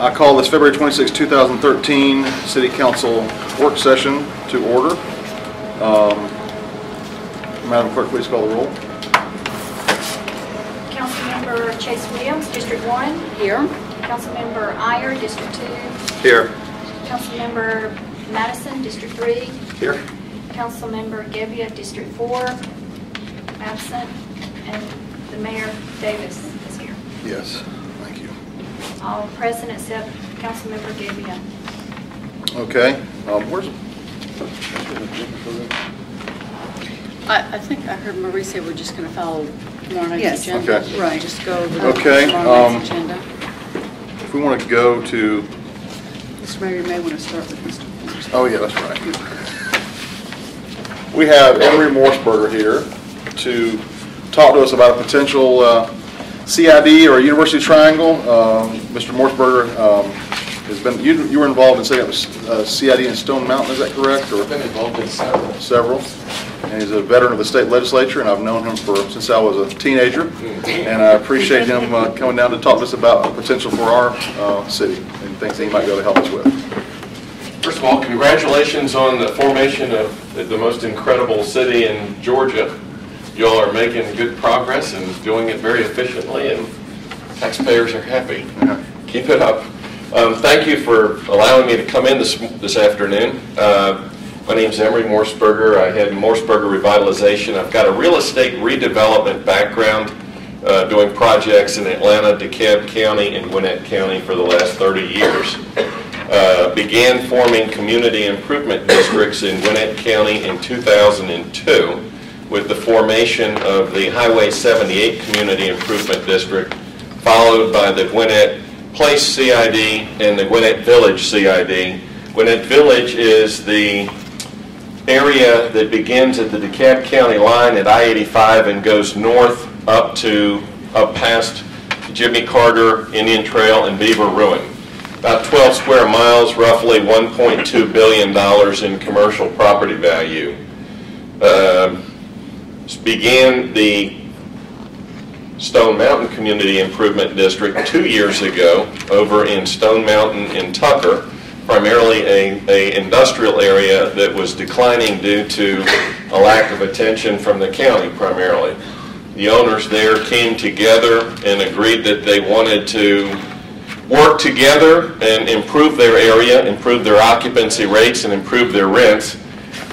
I call this February 26, 2013 City Council work session to order. Madam Clerk, please call the roll. Councilmember Chase Williams, District 1. Here. Councilmember Iyer, District 2. Here. Councilmember Madison, District 3. Here. Councilmember Gebbia, District 4. Absent. And the Mayor Davis is here. Yes, thank you. All present except Councilmember Gebbia. Okay. Where's I think I heard Marie say we're just going to follow tomorrow night's agenda. Okay. Right. Just go over tomorrow night's agenda. If we want to go to... Mr. Mayor, you may want to start with Mr. Forrest. Oh, yeah, that's right. We have Emery Morseberger here to talk to us about a potential CID or a University Triangle. Mr. Morseberger has been, you were involved in setting up a CID in Stone Mountain, is that correct? Or I've been involved in several. Several. And he's a veteran of the state legislature, and I've known him since I was a teenager. And I appreciate him coming down to talk to us about the potential for our city and things that he might be able to help us with. First of all, congratulations on the formation of the most incredible city in Georgia. You all are making good progress and doing it very efficiently, and taxpayers are happy. Keep it up. Thank you for allowing me to come in this afternoon. My name's Emery Morseberger. I had Morseberger Revitalization. I've got a real estate redevelopment background doing projects in Atlanta, DeKalb County, and Gwinnett County for the last 30 years. Began forming community improvement districts in Gwinnett County in 2002 with the formation of the Highway 78 Community Improvement District, followed by the Gwinnett Place CID and the Gwinnett Village CID. Gwinnett Village is the area that begins at the DeKalb County line at I-85 and goes north up past Jimmy Carter Indian Trail and Beaver Ruin. About 12 square miles, roughly $1.2 billion in commercial property value. Began the Stone Mountain Community Improvement District 2 years ago over in Stone Mountain in Tucker, primarily a industrial area that was declining due to a lack of attention from the county primarily. The owners there came together and agreed that they wanted to work together and improve their area, improve their occupancy rates, and improve their rents.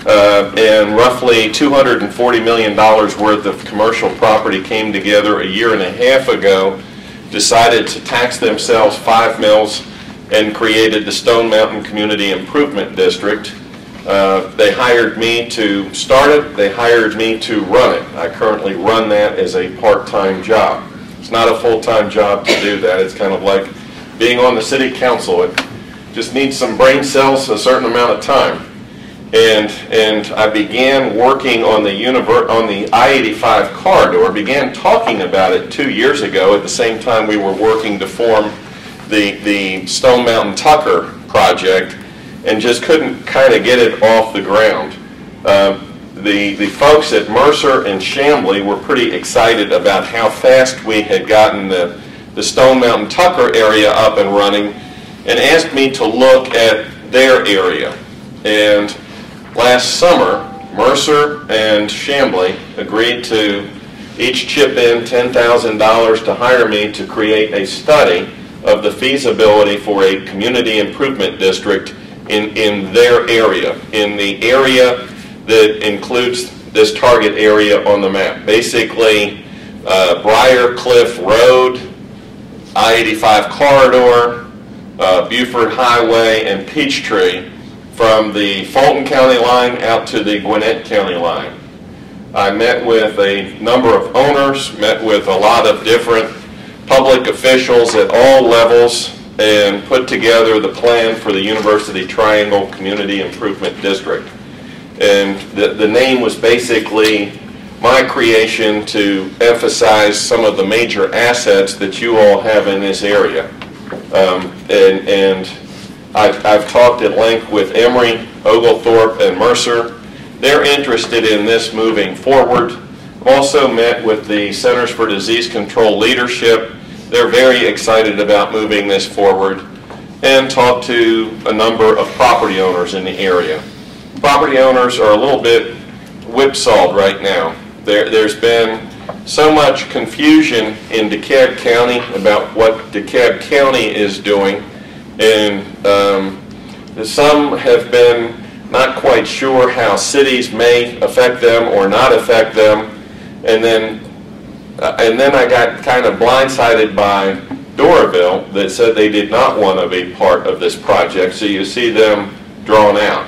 And roughly $240 million worth of commercial property came together a year and a half ago, decided to tax themselves 5 mills, and created the Stone Mountain Community Improvement District. They hired me to start it. They hired me to run it. I currently run that as a part-time job. It's not a full-time job to do that. It's kind of like being on the city council. It just needs some brain cells a certain amount of time. And I began working on the I-85 corridor, began talking about it 2 years ago at the same time we were working to form the Stone Mountain Tucker project, and just couldn't kind of get it off the ground. The folks at Mercer and Chamblee were pretty excited about how fast we had gotten the Stone Mountain Tucker area up and running, and asked me to look at their area. And last summer, Mercer and Chamblee agreed to each chip in $10,000 to hire me to create a study of the feasibility for a community improvement district in their area, in the area that includes this target area on the map. Basically, Briar Cliff Road, I-85 corridor, Buford Highway, and Peachtree, from the Fulton County line out to the Gwinnett County line. I met with a number of owners, met with a lot of different public officials at all levels, and put together the plan for the University Triangle Community Improvement District. And the name was basically my creation to emphasize some of the major assets that you all have in this area. I've talked at length with Emery, Oglethorpe, and Mercer. They're interested in this moving forward. I've also met with the Centers for Disease Control leadership. They're very excited about moving this forward. and talked to a number of property owners in the area. Property owners are a little bit whipsawed right now. There's been so much confusion in DeKalb County about what DeKalb County is doing, and some have been not quite sure how cities may affect them or not affect them, and then I got kind of blindsided by Doraville that said they did not want to be part of this project, so you see them drawn out.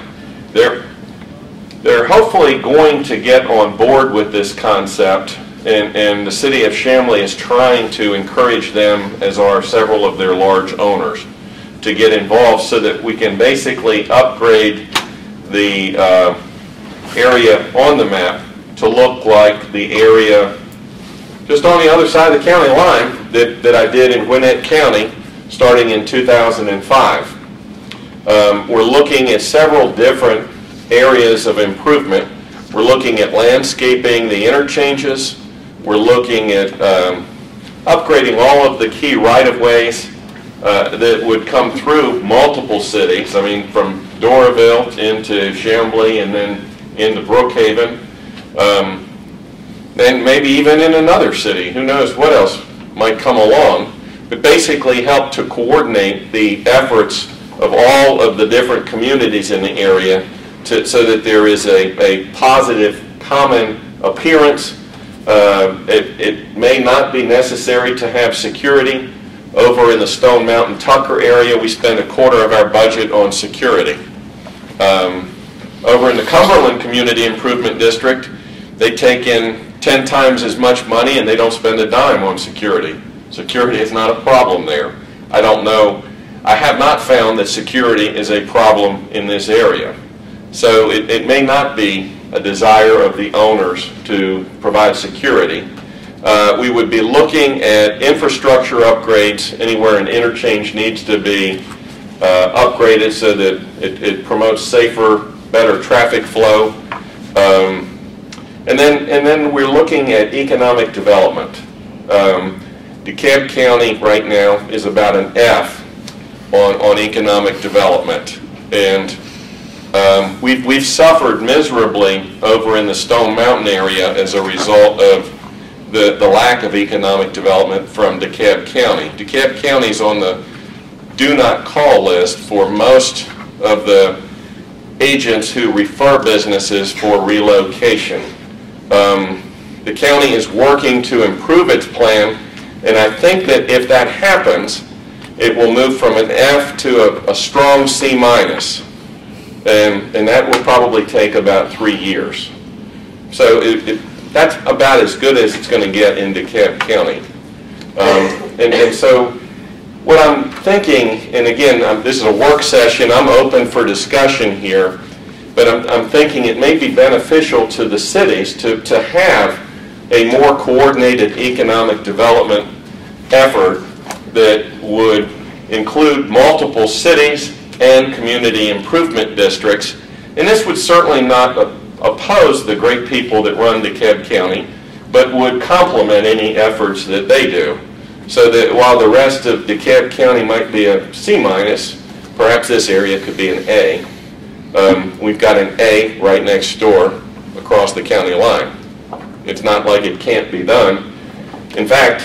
They're hopefully going to get on board with this concept, and the city of Chamblee is trying to encourage them, as are several of their large owners, to get involved so that we can basically upgrade the area on the map to look like the area just on the other side of the county line that I did in Gwinnett County starting in 2005. We're looking at several different areas of improvement. We're looking at landscaping the interchanges. We're looking at upgrading all of the key right-of-ways that would come through multiple cities. I mean, from Doraville into Chamblee and then into Brookhaven. And maybe even in another city. Who knows what else might come along. But basically help to coordinate the efforts of all of the different communities in the area so that there is a positive common appearance. It may not be necessary to have security. Over in the Stone Mountain Tucker area, we spend a quarter of our budget on security. Over in the Cumberland Community Improvement District, they take in 10 times as much money and they don't spend a dime on security. Security is not a problem there. I don't know. I have not found that security is a problem in this area. So it may not be a desire of the owners to provide security. We would be looking at infrastructure upgrades anywhere an interchange needs to be upgraded so that it promotes safer, better traffic flow. And then we're looking at economic development. DeKalb County right now is about an F on economic development, and we've suffered miserably over in the Stone Mountain area as a result of the lack of economic development from DeKalb County. DeKalb County is on the do not call list for most of the agents who refer businesses for relocation. The county is working to improve its plan, and I think that if that happens, it will move from an F to a strong C minus, and that will probably take about 3 years. So that's about as good as it's going to get in DeKalb County. And so what I'm thinking, and again, this is a work session, I'm open for discussion here, but I'm thinking it may be beneficial to the cities to have a more coordinated economic development effort that would include multiple cities and community improvement districts. And this would certainly not oppose the great people that run DeKalb County, but would complement any efforts that they do. So that while the rest of DeKalb County might be a C minus, perhaps this area could be an A. We've got an A right next door across the county line. It's not like it can't be done. In fact,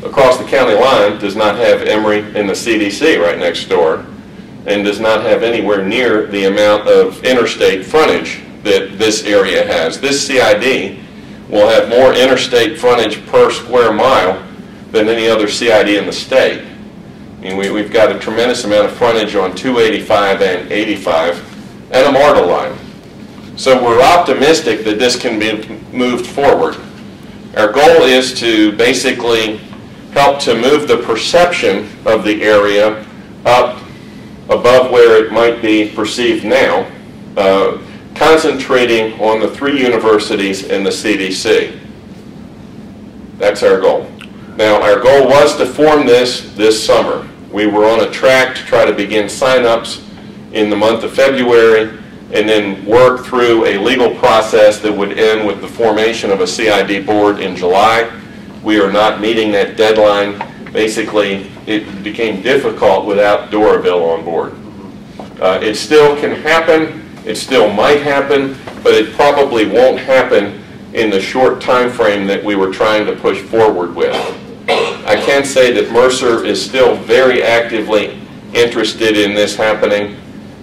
across the county line does not have Emory and the CDC right next door, and does not have anywhere near the amount of interstate frontage that this area has. This CID will have more interstate frontage per square mile than any other CID in the state. I mean, we've got a tremendous amount of frontage on 285 and 85 and a MARTA line. So we're optimistic that this can be moved forward. Our goal is to basically help to move the perception of the area up above where it might be perceived now, concentrating on the 3 universities and the CDC. That's our goal. Now, our goal was to form this summer. We were on a track to try to begin sign-ups in the month of February and then work through a legal process that would end with the formation of a CID board in July. We are not meeting that deadline. Basically, it became difficult without Doraville on board. It still can happen, it still might happen, but it probably won't happen in the short time frame that we were trying to push forward with. I can say that Mercer is still very actively interested in this happening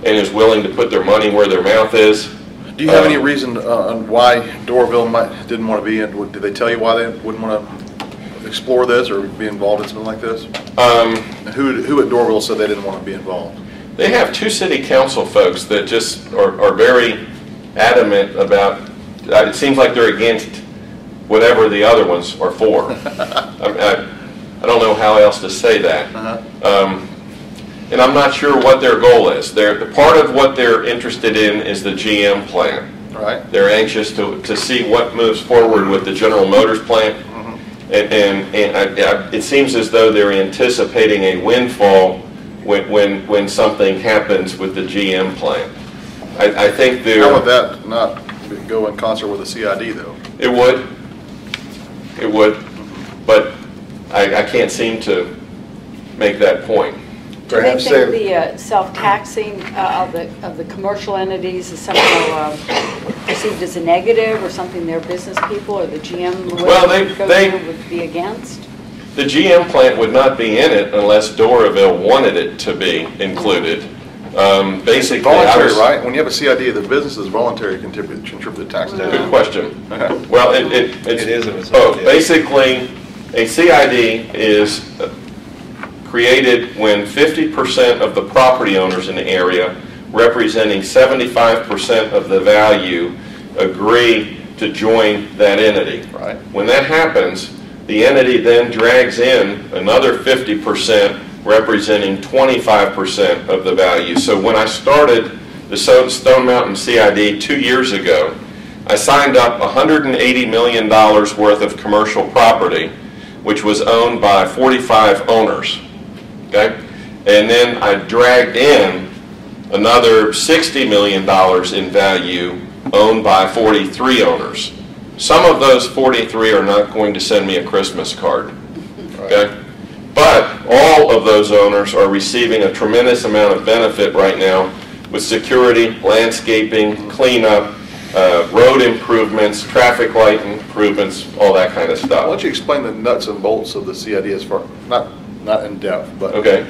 and is willing to put their money where their mouth is. Do you have any reason on why Doraville didn't want to be in? Did they tell you why they wouldn't want to explore this or be involved in something like this? Who at Doraville said they didn't want to be involved? They have two city council folks that just are very adamant about, it seems like they're against whatever the other ones are for. I don't know how else to say that. And I'm not sure what their goal is. Part of what they're interested in is the GM plant. Right. They're anxious to see what moves forward with the General Motors plant. And it seems as though they're anticipating a windfall when something happens with the GM plant. I think they're... How would that not go in concert with the CID, though? It would. It would. But I can't seem to make that point. Do they think the self-taxing of the commercial entities is somehow perceived as a negative, or something their business people or the GM would be against? The GM plant would not be in it unless Doraville wanted it to be included. Basically, voluntary, right? When you have a CID, the business is voluntary contribute taxes. Good question. Well, it is. Basically, a CID is created when 50% of the property owners in the area, representing 75% of the value, agree to join that entity. Right. When that happens, the entity then drags in another 50%, representing 25% of the value. So when I started the Stone Mountain CID 2 years ago, I signed up $180 million worth of commercial property, which was owned by 45 owners. Okay? And then I dragged in another $60 million in value owned by 43 owners. Some of those 43 are not going to send me a Christmas card. Okay? But all of those owners are receiving a tremendous amount of benefit right now with security, landscaping, cleanup, road improvements, traffic light improvements, all that kind of stuff. Why don't you explain the nuts and bolts of the CID as far, not in depth, but okay.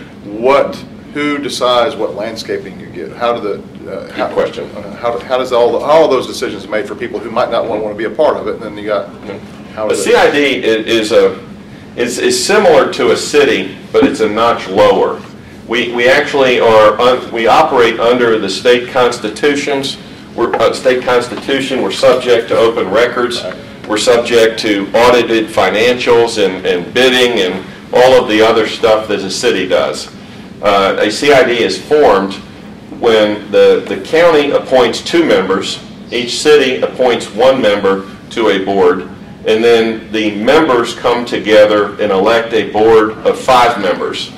Who decides what landscaping you get? How do Good question. How does all of those decisions made for people who might not want to be a part of it? And then you got the CID is similar to a city, but it's a notch lower. We actually we operate under the state constitutions. We're state constitution. We're subject to open records. We're subject to audited financials and bidding and all of the other stuff that a city does. A CID is formed when the county appoints 2 members, each city appoints 1 member to a board, and then the members come together and elect a board of 5 members.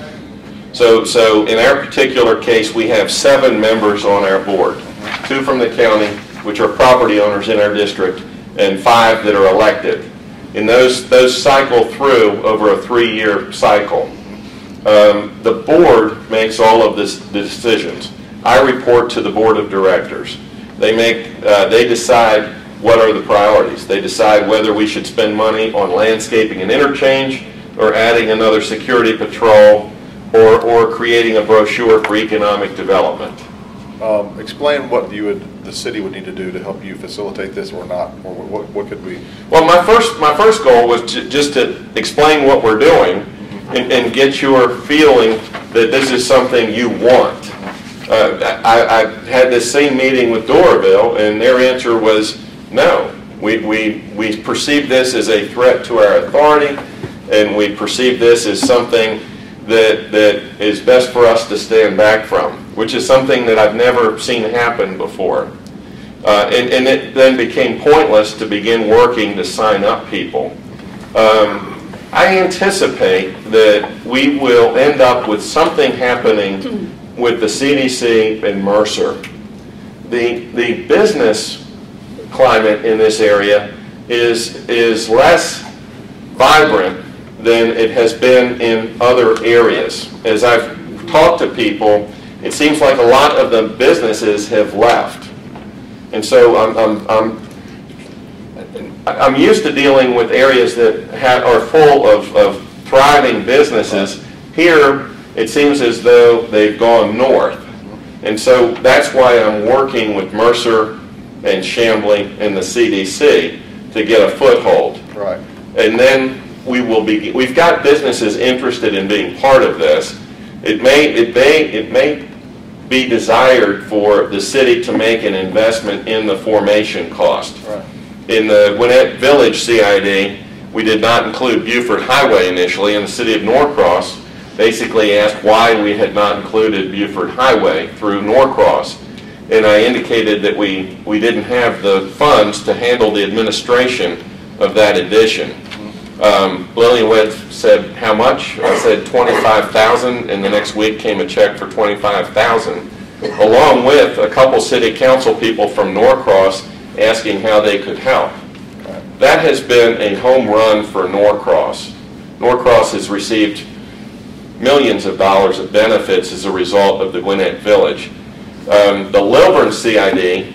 So in our particular case, we have 7 members on our board, 2 from the county, which are property owners in our district, and 5 that are elected. And those cycle through over a 3-year cycle. The board makes all of the decisions. I report to the board of directors. They decide what are the priorities. They decide whether we should spend money on landscaping and interchange, or adding another security patrol, or creating a brochure for economic development. Explain what the city would need to do to help you facilitate this, or not, or what could we? Well, my first goal was just to explain what we're doing and get your feeling that this is something you want. I had this same meeting with Doraville, and their answer was no. We perceive this as a threat to our authority, and we perceive this as something that is best for us to stand back from, which is something that I've never seen happen before. And it then became pointless to begin working to sign up people. I anticipate that we will end up with something happening with the CDC and Mercer. The business climate in this area is less vibrant than it has been in other areas. As I've talked to people, it seems like a lot of the businesses have left. And so I'm used to dealing with areas that are full of thriving businesses. Here, it seems as though they've gone north. And so that's why I'm working with Mercer and Chamblee and the CDC to get a foothold. Right. And then we've got businesses interested in being part of this. It may be desired for the city to make an investment in the formation cost. Right. In the Gwinnett Village CID, we did not include Buford Highway initially, and the city of Norcross basically asked why we had not included Buford Highway through Norcross. And I indicated that we didn't have the funds to handle the administration of that addition. Lillian said, how much? I said $25,000, and the next week came a check for $25,000, along with a couple city council people from Norcross asking how they could help. That has been a home run for Norcross. Norcross has received millions of dollars of benefits as a result of the Gwinnett Village. The Lilburn CID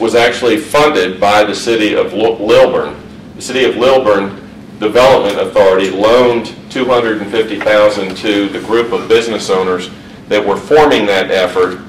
was actually funded by the city of Lilburn. The city of Lilburn Development Authority loaned $250,000 to the group of business owners that were forming that effort,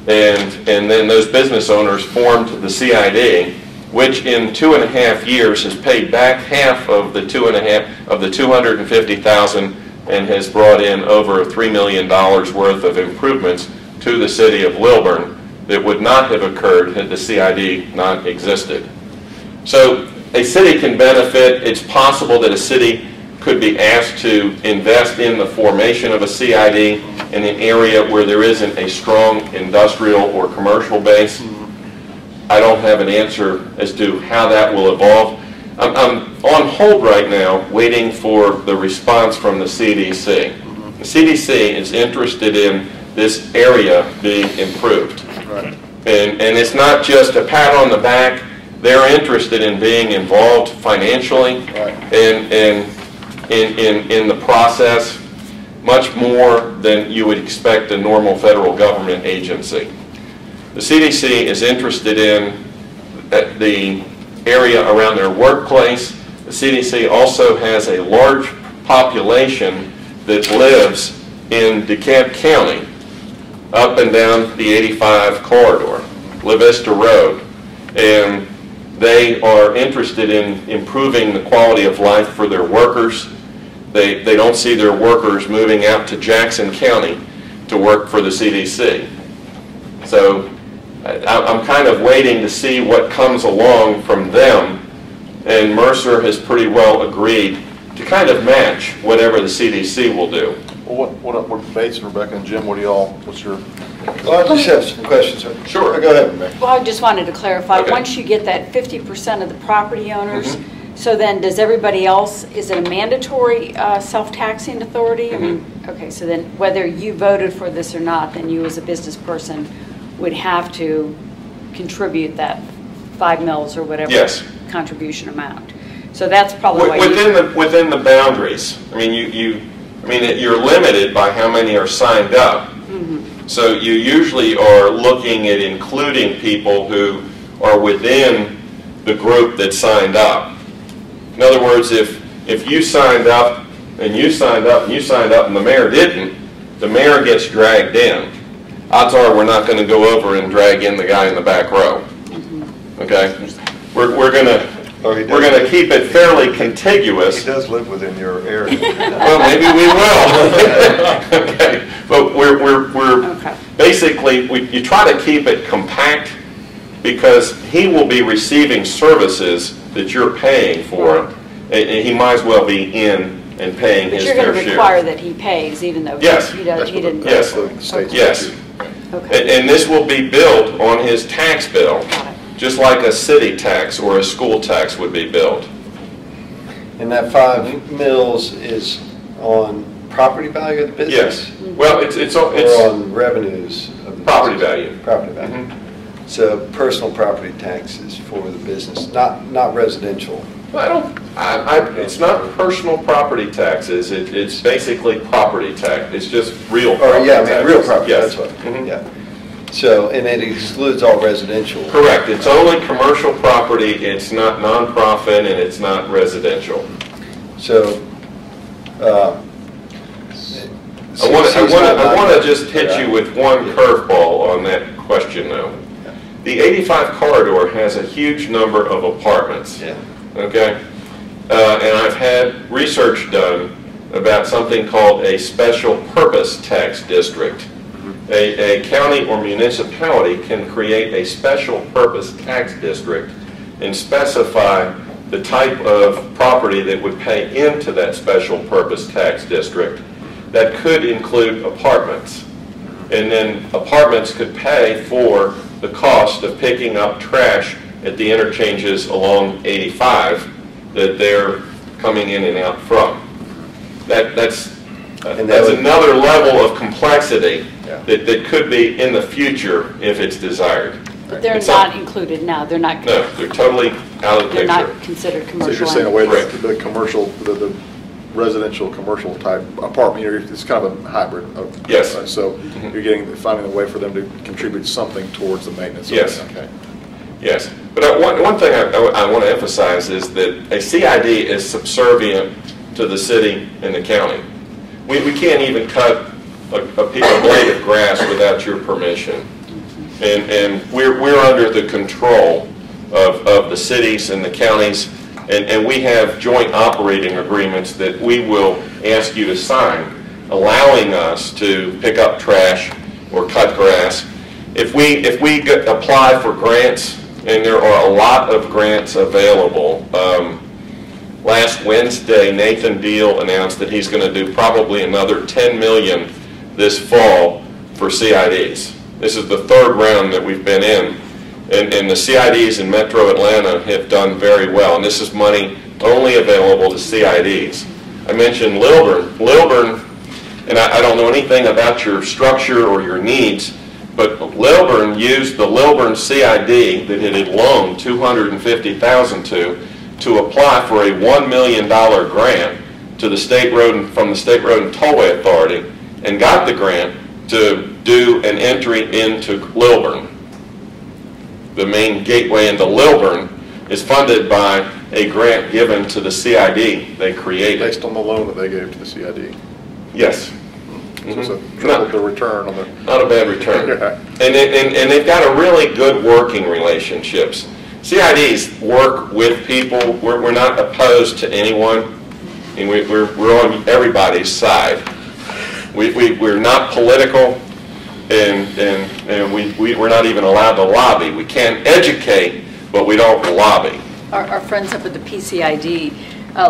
and then those business owners formed the CID, which in 2.5 years has paid back half of the $250,000 and has brought in over $3 million worth of improvements to the city of Lilburn that would not have occurred had the CID not existed. So a city can benefit. It's possible that a city could be asked to invest in the formation of a CID in an area where there isn't a strong industrial or commercial base. I don't have an answer as to how that will evolve. I'm on hold right now waiting for the response from the CDC. The CDC is interested in this area being improved. Right. And it's not just a pat on the back. They're interested in being involved financially and in the process much more than you would expect a normal federal government agency. The CDC is interested in the area around their workplace. The CDC also has a large population that lives in DeKalb County, up and down the 85 corridor, La Vista Road, and they are interested in improving the quality of life for their workers. They don't see their workers moving out to Jackson County to work for the CDC. So I'm kind of waiting to see what comes along from them, and Mercer has pretty well agreed to kind of match whatever the CDC will do. Well, what Bates, Rebecca, and Jim, what's your... Well, I just have some questions, sir. Sure. Go ahead, Rebecca. Well, I just wanted to clarify, Okay. once you get that 50% of the property owners, so then does everybody else, is it a mandatory self-taxing authority? I mean, okay, so then whether you voted for this or not, then you as a business person would have to contribute that 5 mils or whatever contribution amount. So that's probably why within the boundaries. I mean, you're limited by how many are signed up. So you usually are looking at including people who are within the group that signed up. In other words, if you signed up and you signed up and you signed up and the mayor didn't, the mayor gets dragged in. Odds are we're not going to go over and drag in the guy in the back row. Okay, we're going to keep it fairly contiguous. He does live within your area. Well, maybe we will. Okay, but we're basically you try to keep it compact because he will be receiving services that you're paying for, and he might as well be in and paying his fair share. But you're going to require that he pays, even though he didn't. Yes. Yes. Okay. And this will be billed on his tax bill, just like a city tax or a school tax would be billed. And that 5 mils is on property value of the business? Yes. Well, it's or on revenues of the property business? value. Property value. So personal property taxes for the business, not residential. Well, It's not personal property taxes, it's basically property tax, it's just real Or, property yeah, I taxes. mean, real property, Yes. that's what, Mhm. yeah. So, and it excludes all residential. Correct, it's only commercial property, it's not nonprofit, and it's not residential. So, I want to just hit you with one curveball on that question, though. The 85 corridor has a huge number of apartments. Yeah. Okay? And I've had research done about something called a special purpose tax district. A county or municipality can create a special purpose tax district and specify the type of property that would pay into that special purpose tax district. That could include apartments. And then apartments could pay for the cost of picking up trash at the interchanges along 85 that they're coming in and out from. That's another level of complexity that could be in the future if it's desired. But they're not included now, they're not. No, they're totally out of the They're picture. not considered So commercial. you're saying away Correct. the commercial, the residential, commercial type apartment, it's kind of a hybrid of. Yes. So you're finding a way for them to contribute something towards the maintenance. of it. Yes. Okay. Yes, but one thing I want to emphasize is that a CID is subservient to the city and the county. We can't even cut a blade of grass without your permission. And we're under the control of the cities and the counties, and we have joint operating agreements that we will ask you to sign, allowing us to pick up trash or cut grass. If we apply for grants, and there are a lot of grants available. Last Wednesday, Nathan Deal announced that he's going to do probably another $10 million this fall for CIDs. This is the third round that we've been in, and the CIDs in Metro Atlanta have done very well, and this is money only available to CIDs. I mentioned Lilburn. Lilburn, and I don't know anything about your structure or your needs, but Lilburn used the Lilburn CID that it had loaned $250,000 to apply for a $1 million grant to the State Road from the State Road and Tollway Authority, and got the grant to do an entry into Lilburn. The main gateway into Lilburn is funded by a grant given to the CID they created. Based on the loan that they gave to the CID. Yes. So it's a triple the return on the. Not a bad return. Yeah. And they've got a really good working relationships. CIDs work with people. We're not opposed to anyone, and we're on everybody's side. We're not political, and we're not even allowed to lobby. We can educate, but we don't lobby. Our friends up at the PCID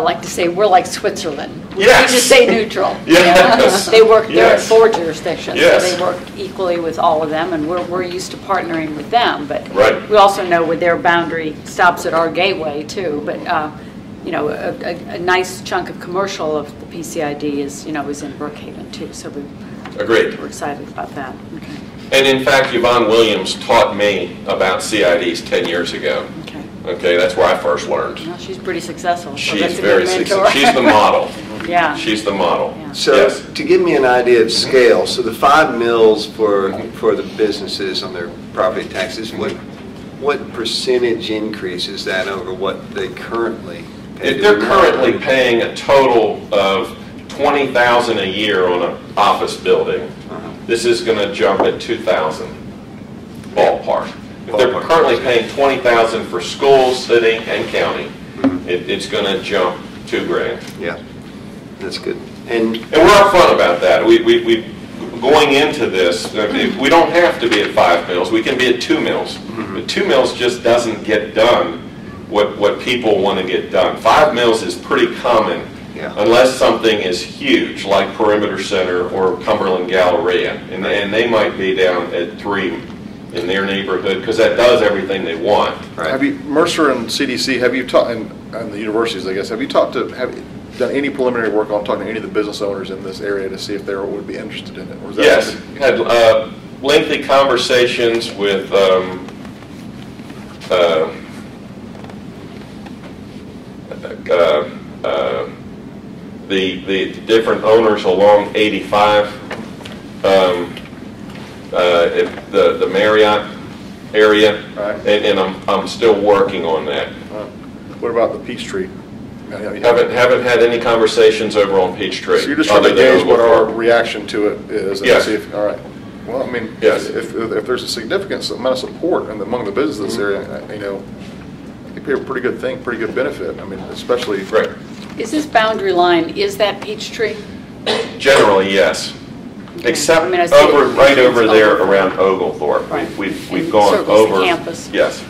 like to say we're like Switzerland. We Yes. just stay neutral. Yes. They work, they're in Yes. 4 jurisdictions, Yes. so they work equally with all of them, and we're used to partnering with them. But Right. we also know where their boundary stops at our gateway too. But you know, a nice chunk of commercial of the PCID is in Brookhaven too. So Agreed. we're excited about that. Okay. And in fact, Yvonne Williams taught me about CIDs 10 years ago. Okay. Okay, that's where I first learned. Well, she's pretty successful. So She's that's a very good mentor. successful. She's the model. Yeah. She's the model. Yeah. So Yes. to give me an idea of scale, so the 5 mills for the businesses on their property taxes, what percentage increase is that over what they currently pay? They're currently paying a total of $20,000 a year on an office building. This is going to jump at $2,000 ballpark. If they're currently paying $20,000 for schools, city, and county, it's going to jump $2,000. Yeah, that's good. And And we're upfront about that. We going into this, we don't have to be at 5 mills. We can be at 2 mills. But 2 mills just doesn't get done what people want to get done. 5 mills is pretty common, Yeah. unless something is huge, like Perimeter Center or Cumberland Galleria, and they might be down at 3 in their neighborhood because that does everything they want. Right. Have you, Mercer and CDC, have you talked, and the universities, I guess, have you done any preliminary work on talking to any of the business owners in this area to see if they would be interested in it? Or is that Yes, something- had lengthy conversations with the different owners along 85, the Marriott area, Right. and I'm still working on that. What about the Peachtree? Haven't had any conversations over on Peachtree. So you're just trying to other than gauge what our Oglethorpe. reaction to it is? And Yes. see if, all right. Well, I mean, Yes. if there's a significant amount of support among the businesses in this area, you know, it'd be a pretty good thing, pretty good benefit. I mean, especially. Right. Is this boundary line, is that Peachtree? Generally, yes. Except I mean, I see over, it. right over there around Oglethorpe. Right. We've And gone circles the over. campus. Yes.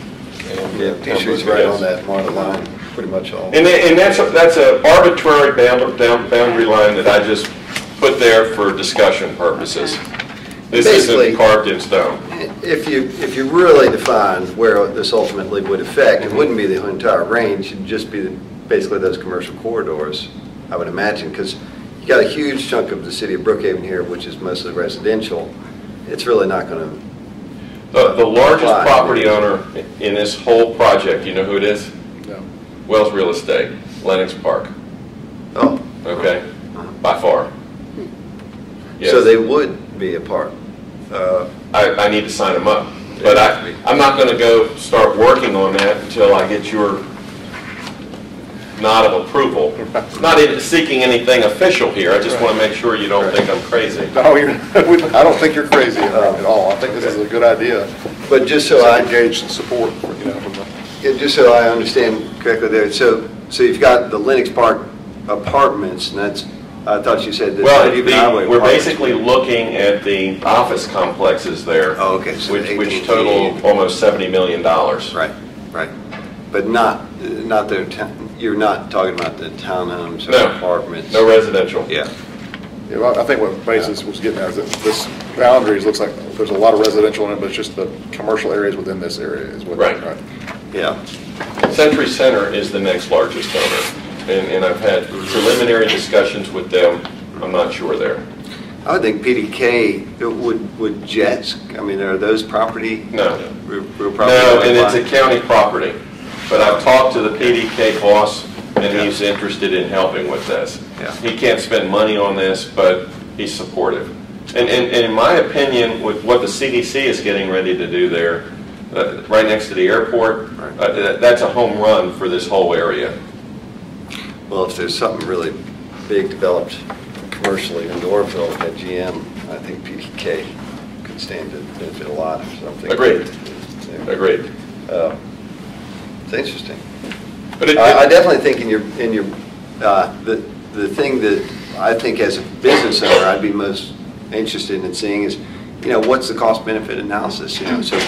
Yeah, Peachtree's right on that Marta line, pretty much all. And that's an arbitrary boundary line that I just put there for discussion purposes. This Basically, isn't carved in stone. If you really define where this ultimately would affect, it wouldn't be the entire range, it'd just be basically those commercial corridors, I would imagine, because you got a huge chunk of the city of Brookhaven here, which is mostly residential. It's really not going to. The largest property owner in this whole project, you know who it is? No. Wells Real Estate, Lennox Park. Oh. Okay, by far. Yes. So they would be a part. I need to sign them up, but I'm not going to go start working on that until I get your nod of approval. Not seeking anything official here. I just want to make sure you don't think I'm crazy. No, I don't think you're crazy at all. I think this is a good idea. But just so I engage support, you know, from the. Yeah, just so I understand correctly there, so you've got the Lennox Park apartments, and that's, I thought you said that. Well, Highway we're apartments. basically looking at the office complexes there, Oh, okay. So which total almost $70 million. Right, right. But you're not talking about the townhomes or No. apartments? No residential. Yeah. Yeah, well, I think what Basis was getting at is that this boundaries looks like there's a lot of residential in it, but it's just the commercial areas within this area is what. Right. Yeah. Century Center is the next largest owner, and I've had preliminary discussions with them. I'm not sure there. I would think PDK, would Jets, I mean, are those property? No. Real property? No, and it's a county property. But I've talked to the PDK boss, and he's interested in helping with this. Yeah. He can't spend money on this, but he's supportive. And in my opinion, with what the CDC is getting ready to do there, right next to the airport, that's a home run for this whole area. Well, if there's something really big developed commercially in Dorville at GM, I think PDK could stand to benefit a lot of something. Agreed. Agreed. It's interesting. But I definitely think the thing that I think as a business owner I'd be most interested in seeing is, what's the cost benefit analysis? So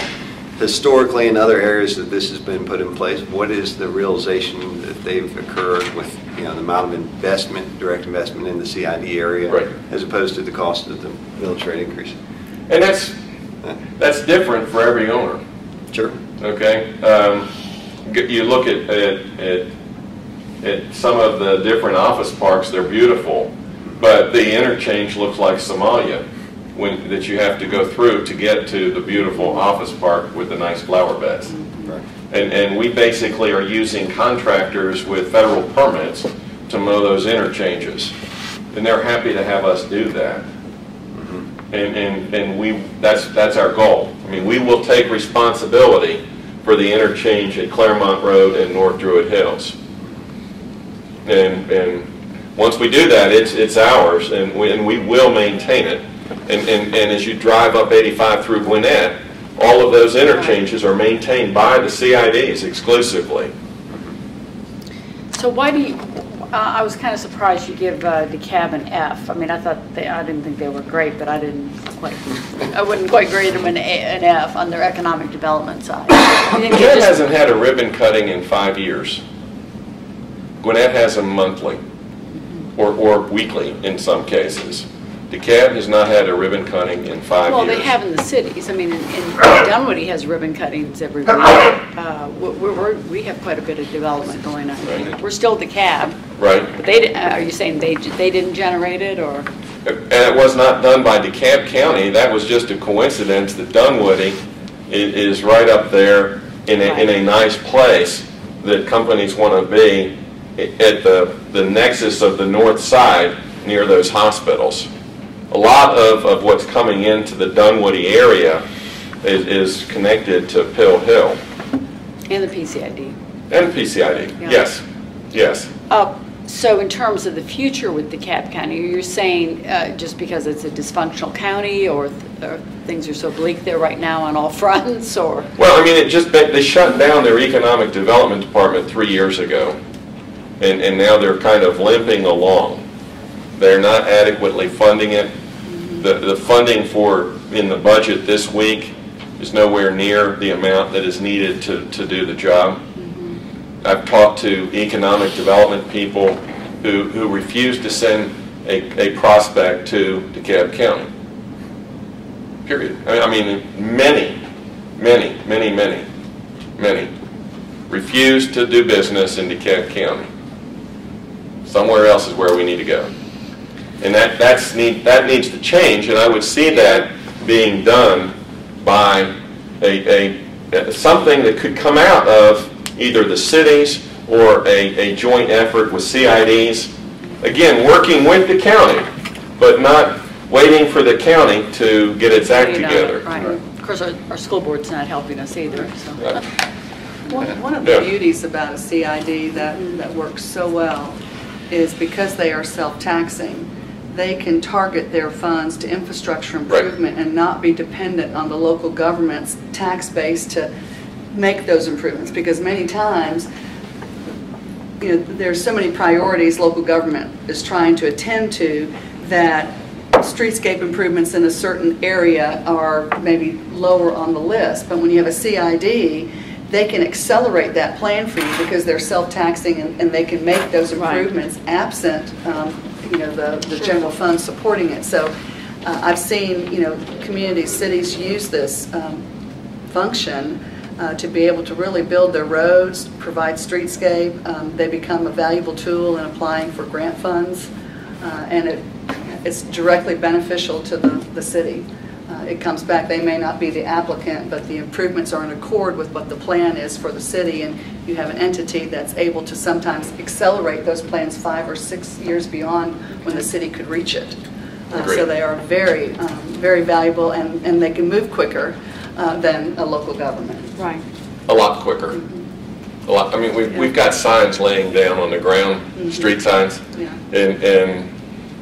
historically in other areas that this has been put in place, what is the realization that they've occurred with the amount of investment, direct investment in the CID area, right, as opposed to the cost of the millage rate increase? And that's different for every owner. Sure. Okay. You look at some of the different office parks; they're beautiful, but the interchange looks like Somalia that you have to go through to get to the beautiful office park with the nice flower beds. Right. And we basically are using contractors with federal permits to mow those interchanges, and they're happy to have us do that. And that's our goal. I mean, we will take responsibility for the interchange at Claremont Road and North Druid Hills. And once we do that, it's ours, and we will maintain it. And as you drive up 85 through Gwinnett, all of those interchanges are maintained by the CIDs exclusively. So why do you, I was kind of surprised you give DeKalb an F. I mean, I didn't think they were great, but I wouldn't quite grade them an F on their economic development side. Gwinnett hasn't had a ribbon cutting in 5 years. Gwinnett has them monthly, or weekly in some cases. DeKalb has not had a ribbon cutting in 5 years. Well, they have in the cities. I mean, in Dunwoody has ribbon cuttings every week. We have quite a bit of development going on. Right. We're still DeKalb. Right. But are you saying they didn't generate it, or? And it was not done by DeKalb County. That was just a coincidence that Dunwoody is right up there in a nice place that companies want to be. at the nexus of the north side near those hospitals. A lot of what's coming into the Dunwoody area is connected to Pill Hill. And the PCID. And PCID, Yeah. yes, yes. So in terms of the future with DeKalb County, you're saying just because it's a dysfunctional county, or things are so bleak there right now on all fronts, or? Well, I mean, they shut down their economic development department 3 years ago, and now they're kind of limping along. They're not adequately funding it. The funding in the budget this week is nowhere near the amount that is needed to do the job. I've talked to economic development people who refuse to send a prospect to DeKalb County. Period. I mean, many refuse to do business in DeKalb County. Somewhere else is where we need to go. And that needs to change, and I would see that being done by something that could come out of either the cities or a joint effort with CIDs. Again, working with the county, but not waiting for the county to get its act together. Right. Of course, our school board's not helping us either. So. Right. One of the beauties about a CID that works so well is because they are self-taxing, they can target their funds to infrastructure improvement and not be dependent on the local government's tax base to make those improvements, because many times, you know, there's so many priorities local government is trying to attend to that streetscape improvements in a certain area are maybe lower on the list. But when you have a CID, they can accelerate that plan for you because they're self-taxing, and they can make those improvements absent you know, the general fund supporting it. So I've seen, you know, communities, cities use this function to be able to really build their roads, provide streetscape. They become a valuable tool in applying for grant funds, and it's directly beneficial to the city. It comes back, they may not be the applicant, but the improvements are in accord with what the plan is for the city, and you have an entity that's able to sometimes accelerate those plans 5 or 6 years beyond when the city could reach it. So they are very, very valuable, and they can move quicker than a local government. Right. A lot quicker. A lot. I mean, we've got signs laying down on the ground, street signs, and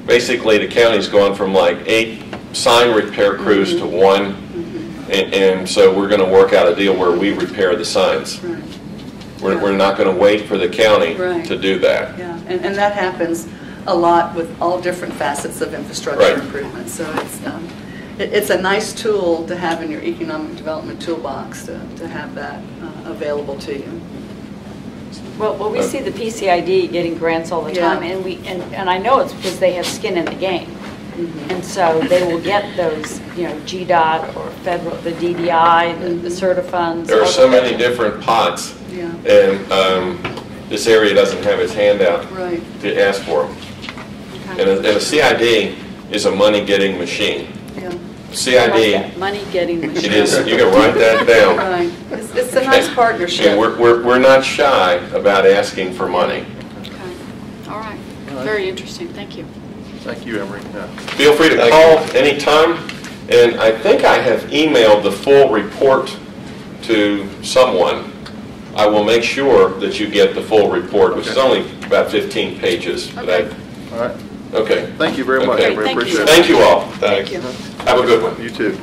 basically the county's gone from like 8 sign repair crews to 1, and so we're going to work out a deal where we repair the signs. Right. We're not going to wait for the county to do that. Yeah, and that happens a lot with all different facets of infrastructure improvement. So it's a nice tool to have in your economic development toolbox to have that available to you. Well, we see the PCID getting grants all the time, and I know it's because they have skin in the game. And so they will get those, you know, GDOT or federal, the DDI, the CERTA funds. There are so many different pots, and this area doesn't have its hand out to ask for them. And a CID is a money-getting machine. CID, money-getting machine. it is. You can write that down. Right. It's a nice partnership. And we're not shy about asking for money. Okay. All right. Very interesting. Thank you. Thank you, Emery. Feel free to call anytime, and I think I have emailed the full report to someone. I will make sure that you get the full report, which is only about 15 pages. But All right. Okay. Thank you very much, Emery. Thank Appreciate you. it. Thank you all. Thank you. Have a good one. You too.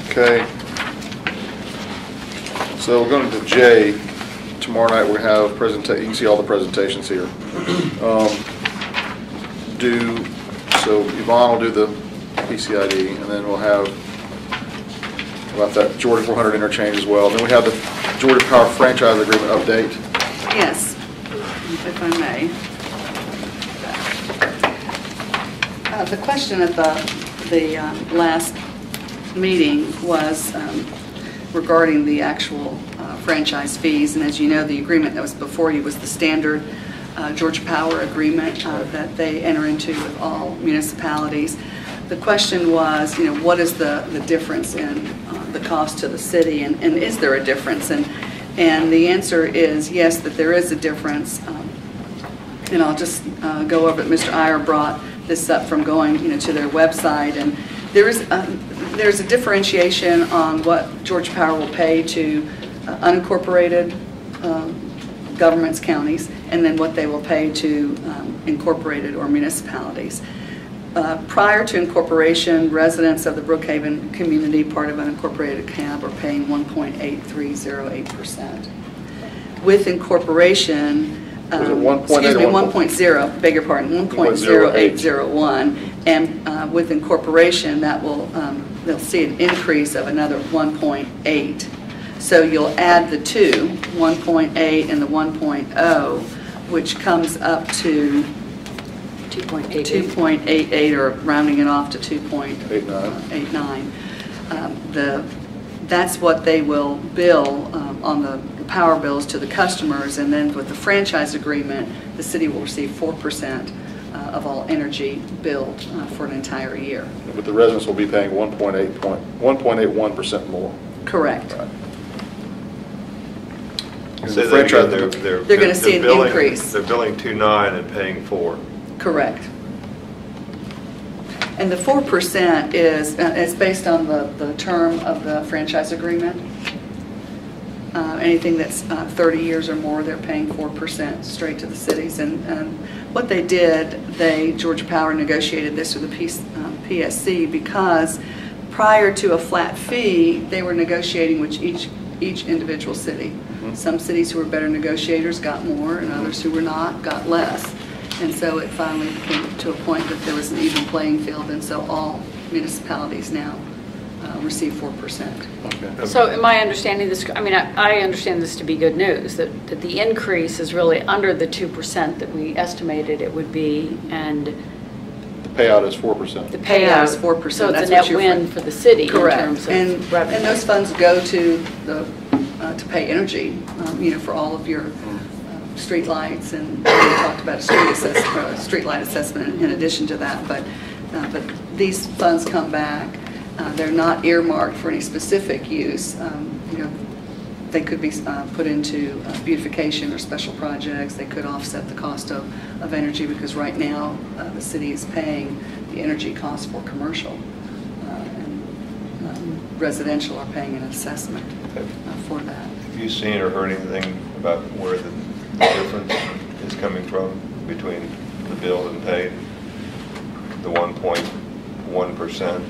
Okay. So we're going to J. Tomorrow night we have presentation. You can see all the presentations here. So Yvonne will do the PCID, and then we'll have about that Georgia 400 interchange as well. Then we have the Georgia Power franchise agreement update. Yes, if I may. The question at the last meeting was regarding the actual franchise fees, and as you know, the agreement that was before you was the standard Georgia Power agreement that they enter into with all municipalities. the question was, what is the difference in the cost to the city, and is there a difference? And the answer is yes, that there is a difference. And I'll just go over it. Mr. Iyer brought this up from going to their website, and there's a differentiation on what Georgia Power will pay to unincorporated governments, counties, and then what they will pay to incorporated or municipalities. Prior to incorporation, residents of the Brookhaven community, part of unincorporated CAB, are paying 1.8308%. With incorporation, Was it 1.8 excuse me, or 1.0, beg your pardon, 1.0801, and with incorporation, that will they'll see an increase of another 1.8. So you'll add the two, 1.8 and the 1.0, which comes up to 2.88, or rounding it off to 2.89. That's what they will bill on the power bills to the customers, and then with the franchise agreement, the city will receive 4% of all energy billed for an entire year. But the residents will be paying 1.81% more. Correct. Right. So The franchise- They're going to see an increase. They're billing 2.9 and paying 4. Correct. And the 4% is based on the term of the franchise agreement. Anything that's 30 years or more, they're paying 4% straight to the cities. And what they did, Georgia Power negotiated this with the PSC because prior to a flat fee, they were negotiating with each individual city. Some cities who were better negotiators got more, and others who were not got less. And so it finally came to a point that there was an even playing field, and so all municipalities now receive 4%. Okay. So am I understanding this, I mean, I understand this to be good news, that the increase is really under the 2% that we estimated it would be, and The payout is 4%. the Payout is payout, 4%. so it's That's a what net you're win for the city in Correct. terms of And revenue. those funds go to to pay energy, for all of your street lights, and we talked about a street light assessment in addition to that, but these funds come back. They're not earmarked for any specific use. They could be put into beautification or special projects. They could offset the cost of energy, because right now the city is paying the energy cost for commercial, and residential are paying an assessment for that. Have you seen or heard anything about where the difference is coming from between the billed and paid? The 1.1%?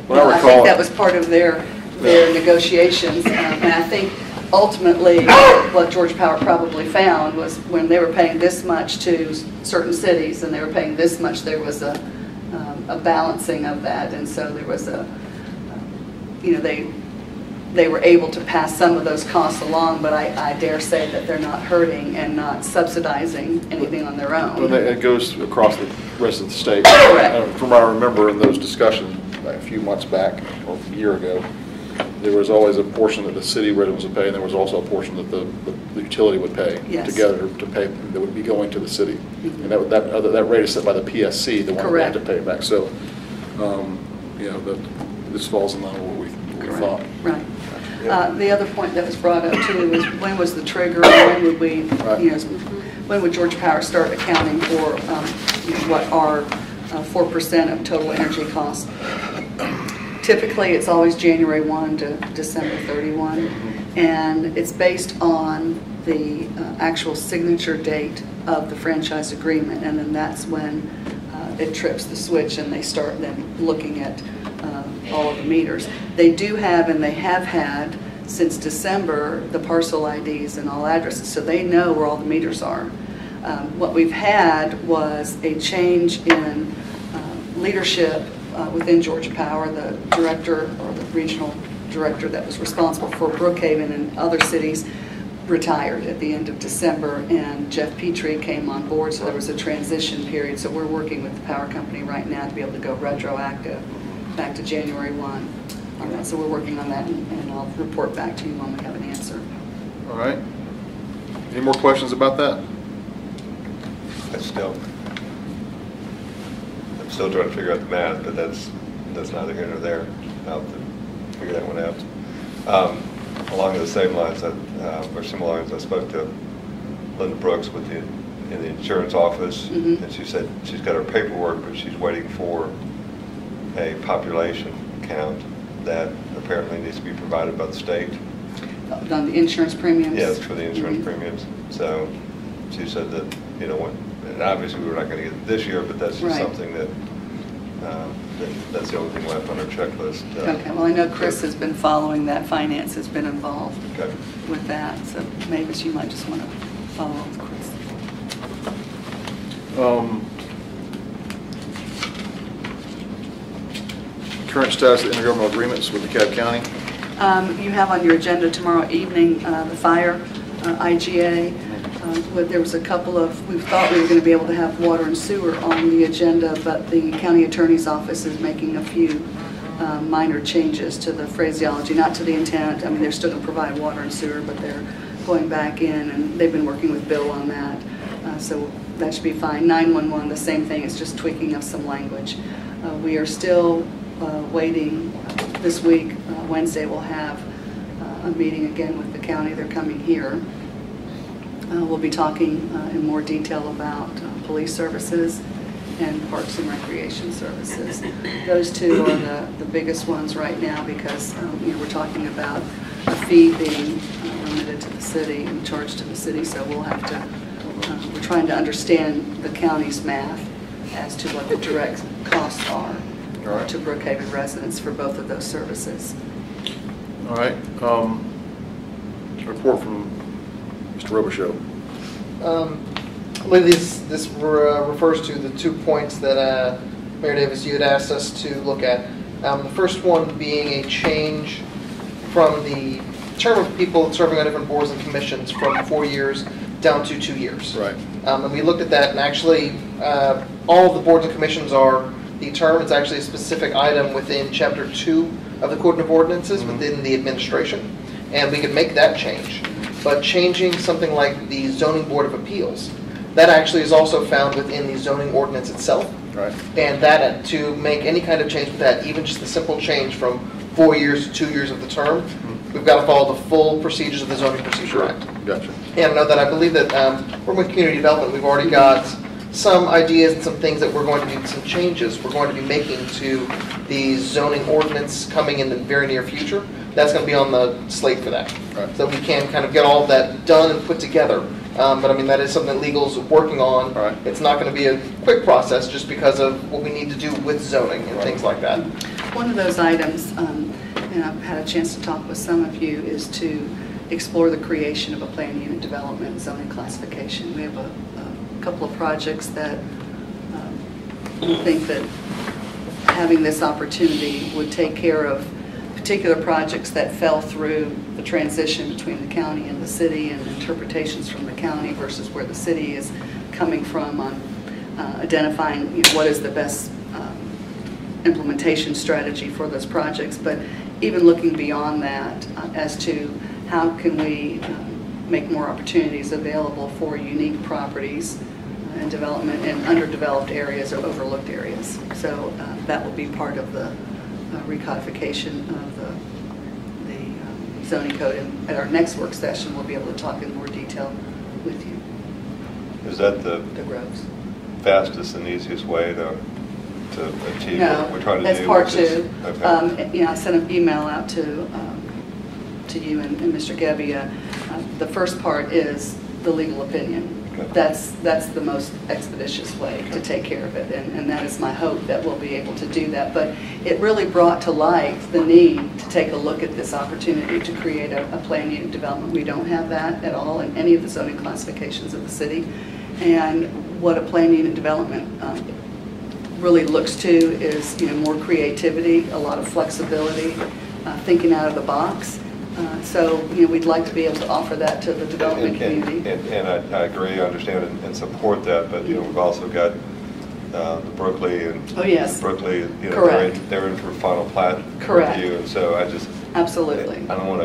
Well, I I recall- think that was part of their negotiations, and I think ultimately what Georgia Power probably found was when they were paying this much to certain cities and they were paying this much, there was a balancing of that, and so there was they were able to pass some of those costs along, but I dare say that they're not hurting and not subsidizing anything on their Well, own. it goes across the rest of the state. Correct. From what I remember in those discussions a few months back, or a year ago, there was always a portion that the city residents would pay, and there was also a portion that the utility would pay Yes. together to pay, that would be going to the city. And that rate is set by the PSC, the one that we have to Correct. pay back. So, this falls in line with what we thought. Right. The other point that was brought up too was when was the trigger? When would we, Right. when would Georgia Power start accounting for what are 4% of total energy costs? Typically, it's always January 1 to December 31, and it's based on the actual signature date of the franchise agreement, and then that's when it trips the switch and they start then looking at all of the meters. They do have, and they have had since December, the parcel IDs and all addresses, so they know where all the meters are. What we've had was a change in leadership within Georgia Power. The director, or the regional director that was responsible for Brookhaven and other cities, retired at the end of December, and Jeff Petrie came on board, so there was a transition period. So we're working with the power company right now to be able to go retroactive back to January 1 on that. So we're working on that, and I'll report back to you when we have an answer. All right. Any more questions about that? That's still. I'm still trying to figure out the math, but that's neither here nor there. I'll have to figure that one out. Along the same lines, or similar lines, I spoke to Linda Brooks in the insurance office, and she said she's got her paperwork, but she's waiting for a population count that apparently needs to be provided by the state. On the insurance premiums? Yes, for the insurance premiums. So she said that, you know, and obviously we're not going to get it this year, but that's just something that, that's the only thing left on our checklist. Okay, well, I know Chris has been following that. Finance has been involved with that, so maybe you might just want to follow up with Chris. Current status of intergovernmental agreements with DeKalb County. You have on your agenda tomorrow evening the fire IGA. There was a couple of, we thought we were going to be able to have water and sewer on the agenda, but the county attorney's office is making a few minor changes to the phraseology, not to the intent. I mean, they're still going to provide water and sewer, but they're going back in, and they've been working with Bill on that. So that should be fine. 911, the same thing. It's just tweaking of some language. We are still waiting. This week, Wednesday, we'll have a meeting again with the county. They're coming here. We'll be talking in more detail about police services and parks and recreation services. Those two are the biggest ones right now because you know, we're talking about a fee being remitted to the city and charged to the city, so we'll have to, we're trying to understand the county's math as to what the direct costs are to Brookhaven residents for both of those services. All right. Report from Mr. Robichaux. I believe this refers to the 2 points that Mayor Davis, you had asked us to look at. The first one being a change from the term of people serving on different boards and commissions from 4 years down to 2 years. Right. And we looked at that, and actually all of the boards and commissions are the term. It's actually a specific item within Chapter 2 of the Code of Ordinances within the administration, and we could make that change. But changing something like the Zoning Board of Appeals, that actually is also found within the zoning ordinance itself. Right. And that, to make any kind of change with that, even just a simple change from 4 years to 2 years of the term, we've got to follow the full procedures of the Zoning Procedure Act. Gotcha. And I know that I believe that we're with community development. We've already got some ideas and some things that we're going to be, some changes we're going to be making to the zoning ordinance coming in the very near future. That's going to be on the slate for that. Right. So we can kind of get all of that done and put together. But I mean, that is something that legal's working on. Right. It's not going to be a quick process just because of what we need to do with zoning and things like that. One of those items, and I've had a chance to talk with some of you, is to explore the creation of a plan unit development and zoning classification. We have a couple of projects that think that having this opportunity would take care of particular projects that fell through the transition between the county and the city and interpretations from the county versus where the city is coming from on identifying what is the best implementation strategy for those projects. But even looking beyond that as to how can we make more opportunities available for unique properties and development in underdeveloped areas or overlooked areas. So that will be part of the recodification of the zoning code. And at our next work session, we'll be able to talk in more detail with you. Is that the groves fastest and easiest way to achieve what we're trying to do? That's part two. Okay. I sent an email out to you and Mr. Gebbia. The first part is the legal opinion. Okay. That's the most expeditious way to take care of it, and that is my hope that we'll be able to do that. But it really brought to light the need to take a look at this opportunity to create a plan unit development. We don't have that at all in any of the zoning classifications of the city, and what a plan unit development really looks to is more creativity, a lot of flexibility, thinking out of the box. So we'd like to be able to offer that to the development community. And I agree, I understand and support that, but we've also got the Brookley and Brookley, they're in for final plat review, and so I just absolutely I don't want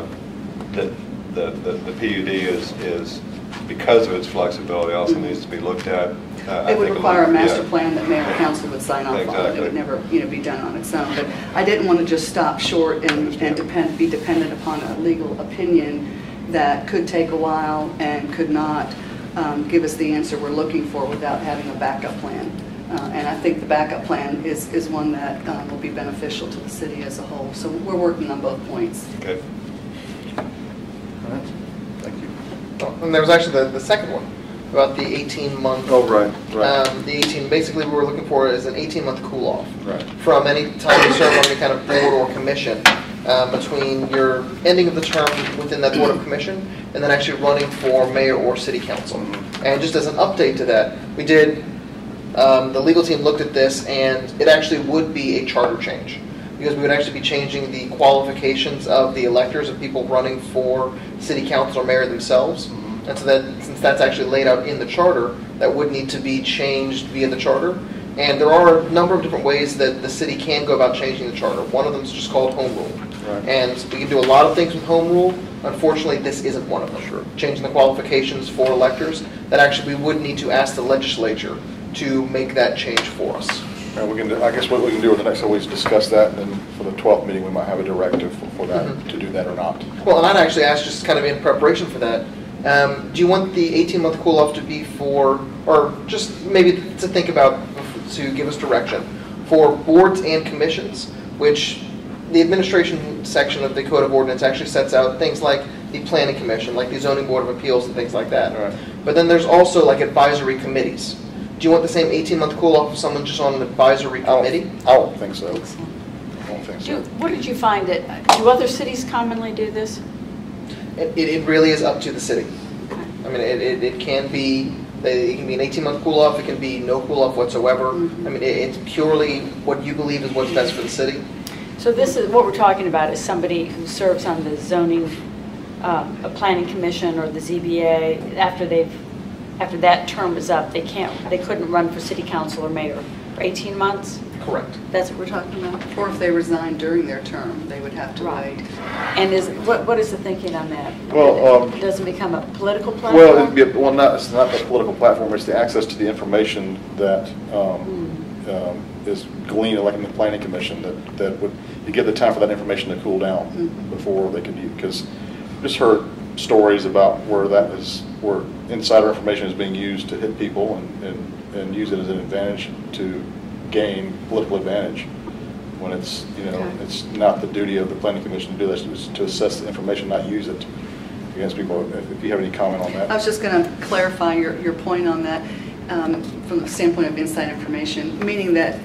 to. The PUD is because of its flexibility also needs to be looked at It would think require a little- master yeah. plan that mayor and council would sign off on. It Exactly. would never, be done on its own. But I didn't want to just stop short and be dependent upon a legal opinion that could take a while and could not give us the answer we're looking for without having a backup plan. And I think the backup plan is one that will be beneficial to the city as a whole. So we're working on both points. Okay. All right. Thank you. Oh, and there was actually the second one, about the 18-month. Oh, right, right. The 18, basically what we're looking for is an 18-month cool-off. Right. From any time you serve on any kind of board or commission, between your ending of the term within that board of commission, and then actually running for mayor or city council. And just as an update to that, we did, the legal team looked at this, and it actually would be a charter change. Because we would actually be changing the qualifications of the electors of people running for city council or mayor themselves. And so that, since that's actually laid out in the charter, that would need to be changed via the charter. And there are a number of different ways that the city can go about changing the charter. One of them is just called home rule. Right. And we can do a lot of things with home rule. Unfortunately, this isn't one of them. Sure. Changing the qualifications for electors, that actually we would need to ask the legislature to make that change for us. And we can, I guess what we can do with the next couple weeks is discuss that, and then for the 12th meeting, we might have a directive for that, to do that or not. Well, and I'd actually ask, just kind of in preparation for that, do you want the 18-month cool-off to be for, or just maybe to think about, to give us direction, for boards and commissions, which the administration section of the Code of Ordinance actually sets out things like the Planning Commission, like the Zoning Board of Appeals and things like that. Right. But then there's also like advisory committees. Do you want the same 18-month cool-off of someone just on an advisory committee? I don't think so. I don't think so. What did you find? Do other cities commonly do this? It really is up to the city. I mean, it can be, it can be an 18-month cool-off, it can be no cool-off whatsoever. I mean, it's purely what you believe is what's best for the city. So this is, what we're talking about is somebody who serves on the zoning, a planning commission or the ZBA, after that term is up, they couldn't run for city council or mayor for 18 months? Correct. That's what we're talking about? Or if they resign during their term, they would have to Right. wait. And what is the thinking on that? Well, It doesn't become a political platform? Well, it's not the political platform, it's the access to the information that is gleaned, like in the planning commission, that would, you give the time for that information to cool down before they could use, because just heard stories about where insider information is being used to hit people and use it as an advantage to gain political advantage, when it's, it's not the duty of the planning commission to do this, it's to assess the information, not use it against people. If you have any comment on that. I was just going to clarify your point on that from the standpoint of inside information, meaning that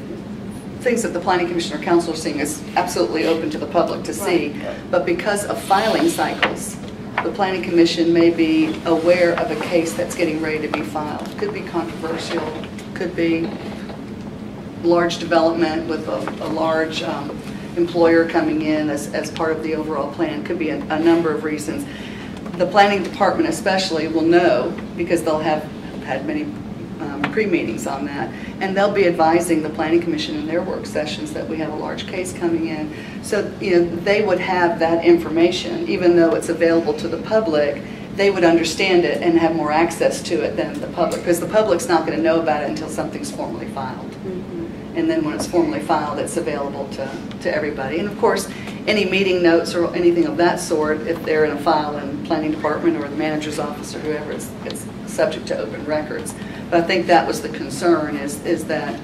things that the planning commission or council are seeing is absolutely open to the public to see, but because of filing cycles, the planning commission may be aware of a case that's getting ready to be filed. Could be controversial, could be large development with a large employer coming in as part of the overall plan. Could be a number of reasons. The planning department especially will know, because they'll have had many pre-meetings on that, and they'll be advising the planning commission in their work sessions that we have a large case coming in. So they would have that information, even though it's available to the public. They would understand it and have more access to it than the public, because the public's not going to know about it until something's formally filed. And then when it's formally filed, it's available to everybody. And of course, any meeting notes or anything of that sort, if they're in a file in the planning department or the manager's office or whoever, it's subject to open records. But I think that was the concern, is that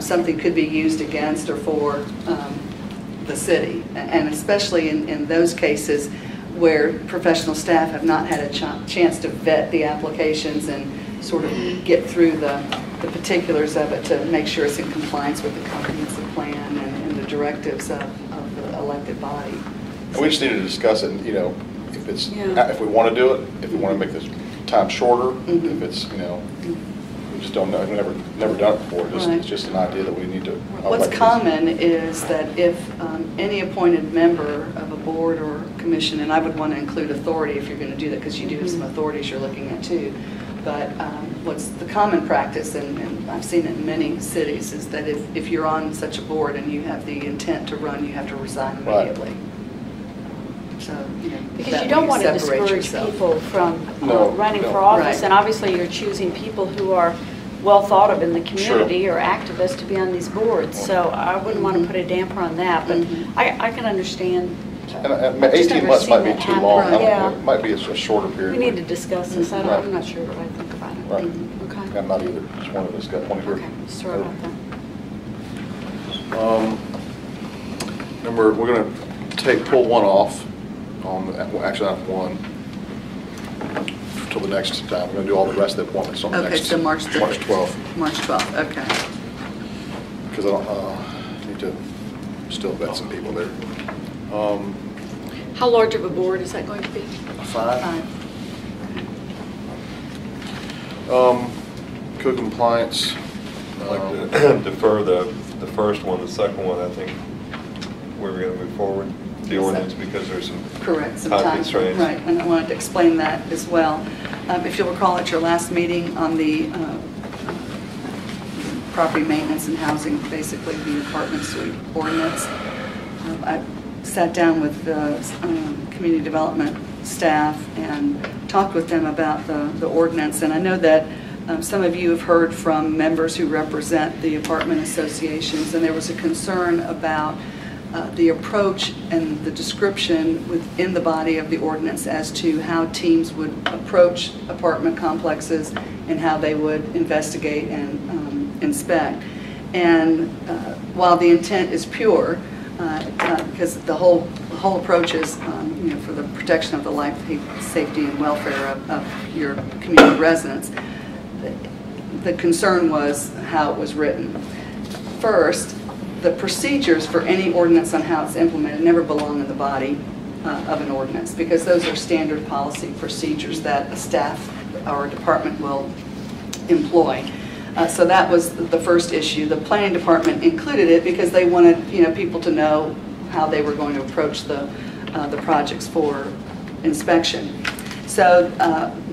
something could be used against or for the city. And especially in those cases where professional staff have not had a chance to vet the applications and sort of get through the particulars of it to make sure it's in compliance with the comprehensive plan and the directives of the elected body. And we just need to discuss it, if it's, if we want to do it, if we want to make this time shorter, if it's, we just don't know, we've never done it before. It's just an idea that we need to. What's common is that if any appointed member of a board or commission, and I would want to include authority if you're going to do that, because you do have some authorities you're looking at too, but what's the common practice, and I've seen it in many cities, is that if you're on such a board and you have the intent to run, you have to resign immediately. Right. So, because you don't want to discourage people from running for office, and obviously you're choosing people who are well thought of in the community or activists to be on these boards. So I wouldn't want to put a damper on that, but I can understand. And 18 months might be too long. I don't know. Yeah. It might be a shorter period. We need to discuss this. I'm not sure what I think about it. Right. Okay. I'm not either. Just wanted to discuss, want to hear. Okay, sorry about that. And we're going to pull one off on, well, actually not one, till the next time. We're going to do all the rest of the appointments on the Okay, next. so March 12th. March 12th, okay. Because I don't, need to still vet some people there. How large of a board is that going to be? 5. Code compliance. I'd like to defer the first one. The second one, I think we're going to move forward, the ordinance, because there's some Correct, some time time. constraints. Right, and I wanted to explain that as well. If you'll recall at your last meeting on the property maintenance and housing, basically the apartment suite ordinance, I sat down with the community development staff and talked with them about the ordinance. And I know that some of you have heard from members who represent the apartment associations, and there was a concern about the approach and the description within the body of the ordinance as to how teams would approach apartment complexes and how they would investigate and inspect. And while the intent is pure, because the whole approach is for the protection of the life, safety, and welfare of your community residents, the concern was how it was written. First, the procedures for any ordinance on how it's implemented never belong in the body of an ordinance, because those are standard policy procedures that a staff or a department will employ. So that was the first issue. The planning department included it because they wanted people to know how they were going to approach the projects for inspection. So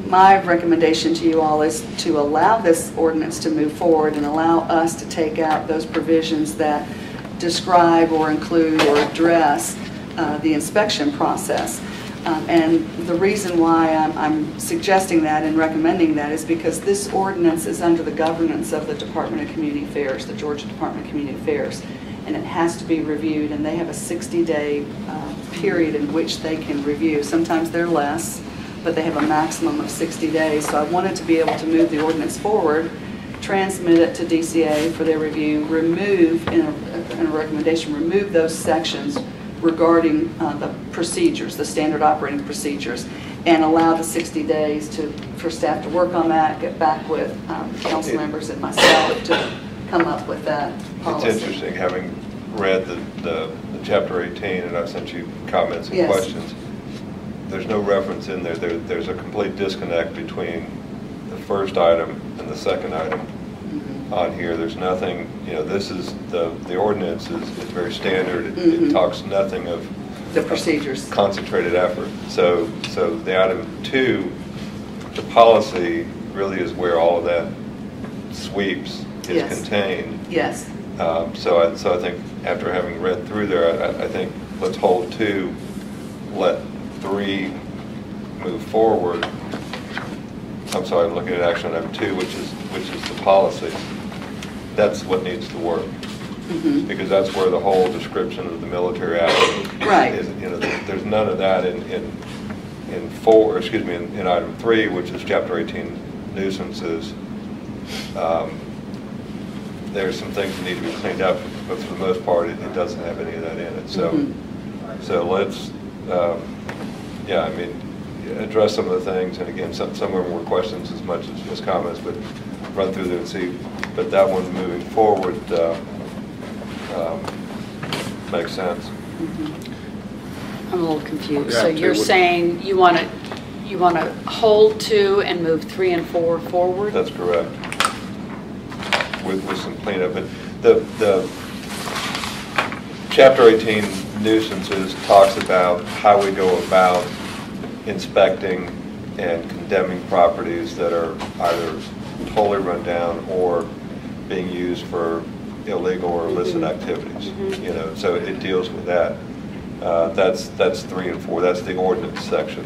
my recommendation to you all is to allow this ordinance to move forward and allow us to take out those provisions that describe or include or address the inspection process. And the reason why I'm suggesting that and recommending that is because this ordinance is under the governance of the Department of Community Affairs, the Georgia Department of Community Affairs, and it has to be reviewed, and they have a 60-day period in which they can review. Sometimes they're less, but they have a maximum of 60 days. So I wanted to be able to move the ordinance forward, transmit it to DCA for their review, remove, in a recommendation, remove those sections regarding the procedures, the standard operating procedures, and allow the 60 days for staff to work on that, get back with council members and myself to come up with that policy. It's interesting, having read the Chapter 18, and I've sent you comments and Yes. questions, there's no reference in there. There's a complete disconnect between the first item and the second item on here. There's nothing, this is, the ordinance is very standard. It talks nothing of The procedures. Concentrated effort. So the item 2, the policy, really is where all of that sweeps is Yes. contained. Yes. So I think after having read through there, I think let's hold 2, let 3 move forward. I'm sorry, I'm looking at action item 2, which is the policy. That's what needs to work, because that's where the whole description of the military action Right. is. There's none of that in item 3, which is Chapter 18 nuisances. There's some things that need to be cleaned up, but for the most part, it doesn't have any of that in it. So let's, address some of the things, and again, some of them were questions as much as comments, but run through them and see. But that one moving forward makes sense. I'm a little confused. Yeah, So you're saying you want to hold 2 and move 3 and 4 forward? That's correct. With some cleanup. But the Chapter 18 nuisances talks about how we go about inspecting and condemning properties that are either totally run down or being used for illegal or illicit activities. So it deals with that. That's 3 and 4. That's the ordinance section.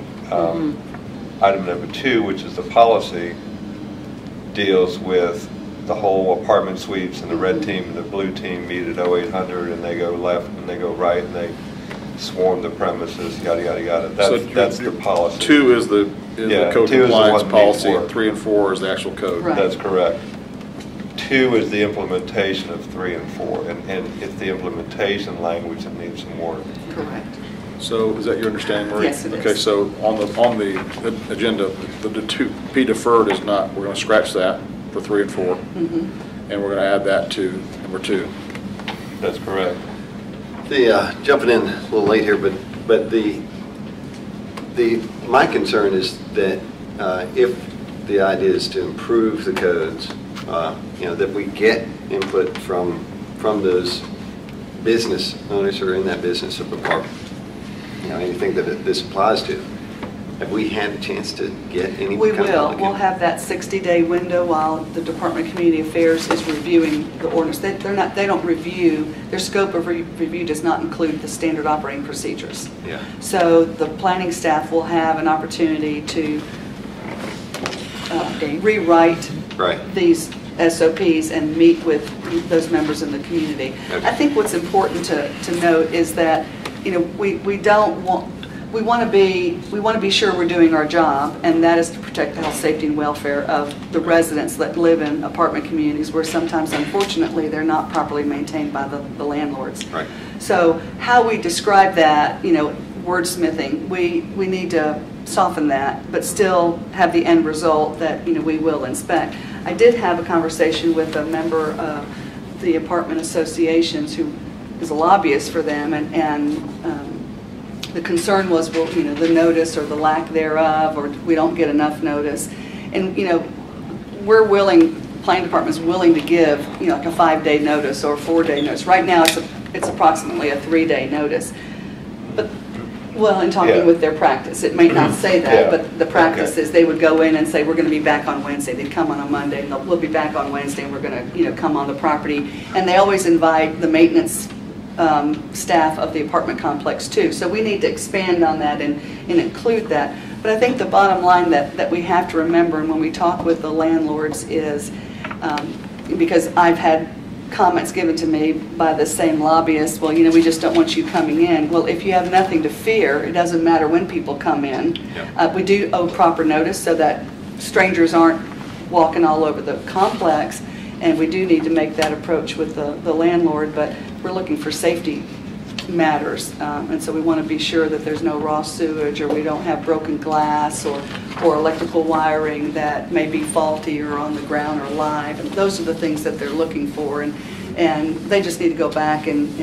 Item number 2, which is the policy, deals with the whole apartment suites, and the red team and the blue team meet at 0800, and they go left and they go right, and they swarm the premises, yada, yada, yada. That's the policy. 2 is the code 2 is the compliance one policy, before. 3 and 4 is the actual code. Right. That's correct. 2 is the implementation of 3 and 4, and it's the implementation language that needs some work. Correct. So is that your understanding, Marie? Yes, it is. Okay, so on the agenda, the 2P deferred is not, we're going to scratch that for 3 and 4, Mm-hmm. and we're going to add that to number 2. That's correct. Jumping in a little late here, but my concern is that if the idea is to improve the codes, that we get input from those business owners who are in that business of apartment. Anything that this applies to. Have we had a chance to get any? We kind of will. public We'll input? have that 60-day window while the Department of Community Affairs is reviewing the ordinance. They don't review, their scope of review does not include the standard operating procedures. Yeah. So the planning staff will have an opportunity to rewrite these SOPs and meet with those members in the community. Okay. I think what's important to note is that, we want to be sure we're doing our job, and that is to protect the health, safety, and welfare of the residents that live in apartment communities where sometimes, unfortunately, they're not properly maintained by the landlords. Right. So how we describe that, wordsmithing, we need to soften that, but still have the end result that, we will inspect. I did have a conversation with a member of the apartment associations who is a lobbyist for them, and the concern was, well, the notice or the lack thereof, or we don't get enough notice. And, we're willing, planning department's willing to give, like a 5-day notice or a 4-day notice. Right now, it's approximately a 3-day notice. But, well, in talking with their practice, it may not say that, but the practice is they would go in and say, we're going to be back on Wednesday. They'd come on a Monday, and we'll be back on Wednesday, and we're going to, come on the property. And they always invite the maintenance staff of the apartment complex too. So we need to expand on that and include that. But I think the bottom line that we have to remember, and when we talk with the landlords, is because I've had comments given to me by the same lobbyists, well, we just don't want you coming in. Well, if you have nothing to fear, it doesn't matter when people come in. Yeah. We do owe proper notice so that strangers aren't walking all over the complex, and we do need to make that approach with the landlord, but we're looking for safety matters, and so we want to be sure that there's no raw sewage, or we don't have broken glass or electrical wiring that may be faulty or on the ground or live, and those are the things that they're looking for, and they just need to go back and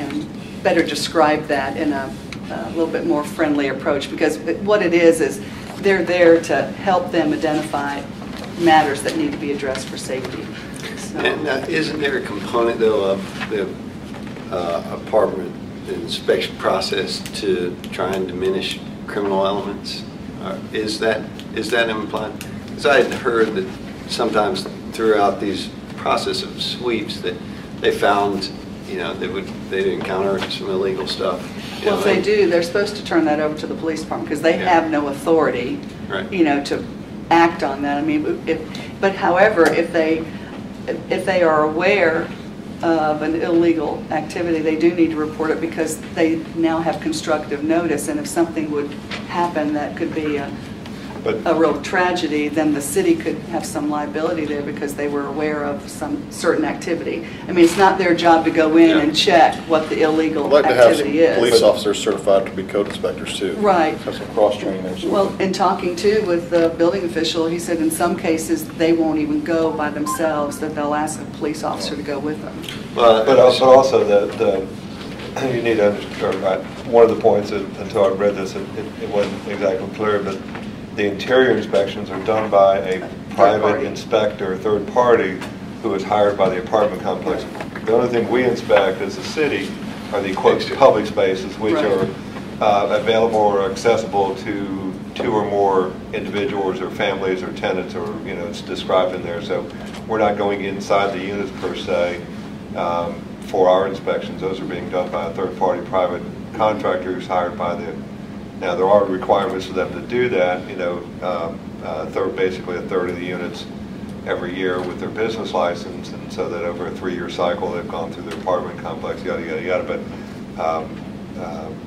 better describe that in a little bit more friendly approach, because what it is they're there to help them identify matters that need to be addressed for safety. So. And isn't there a component, though, of the apartment inspection process to try and diminish criminal elements? Is that implied? Because I had heard that sometimes throughout these process of sweeps that they found, they'd encounter some illegal stuff. Well, if they do, they're supposed to turn that over to the police department because they have no authority, to act on that. I mean, however, if they are aware of an illegal activity, they do need to report it because they now have constructive notice, and if something would happen that could be a real tragedy, then the city could have some liability there because they were aware of some certain activity. I mean, it's not their job to go in and check what the illegal activity is. I'd like to have some police officers certified to be code inspectors too. Right. Have some cross-training there. Well, in talking too with the building official, he said in some cases they won't even go by themselves, that they'll ask a police officer to go with them. But also you need to understand, one of the points, until I read this, it wasn't exactly clear, but the interior inspections are done by a private inspector, third party, who is hired by the apartment complex. The only thing we inspect as a city are the quote public spaces, which are available or accessible to 2 or more individuals or families or tenants, or it's described in there. So we're not going inside the units per se for our inspections. Those are being done by a third party private contractor who's hired by the. Now, there are requirements for them to do that, basically a third of the units every year with their business license, and so that over a 3-year cycle, they've gone through their apartment complex, yada, yada, yada. But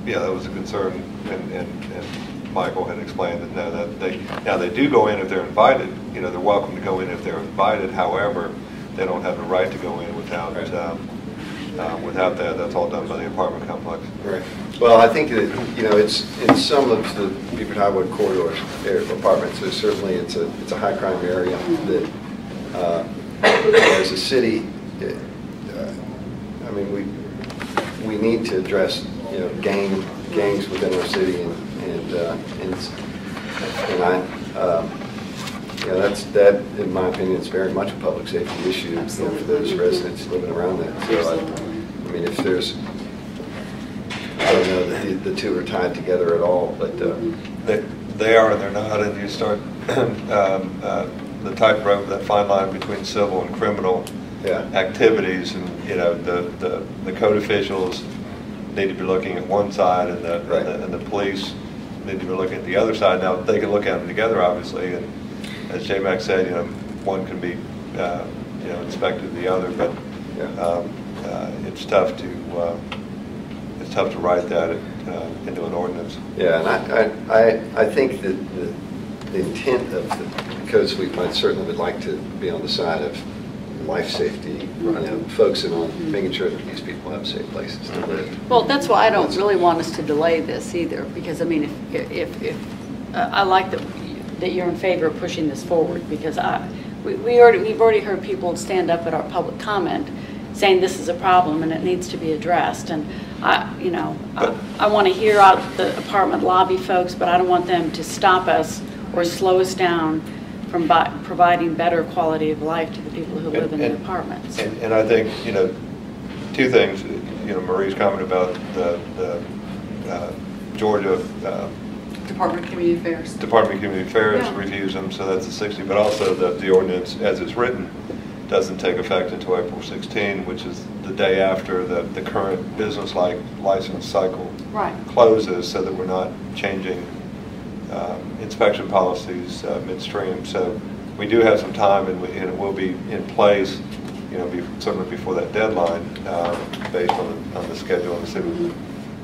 yeah, that was a concern, and Michael had explained that now they do go in if they're invited. You know, they're welcome to go in if they're invited. However, they don't have the right to go in without without that. That's all done by the apartment complex. Right. Well, I think that, you know, it's in some of the Beaufort Highwood corridor apartments. So certainly, it's a high crime area that, as a city, I mean, we need to address, you know, gangs within our city, and you know, that, in my opinion, is very much a public safety issue, you know, for those residents living around that. So, I mean, if there's, I don't know that the two are tied together at all, but they are and they're not, and you start the tightrope, that fine line between civil and criminal activities, and you know, the code officials need to be looking at one side, and the police need to be looking at the other side. Now they can look at them together, obviously, and as J. Mac said, you know, one can be you know, inspected the other, but it's tough to write that into an ordinance. Yeah, and I think that the intent of the code sweep certainly would like to be on the side of life safety, you know, focusing on making sure that these people have safe places to live. Well, that's why I don't really want us to delay this either, because I mean, if I like that you're in favor of pushing this forward, because we've already heard people stand up at our public comment saying this is a problem and it needs to be addressed, and I want to hear out the apartment lobby folks, but I don't want them to stop us or slow us down from providing better quality of life to the people who live in the apartments. And I think, you know, two things. You know, Marie's comment about the Georgia Department of Community Affairs. Department of Community Affairs reviews them, so that's the 60. But also the ordinance, as it's written, doesn't take effect until April 16, which is the day after the current business license cycle closes, so that we're not changing inspection policies midstream. So we do have some time, and it will be in place, you know, certainly before that deadline, based on the schedule, and see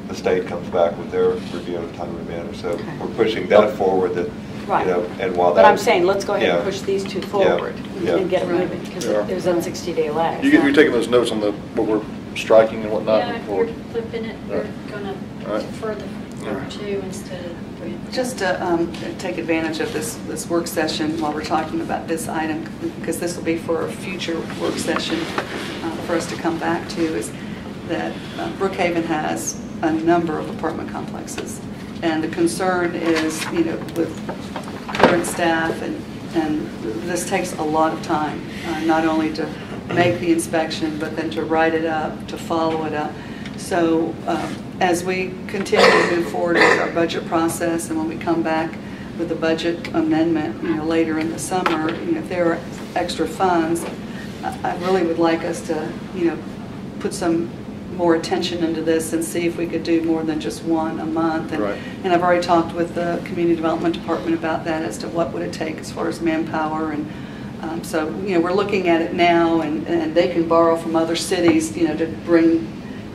the state comes back with their review in a timely manner. So we're pushing that forward. That you know, and while but I'm saying let's go ahead and push these two forward and get them moving, because there's a 60-day lag. You're taking those notes on what we're striking and whatnot? Yeah, if you're flipping it, we're going to defer the number 2 instead of 3. Just to take advantage of this work session while we're talking about this item, because this will be for a future work session for us to come back to, is that Brookhaven has a number of apartment complexes. And the concern is, you know, with current staff, and this takes a lot of time, not only to make the inspection, but then to write it up, to follow it up. So as we continue to move forward with our budget process, and when we come back with the budget amendment, you know, later in the summer, you know, if there are extra funds, I really would like us to, you know, put some more attention into this and see if we could do more than just one a month. And I've already talked with the Community Development Department about that, as to what would it take as far as manpower. And so, you know, we're looking at it now, and they can borrow from other cities, you know, to bring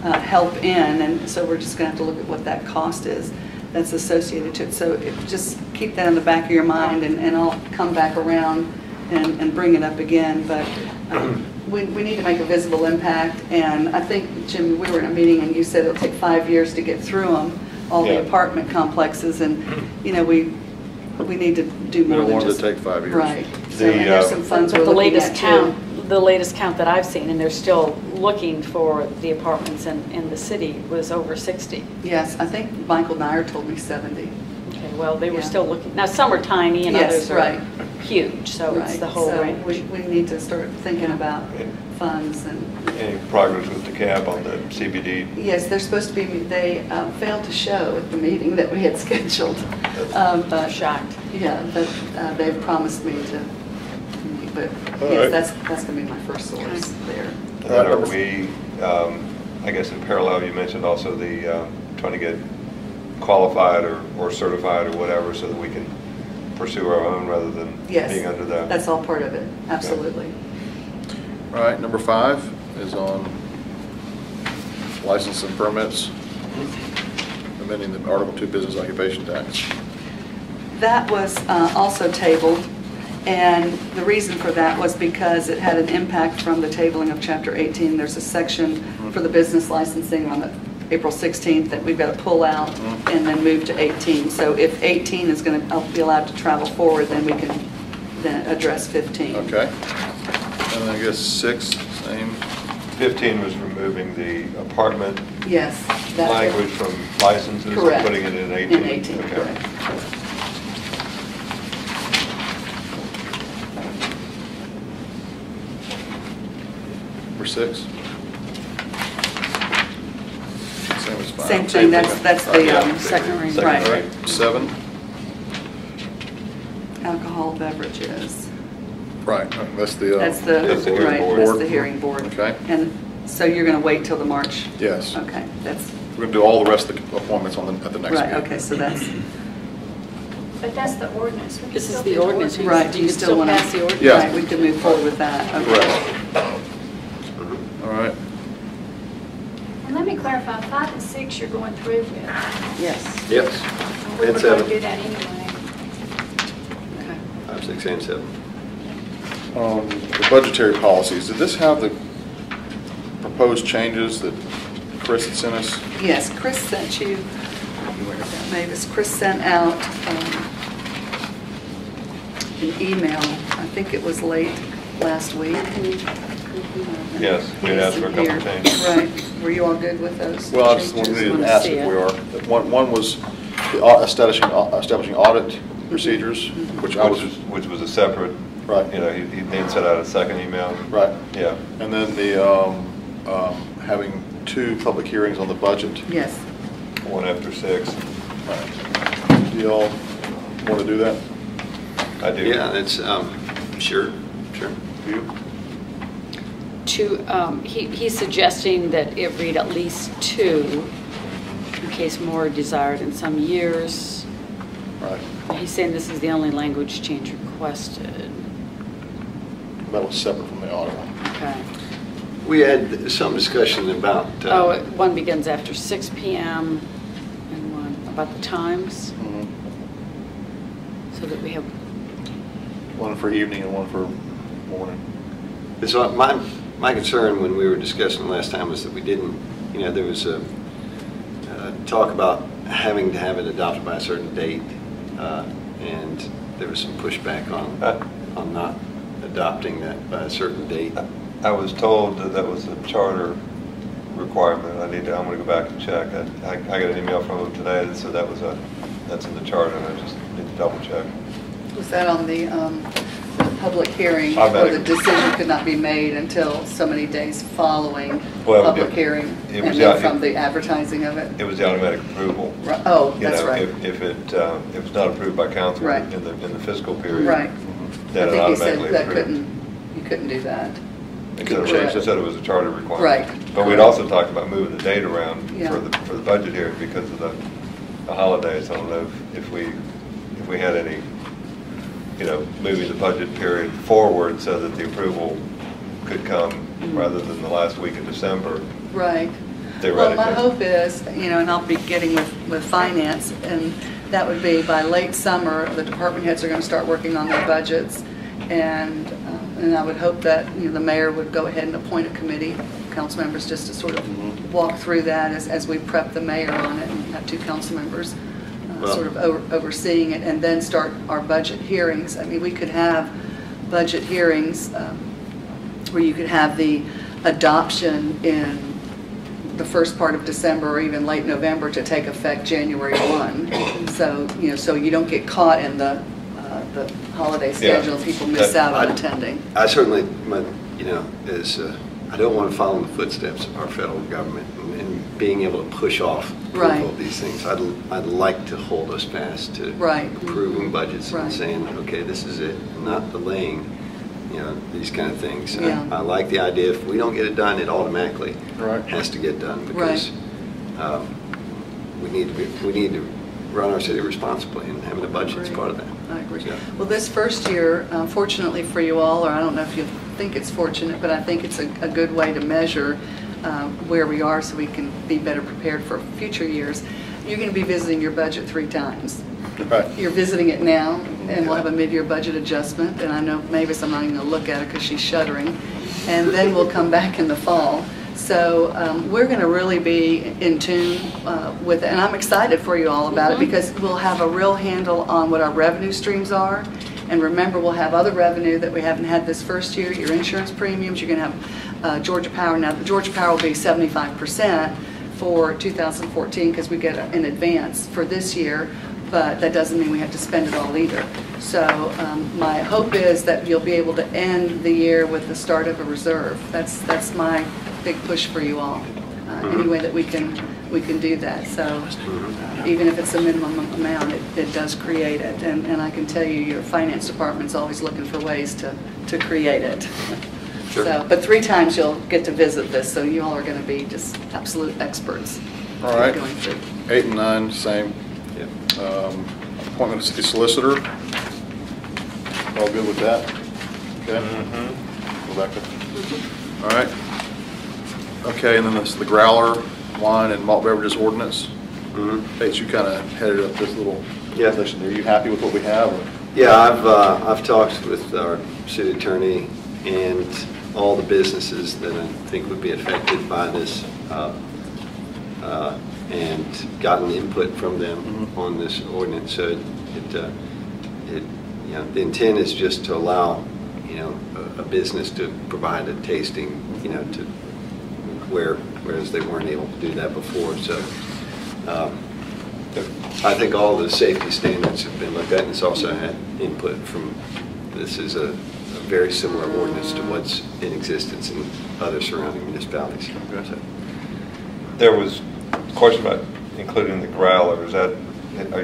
help in. And so we're just going to have to look at what that cost is that's associated to it. So just keep that in the back of your mind, and I'll come back around and bring it up again. But we need to make a visible impact, and I think, Jim, we were in a meeting and you said it'll take 5 years to get through them, all the apartment complexes, and you know, we need to do more than just... We don't want it to take 5 years. Right. So, and there's some funds we're looking at too. The latest count that I've seen, and they're still looking for the apartments in the city, was over 60. Yes, I think Michael Nyer told me 70. Okay, well, they were still looking. Now, some are tiny and others are huge, so it's the whole range. We need to start thinking about funds. And any progress with the CAB on the CBD? Yes, they're supposed to be, they failed to show at the meeting that we had scheduled. But shocked. Yeah, but they've promised me to, but yes, that's going to be my first source there. And are we, I guess in parallel, you mentioned also the trying to get qualified or certified or whatever, so that we can pursue our own rather than Yes, being under that. that's all part of it, absolutely. All right, number 5 is on license and permits, amending the Article 2 business occupation tax. That was also tabled, and the reason for that was because it had an impact from the tabling of Chapter 18. There's a section for the business licensing on April 16th that we've got to pull out and then move to 18. So if 18 is going to be allowed to travel forward, then we can then address 15. Okay. And then I guess 6, same. 15 was removing the apartment Yes. that- language from licenses, Correct. putting it in 18. In 18, Okay. correct. Number 6. Same as 5. Same thing, that's the Second reading. right, All right, 7. alcohol beverages. Right, That's that's the, That's the hearing right, board. that's the hearing board. Okay. And so you're going to wait till the March? Yes. Okay, that's, We're going to do all the rest of the appointments at the next meeting. right, okay, so that's, But that's the ordinance. We can This is still the do ordinance. right, Do you still wanna- pass the ordinance? Yeah. right, we can move forward with that. Okay. Correct. All right. And let me clarify, 5 and 6 you're going through with. Yes. Yes. We And were going to 7. do that anyway. Okay. 5, 6, and 7. The budgetary policies, did this have the proposed changes that Chris had sent us? Yes, Chris sent you, Mavis, Chris sent out an email, I think it was late last week. Yes, we had asked for a couple of changes. Right, were you all good with those Well, I just wanted changes? to wanna ask see if it. we are. One was the establishing audit procedures, which I was, Which was a separate, right, you know, he then sent out a second email. right. Yeah. And then the having 2 public hearings on the budget. Yes, One after 6. Do y'all want to do that? I do. Yeah, it's, sure. You? He's suggesting that it read at least 2, in case more are desired in some years. Right. He's saying this is the only language change requested. That was separate from the audit one. Okay. We had some discussion about. One begins after 6 p.m. and one about the times, so that we have, One for evening and one for morning. So my concern when we were discussing last time was that we didn't, you know, there was a talk about having to have it adopted by a certain date, and there was some pushback on not adopting that by a certain date. I was told that that was a charter requirement. I'm going to go back and check. I got an email from him today that said that's in the charter, and I just need to double check. was that on the public hearing, I where bet. the decision could not be made until so many days following Well, public it- hearing, it and was- then yeah, from the advertising of it? It was the automatic approval. Right. Oh, You that's know, right. If it was not approved by council Right. in the fiscal period. Right. Then I it think he said automatically that approved. you couldn't do that. They Correct. said it was a charter requirement. Right. But we'd also talked about moving the date around Yeah. for the budget here because of the holidays. I don't know if we had any, you know, moving the budget period forward so that the approval could come rather than the last week of December. Right. Well, Theoretically. my hope is, you know, and I'll be getting with finance, and that would be by late summer, the department heads are going to start working on their budgets, and I would hope that, you know, the mayor would go ahead and appoint a committee, council members, just to sort of walk through that as we prep the mayor on it, and have 2 council members Well- sort of overseeing it, and then start our budget hearings. I mean, we could have budget hearings where you could have the adoption in the first part of December or even late November to take effect January 1. So, you know, so you don't get caught in the holiday schedule and people miss out on attending. I certainly, you know, I don't want to follow in the footsteps of our federal government and being able to push off Right. approval of these things. I'd like to hold us fast to Right. approving budgets Right. and saying, okay, this is it, not delaying, you know, these kind of things. Yeah. I like the idea, if we don't get it done, it automatically Right. has to get done because we need to run our city responsibly, and having a budget is part of that. I agree. Yeah. Well, this first year, fortunately for you all, or I don't know if you think it's fortunate, but I think it's a good way to measure where we are so we can be better prepared for future years. You're going to be visiting your budget 3 times. Right. You're visiting it now, and we'll have a mid-year budget adjustment, and I know Mavis, I'm not even going to look at her because she's shuddering, and then we'll come back in the fall. So we're going to really be in tune with it, and I'm excited for you all about it because we'll have a real handle on what our revenue streams are. And remember, we'll have other revenue that we haven't had this first year, your insurance premiums. You're going to have Georgia Power. Now, Georgia Power will be 75% for 2014 because we get it in advance for this year, but that doesn't mean we have to spend it all either. So my hope is that you'll be able to end the year with the start of a reserve. That's my big push for you all. Any way that we can do that. So even if it's a minimum amount, it does create it. And I can tell you, your finance department's always looking for ways to create it. Sure. So, but 3 times you'll get to visit this, so you all are going to be just absolute experts. All right. Going through. 8 and 9, same. Yeah. Appointment of city solicitor. All good with that? Okay. Rebecca? All right. Okay, and then this, the growler, wine, and malt beverages ordinance. Paige, you kind of headed up this little section there. Are you happy with what we have? Or? Yeah, I've talked with our city attorney and all the businesses that I think would be affected by this, and gotten input from them on this ordinance. So the intent is just to allow, a business to provide a tasting, to whereas they weren't able to do that before. So I think all the safety standards have been looked at, and it's also had input from, this is a very similar ordinance to what's in existence in other surrounding municipalities. So, There was a question about including the growler. Is that,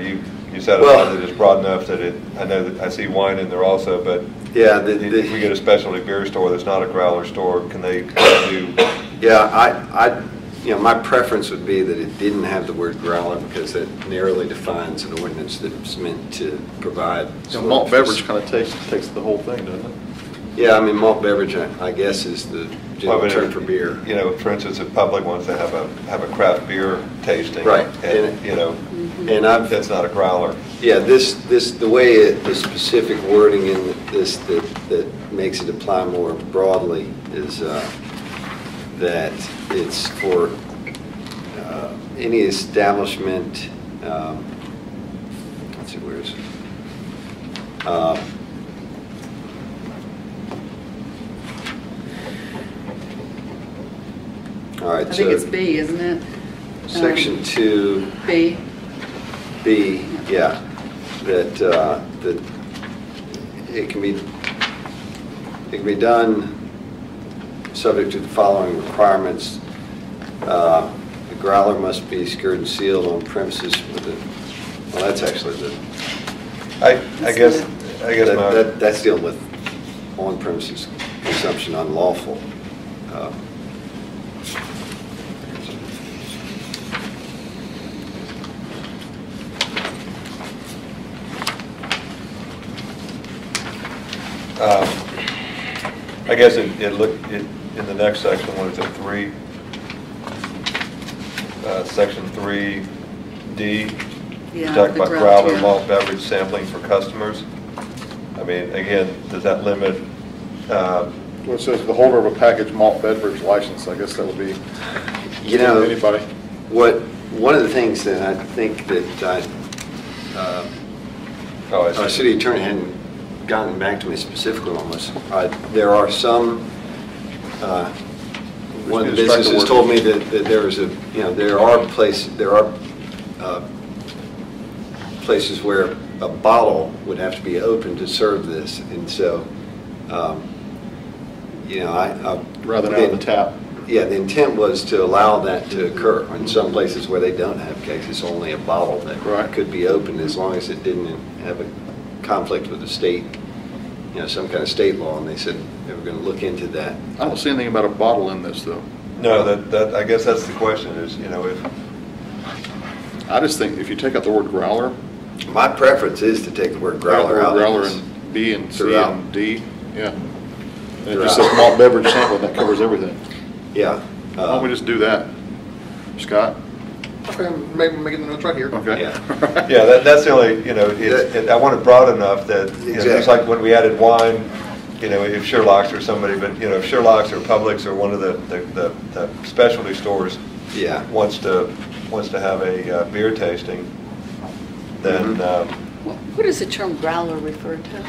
you satisfied Well, that it's broad enough that I know that I see wine in there also, but yeah, if we get a specialty beer store that's not a growler store, can they do? Yeah, my preference would be that it didn't have the word growler because it narrowly defines an ordinance that's meant to provide. Malt beverage kind of takes the whole thing, doesn't it? Yeah, I mean, malt beverage, I guess, is the general term for beer. For instance, if Public wants to have a craft beer tasting. Right. And that's not a growler. Yeah, the way the specific wording in this that makes it apply more broadly is that it's for any establishment, let's see, where is it? All right, I think it's B, isn't it? Section 2. B. B, yeah, that it can be done subject to the following requirements. The growler must be secured and sealed on premises with a, well, that's actually the. I guess that's dealing with on premises consumption unlawful. I guess it looked in the next section. What is it? 3. Section 3D. Yeah, Talk the about growler, growler malt beverage sampling for customers. I mean, again, does that limit? Well, it says the holder of a packaged malt beverage license. I guess that would be anybody. One of the things that I think that our city attorney hadn't gotten back to me specifically on was, there are some, one of the businesses told me that there is there are places where a bottle would have to be open to serve this, and so, rather than out of the tap. Yeah, the intent was to allow that to occur. In some places where they don't have kegs, it's only a bottle that could be opened as long as it didn't have a conflict with the state, some kind of state law, and they said they were going to look into that. I don't see anything about a bottle in this, though. No, that I guess that's the question is, if. I just think if you take out the word growler, My preference is to take the word growler out. Growler of this. and B and C Throughout. and D, yeah. And it just says malt beverage sample, and that covers everything. Yeah. Why don't we just do that? Scott? Okay, I'm making the notes right here. Okay. Yeah. Yeah, that's the only, I want it broad enough that, just Exactly. like when we added wine, if Sherlock's or somebody, but, if Sherlock's or Publix or one of the specialty stores Yeah. wants to have a beer tasting, then, What does the term growler refer to?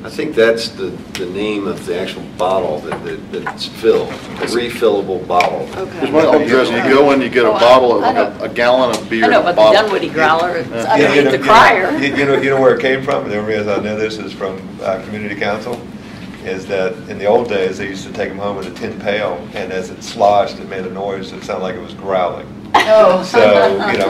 I think that's the name of the actual bottle that's filled, a refillable bottle. Here's my old dress, you go in, you get a bottle of, I know. like a gallon of beer. I know in a about the bottle. Dunwoody growler, it's Yeah. underneath the crier. You know where it came from? The only reason I know this is from community council, is that in the old days, they used to take them home in a tin pail, and as it sloshed, it made a noise that sounded like it was growling. Oh. So,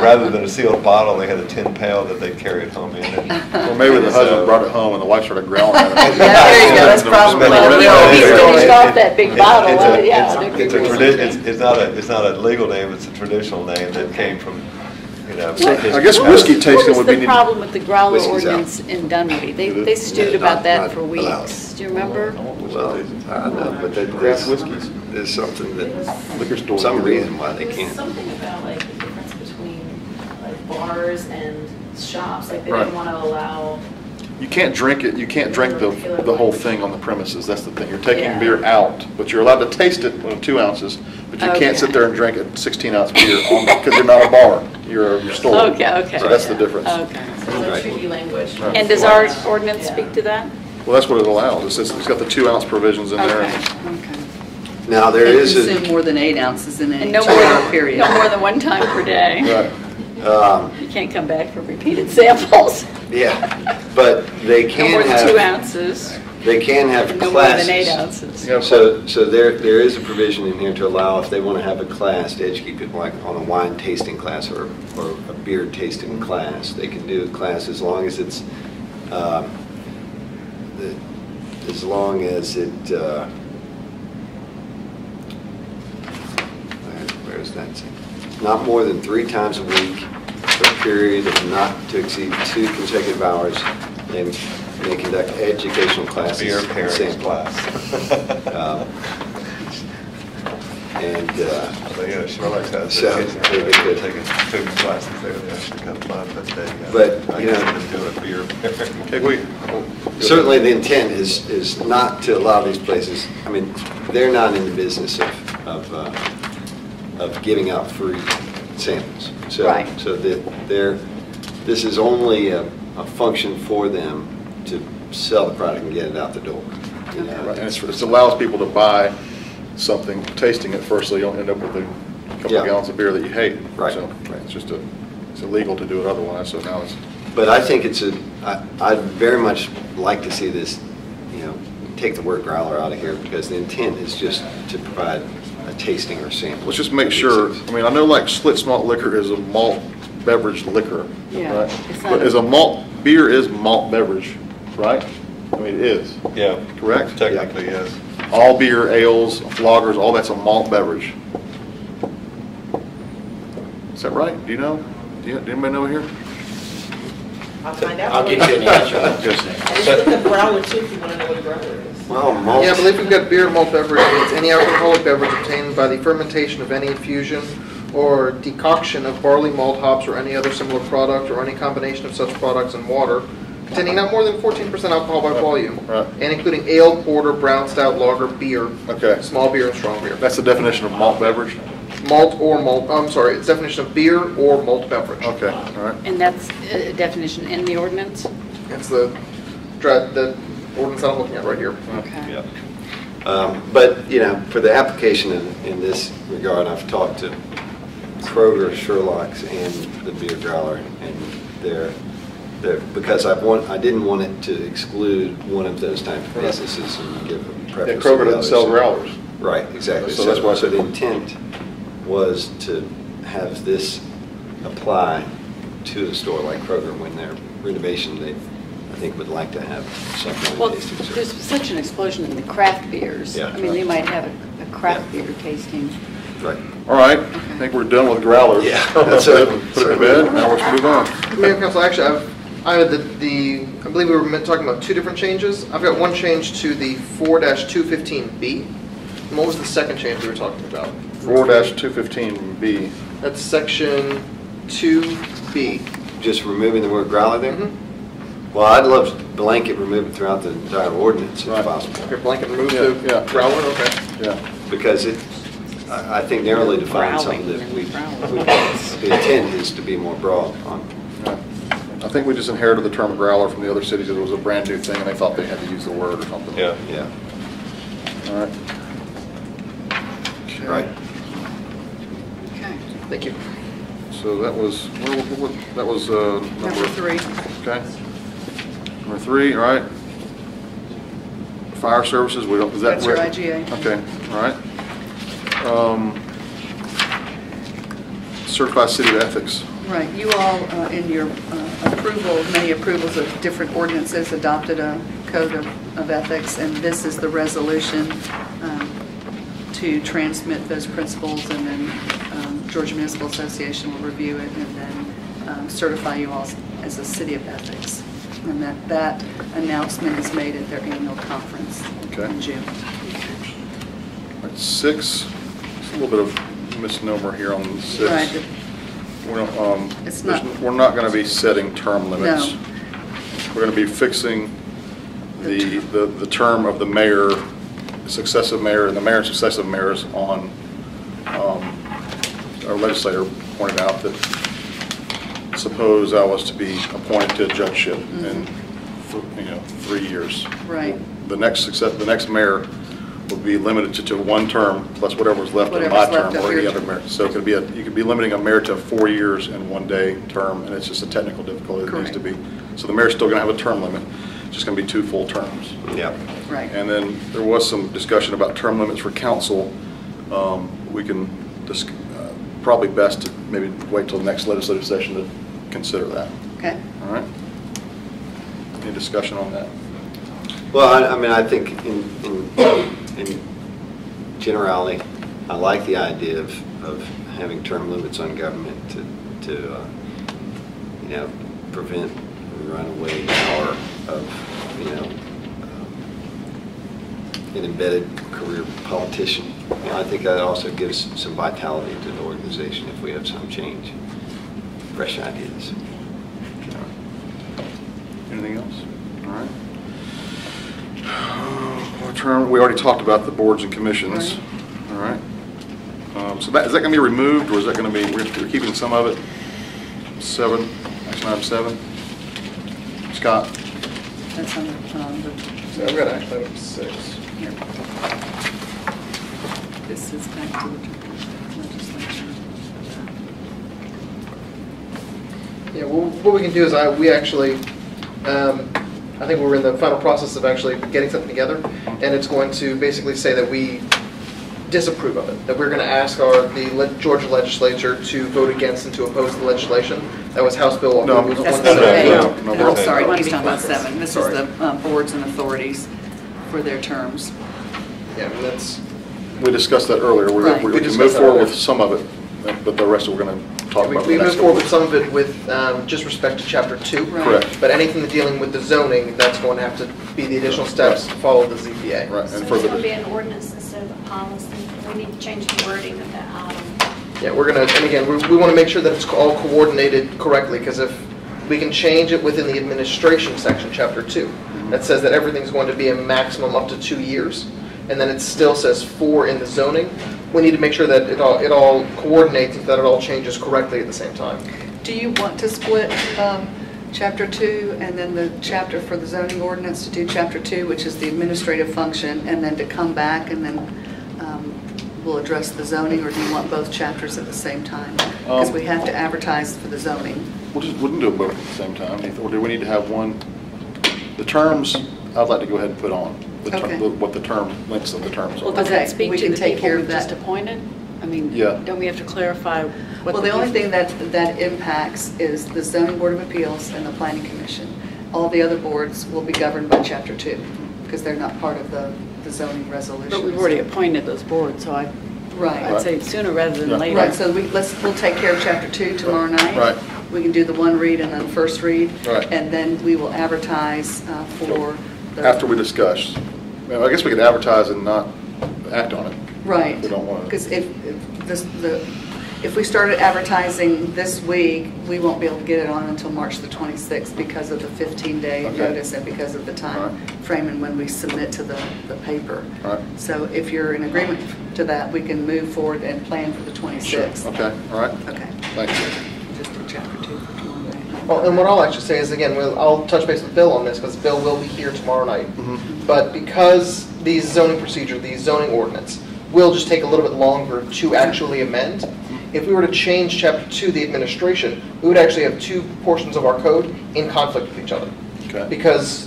rather than a sealed bottle, they had a tin pail that they'd carry it home in. Or maybe the husband brought it home and the wife started growling at it. Yeah, there you go, that's probably, Yeah. he finished off that big bottle, It's not a legal name, it's a traditional name that came from, I guess whiskey tasting would be. What was the problem with the growler Whiskey's out. ordinance in Dunwoody? They Is it? stewed Yeah, about not that for allowed. weeks. Do you remember? Well, I know, but Craft whiskeys. there's something that, Liquor store. some reason why they There's can't. something about like the difference between like bars and shops, like they Right. didn't want to allow. You can't drink it, you can't drink the whole thing on the premises, that's the thing. You're taking Yeah. beer out, but you're allowed to taste it in 2 ounces, but you Okay. can't sit there and drink a 16-ounce beer because you're not a bar, you're a store. Okay. So that's the difference. Okay. So the Right. treaty language. Right. And does our ordinance speak to that? Well, that's what it allows. It says, it's got the 2-ounce provisions in there. Okay. Now, there They is consume a, more than 8 ounces in And any no 2-hour more, period. no more than one time per day. Right. You can't come back for repeated samples. yeah, but they No more can than 2 have, ounces, they can have and no more than 8 classes. ounces. Yeah. So there is a provision in here to allow, if they want to have a class, to educate people like on a wine tasting class or a beer tasting class. They can do a class as long as it's, as long as it, where's that? Not more than 3 times a week for a period of not to exceed 2 consecutive hours. And they conduct educational classes. beer pairing sample. class. And, So, Sherlock's has So, taking they could- cooking classes there, they actually come fun, but they, But, I you guess know- they do a beer pairing. Okay, certainly the intent is not to allow these places, I mean, they're not in the business of giving out free samples. So, Right. So this is only a function for them to sell the product and get it out the door. You know, Right, and it allows people to buy something, tasting it first, so you don't end up with a couple Yeah. of gallons of beer that you hate. Right. So it's just it's illegal to do it otherwise, so now it's. But I think I'd very much like to see this, take the word growler out of here, because the intent is just to provide a tasting or sample. Let's just make sure, I mean, I know like Schlitz malt liquor is a malt beverage liquor, Yeah, right? it's not But a- is a malt, beer is malt beverage, right? I mean, it is, Yeah. correct? Technically, yes. All beer, ales, lagers, all that's a malt beverage. Is that right? Do you know? Do anybody know here? I'll find out. I'll get you an answer. And just look up growler too if you want to know what a growler is. Well, malt. Yeah, I believe we've got beer and malt beverage. It's any alcoholic beverage obtained by the fermentation of any infusion or decoction of barley, malt, hops, or any other similar product, or any combination of such products and water, containing not more than 14% alcohol by volume, Right. and including ale, porter, brown stout, lager, beer, Okay. small beer, and strong beer. That's the definition of malt beverage? It's definition of beer or malt beverage. Okay, all right. And that's a definition in the ordinance? That's the ordinance I'm looking at right here. Okay. But, for the application in this regard, I've talked to Kroger, Sherlock's, and the beer growler, and because I didn't want it to exclude one of those type of businesses and give a Yeah, preference. to Kroger the doesn't sell others. growlers. Right, exactly. So that's why I So said- the intent was to have this apply to a store like Kroger when their renovation, they, I think, would like to have some kind Well, of tasting there's service. such an explosion in the craft beers. Yeah. I mean, they might have a craft beer tasting. Right. All right, I think we're done with growlers. Yeah, That's that's it. it. Put it to bed, now let's move on. Mayor and Council, actually, I believe we were talking about two different changes. I've got one change to the 4-215B. And what was the second change we were talking about? 4-215B. That's section 2B. Just removing the word growler there? Mm-hmm. Well, I'd love to blanket remove it throughout the entire ordinance if Right. possible. Okay, blanket remove Yeah, the yeah. growler, okay. Yeah. Because it, I think narrowly defines something that the intent is to be more broad on. Yeah. I think we just inherited the term growler from the other cities. It was a brand new thing, and they thought they had to use the word or something. Yeah. Yeah. All right. Okay. Right. Okay. Thank you. So that was, that was Number 3. Okay. Number 3, all right. Fire services, we don't, is that? That's your IGA. Okay, all right. Certified City of Ethics. Right, you all, in your approval, many approvals of different ordinances, adopted a code of ethics, and this is the resolution to transmit those principles, and then Georgia Municipal Association will review it, and then certify you all as a city of ethics. And that announcement is made at their annual conference in June. All right, 6, it's a little bit of misnomer here on 6. Right. It's not, we're not going to be setting term limits. No. We're going to be fixing the term of the mayor, successive mayor, and the mayor and successive mayors on, our legislator pointed out that suppose I was to be appointed to a judgeship in 3 years. Right. The next mayor would be limited to 1 term plus whatever's left of my term or any other mayor. So it could be you could be limiting a mayor to 4 years and 1 day term, and it's just a technical difficulty that needs to be. So the mayor's still going to have a term limit. It's just going to be 2 full terms. Yeah. Right. And then there was some discussion about term limits for council. We can probably best to maybe wait till the next legislative session to consider that. Okay. All right. Any discussion on that? Well, I mean, I think in generality, I like the idea of having term limits on government to prevent runaway power of, an embedded career politician. I think that also gives some vitality to the organization if we have some change, fresh ideas. Anything else? All right. Our term, we already talked about the boards and commissions. All right. So is that going to be removed, or is that going to be, we're keeping some of it? 7, action item 7. Scott? That's on the, So I've got action item 6. here. This is back to the legislature. Yeah, well, what we can do is we actually, I think we're in the final process of actually getting something together, and it's going to basically say that we disapprove of it, that we're going to ask the Georgia legislature to vote against and to oppose the legislation. That was House Bill. No, was That's 178. no, I'm sorry, he's talking about 7. This is Sorry. the boards and authorities for their terms. Yeah, and that's, We discussed that earlier. Right. We We can discussed move that forward earlier. with some of it, but the rest we're going to talk about. we the next move forward with couple some of it with just respect to Chapter 2. Right. Correct. But anything dealing with the zoning, that's going to have to be the additional steps to follow the ZBA. Right, So and it's further. going to be an ordinance instead of a policy. We need to change the wording of that item. Yeah, we're going to, and again, we want to make sure that it's all coordinated correctly, because if we can change it within the administration section, Chapter 2, that says that everything's going to be a maximum up to 2 years, and then it still says 4 in the zoning, we need to make sure that it all coordinates, that it all changes correctly at the same time. Do you want to split Chapter 2 and then the chapter for the zoning ordinance to do Chapter 2, which is the administrative function, and then to come back and then we'll address the zoning, or do you want both chapters at the same time? Because we have to advertise for the zoning. We can do both at the same time, or do we need to have one? The terms, I'd like to go ahead and put on, Okay. what the lengths of the terms Well, are. does Okay, that speak we to can the take people care we of just that. appointed? I mean, Yeah. don't we have to clarify what? Well, the only thing that impacts is the zoning board of appeals and the planning commission. All the other boards will be governed by Chapter 2, because they're not part of the zoning resolution. But we've already appointed those boards, so Right. I'd say sooner rather Yeah. than later. Right, so we'll take care of Chapter 2 tomorrow night. Right. we can do the one read and then first read. Right. And then we will advertise for the. After we discuss. Well, I guess we could advertise and not act on it. Right. We don't want to. Because if we started advertising this week, we won't be able to get it on until March the 26th because of the 15-day Okay. notice and because of the time frame and when we submit to the paper. All right. So if you're in agreement to that, we can move forward and plan for the 26th. Okay, all right. Okay. Thank you. Just do chapter 2 for tomorrow night. Well, and what I'll actually say is, again, I'll touch base with Bill on this, because Bill will be here tomorrow night. But because these zoning procedure, these zoning ordinance, will just take a little bit longer to actually amend, if we were to change Chapter 2, the administration, we would actually have two portions of our code in conflict with each other. Okay. Because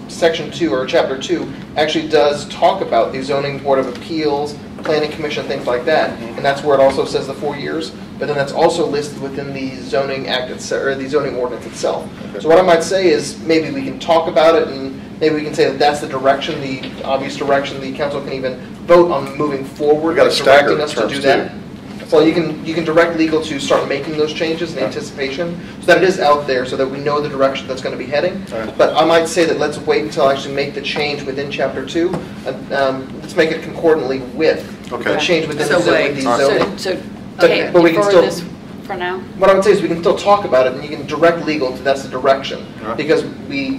Section 2, or Chapter 2, actually does talk about the Zoning Board of Appeals, Planning Commission, things like that. And that's where it also says the 4 years. But then that's also listed within the zoning act itself, or the zoning ordinance itself. Okay. So what I might say is maybe we can talk about it, and maybe we can say that that's the direction, the obvious direction the council can even vote on moving forward, We gotta like stagger directing us to terms, do that. too. Well, you can direct legal to start making those changes in anticipation, so that it is out there, so that we know the direction that's going to be heading. Right. But I might say that let's wait until I actually make the change within Chapter 2. Let's make it concordantly with Okay. the change within So the wait. zoning. So, But- okay, but we can defer still- this for now? What I would say is we can still talk about it, and you can direct legal to that's the direction. Right. Because we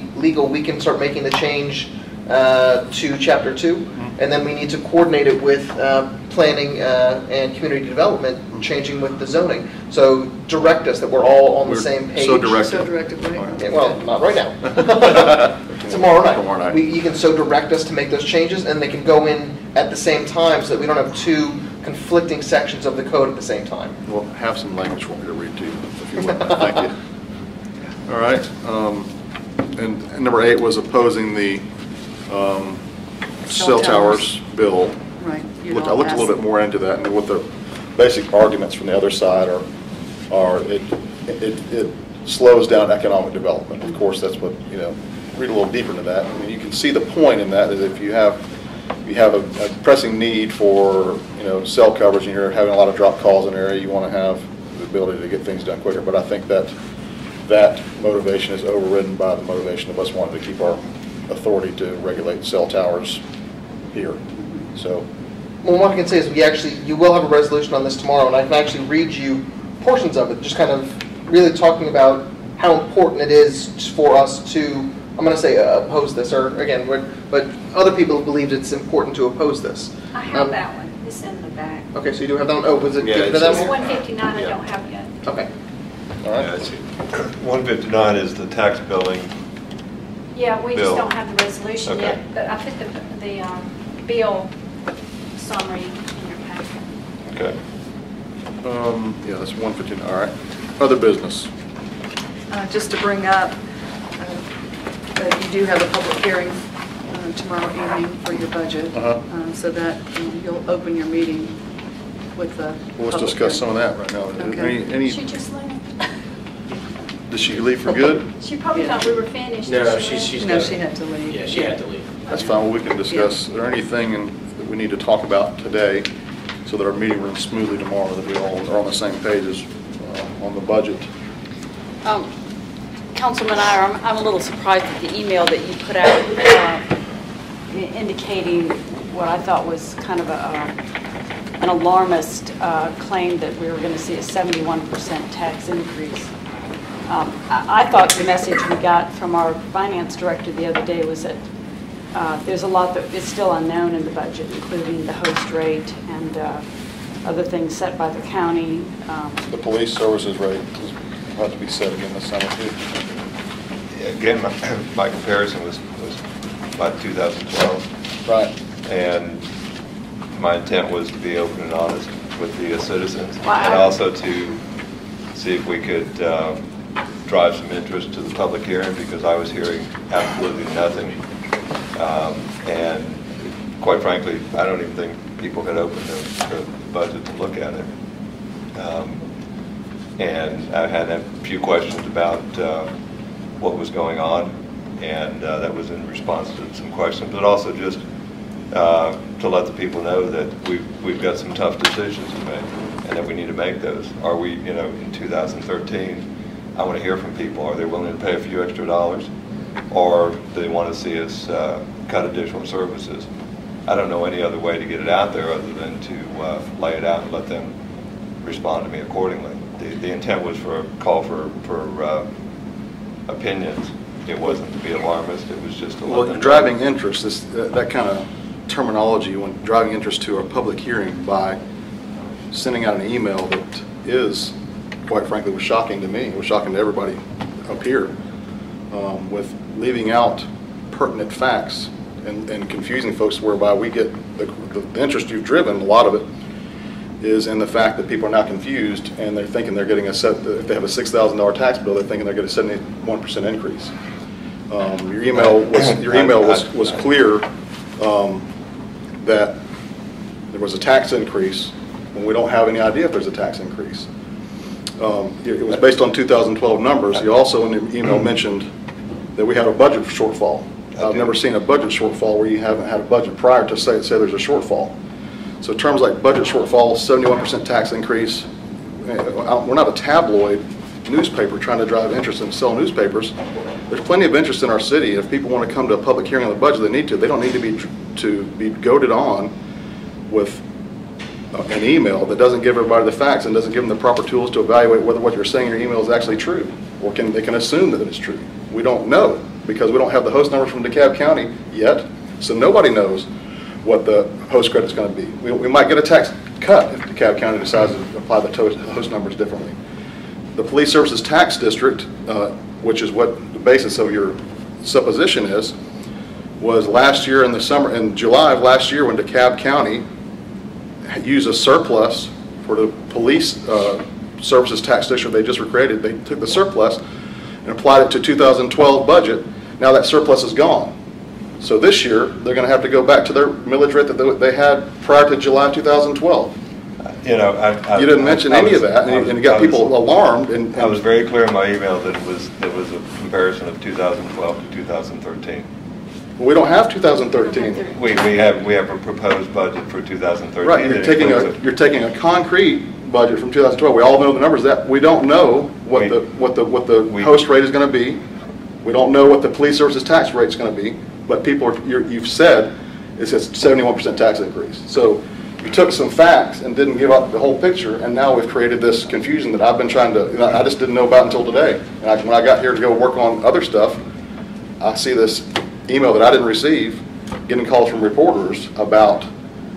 can start making the change to Chapter 2, and then we need to coordinate it with planning and community development, changing with the zoning. So direct us that we're all on the We're same page. so directed. So directed, right? Yeah, well, not right now. Tomorrow night. Tomorrow night. You can so direct us to make those changes, and they can go in at the same time, so that we don't have two conflicting sections of the code at the same time. We'll have some language for me to read to you, if you would. Thank you. All right. And number 8 was opposing the cell towers bill. Right. I looked a little bit more into that, and what the basic arguments from the other side are it slows down economic development. Of course, that's what, read a little deeper into that. I mean, you can see the point in that is if you have a pressing need for, cell coverage, and you're having a lot of drop calls in an area, you want to have the ability to get things done quicker. But I think that motivation is overridden by the motivation of us wanting to keep our authority to regulate cell towers here. So, Well, what I can say is you will have a resolution on this tomorrow, and I can actually read you portions of it, just kind of really talking about how important it is for us to, I'm going to say oppose this, or again, but other people have believed it's important to oppose this. I have that one. It's in the back. Okay, so you do have that one? Oh, was it Yeah, given to it's- them? It's 159, I don't have yet. Okay. all right. Yeah, it's- 159 is the tax billing. Yeah, we just Bill. don't have the resolution Okay. yet, but I put the bill summary in your packet. Okay. Yeah, that's 115. All right. Other business. Just to bring up, that you do have a public hearing tomorrow evening for your budget, so that you'll open your meeting with the Well, let's public discuss some hearing. of that right now. Okay. Any, She just left. did she leave for good? She probably thought we were finished. No, and she's No, got- she had to leave. Yeah, she had to leave. That's fine. Well, we can discuss. Is there anything that we need to talk about today so that our meeting runs smoothly tomorrow, that we all are on the same page as on the budget? Councilman Iyer, I'm a little surprised at the email that you put out indicating what I thought was kind of an alarmist claim that we were going to see a 71% tax increase. I thought the message we got from our finance director the other day was that there's a lot that is still unknown in the budget, including the host rate and other things set by the county. The police services rate is about to be set again this summer too. Again, my comparison was about 2012. Right. And my intent was to be open and honest with the citizens, Wow. and also to see if we could drive some interest to the public hearing, because I was hearing absolutely nothing. And quite frankly, I don't even think people had opened the budget to look at it. And I had a few questions about what was going on, and that was in response to some questions, but also just to let the people know that we've got some tough decisions to make, and that we need to make those. Are we, in 2013, I want to hear from people. Are they willing to pay a few extra dollars? Or do they want to see us cut additional services? I don't know any other way to get it out there other than to lay it out and let them respond to me accordingly. The intent was for a call for opinions. It wasn't to be alarmist. It was just to let them know. Driving interest, that kind of terminology, when driving interest to a public hearing by sending out an email that is, quite frankly, was shocking to me. It was shocking to everybody up here, with leaving out pertinent facts and confusing folks, whereby we get the interest you've driven. A lot of it is in the fact that people are now confused and they're thinking they're getting if they have a $6,000 tax bill, they're thinking they're getting a 71% increase. Your email was clear that there was a tax increase when we don't have any idea if there's a tax increase. It was based on 2012 numbers. You also in the email mentioned that we had a budget shortfall. I've never seen a budget shortfall where you haven't had a budget prior to say there's a shortfall. So terms like budget shortfall, 71% tax increase, we're not a tabloid newspaper trying to drive interest and sell newspapers. There's plenty of interest in our city. If people want to come to a public hearing on the budget, they need to. They don't need to be goaded on with an email that doesn't give everybody the facts and doesn't give them the proper tools to evaluate whether what you're saying in your email is actually true, or they can assume that it's true. We don't know because we don't have the host numbers from DeKalb County yet, so nobody knows what the host credit is going to be. We might get a tax cut if DeKalb County decides to apply the host numbers differently. The Police Services Tax District, which is what the basis of your supposition is, was last year in July of last year when DeKalb County used a surplus for the Police Services Tax District they just created. They took the surplus and applied it to 2012 budget. Now that surplus is gone. So this year, they're going to have to go back to their millage rate that they had prior to July 2012. You didn't mention any of that, and you got people alarmed. And I was very clear in my email that it was a comparison of 2012 to 2013. Well, we don't have 2013. We have a proposed budget for 2013. Right, you're taking a concrete budget from 2012. We all know the numbers. That we don't know what the host rate is going to be. We don't know what the police services tax rate is going to be. But you've said it's a 71% tax increase. So you took some facts and didn't give up the whole picture, and now we've created this confusion that I've been trying to, I just didn't know about until today. And when I got here to go work on other stuff, I see this email that I didn't receive, getting calls from reporters about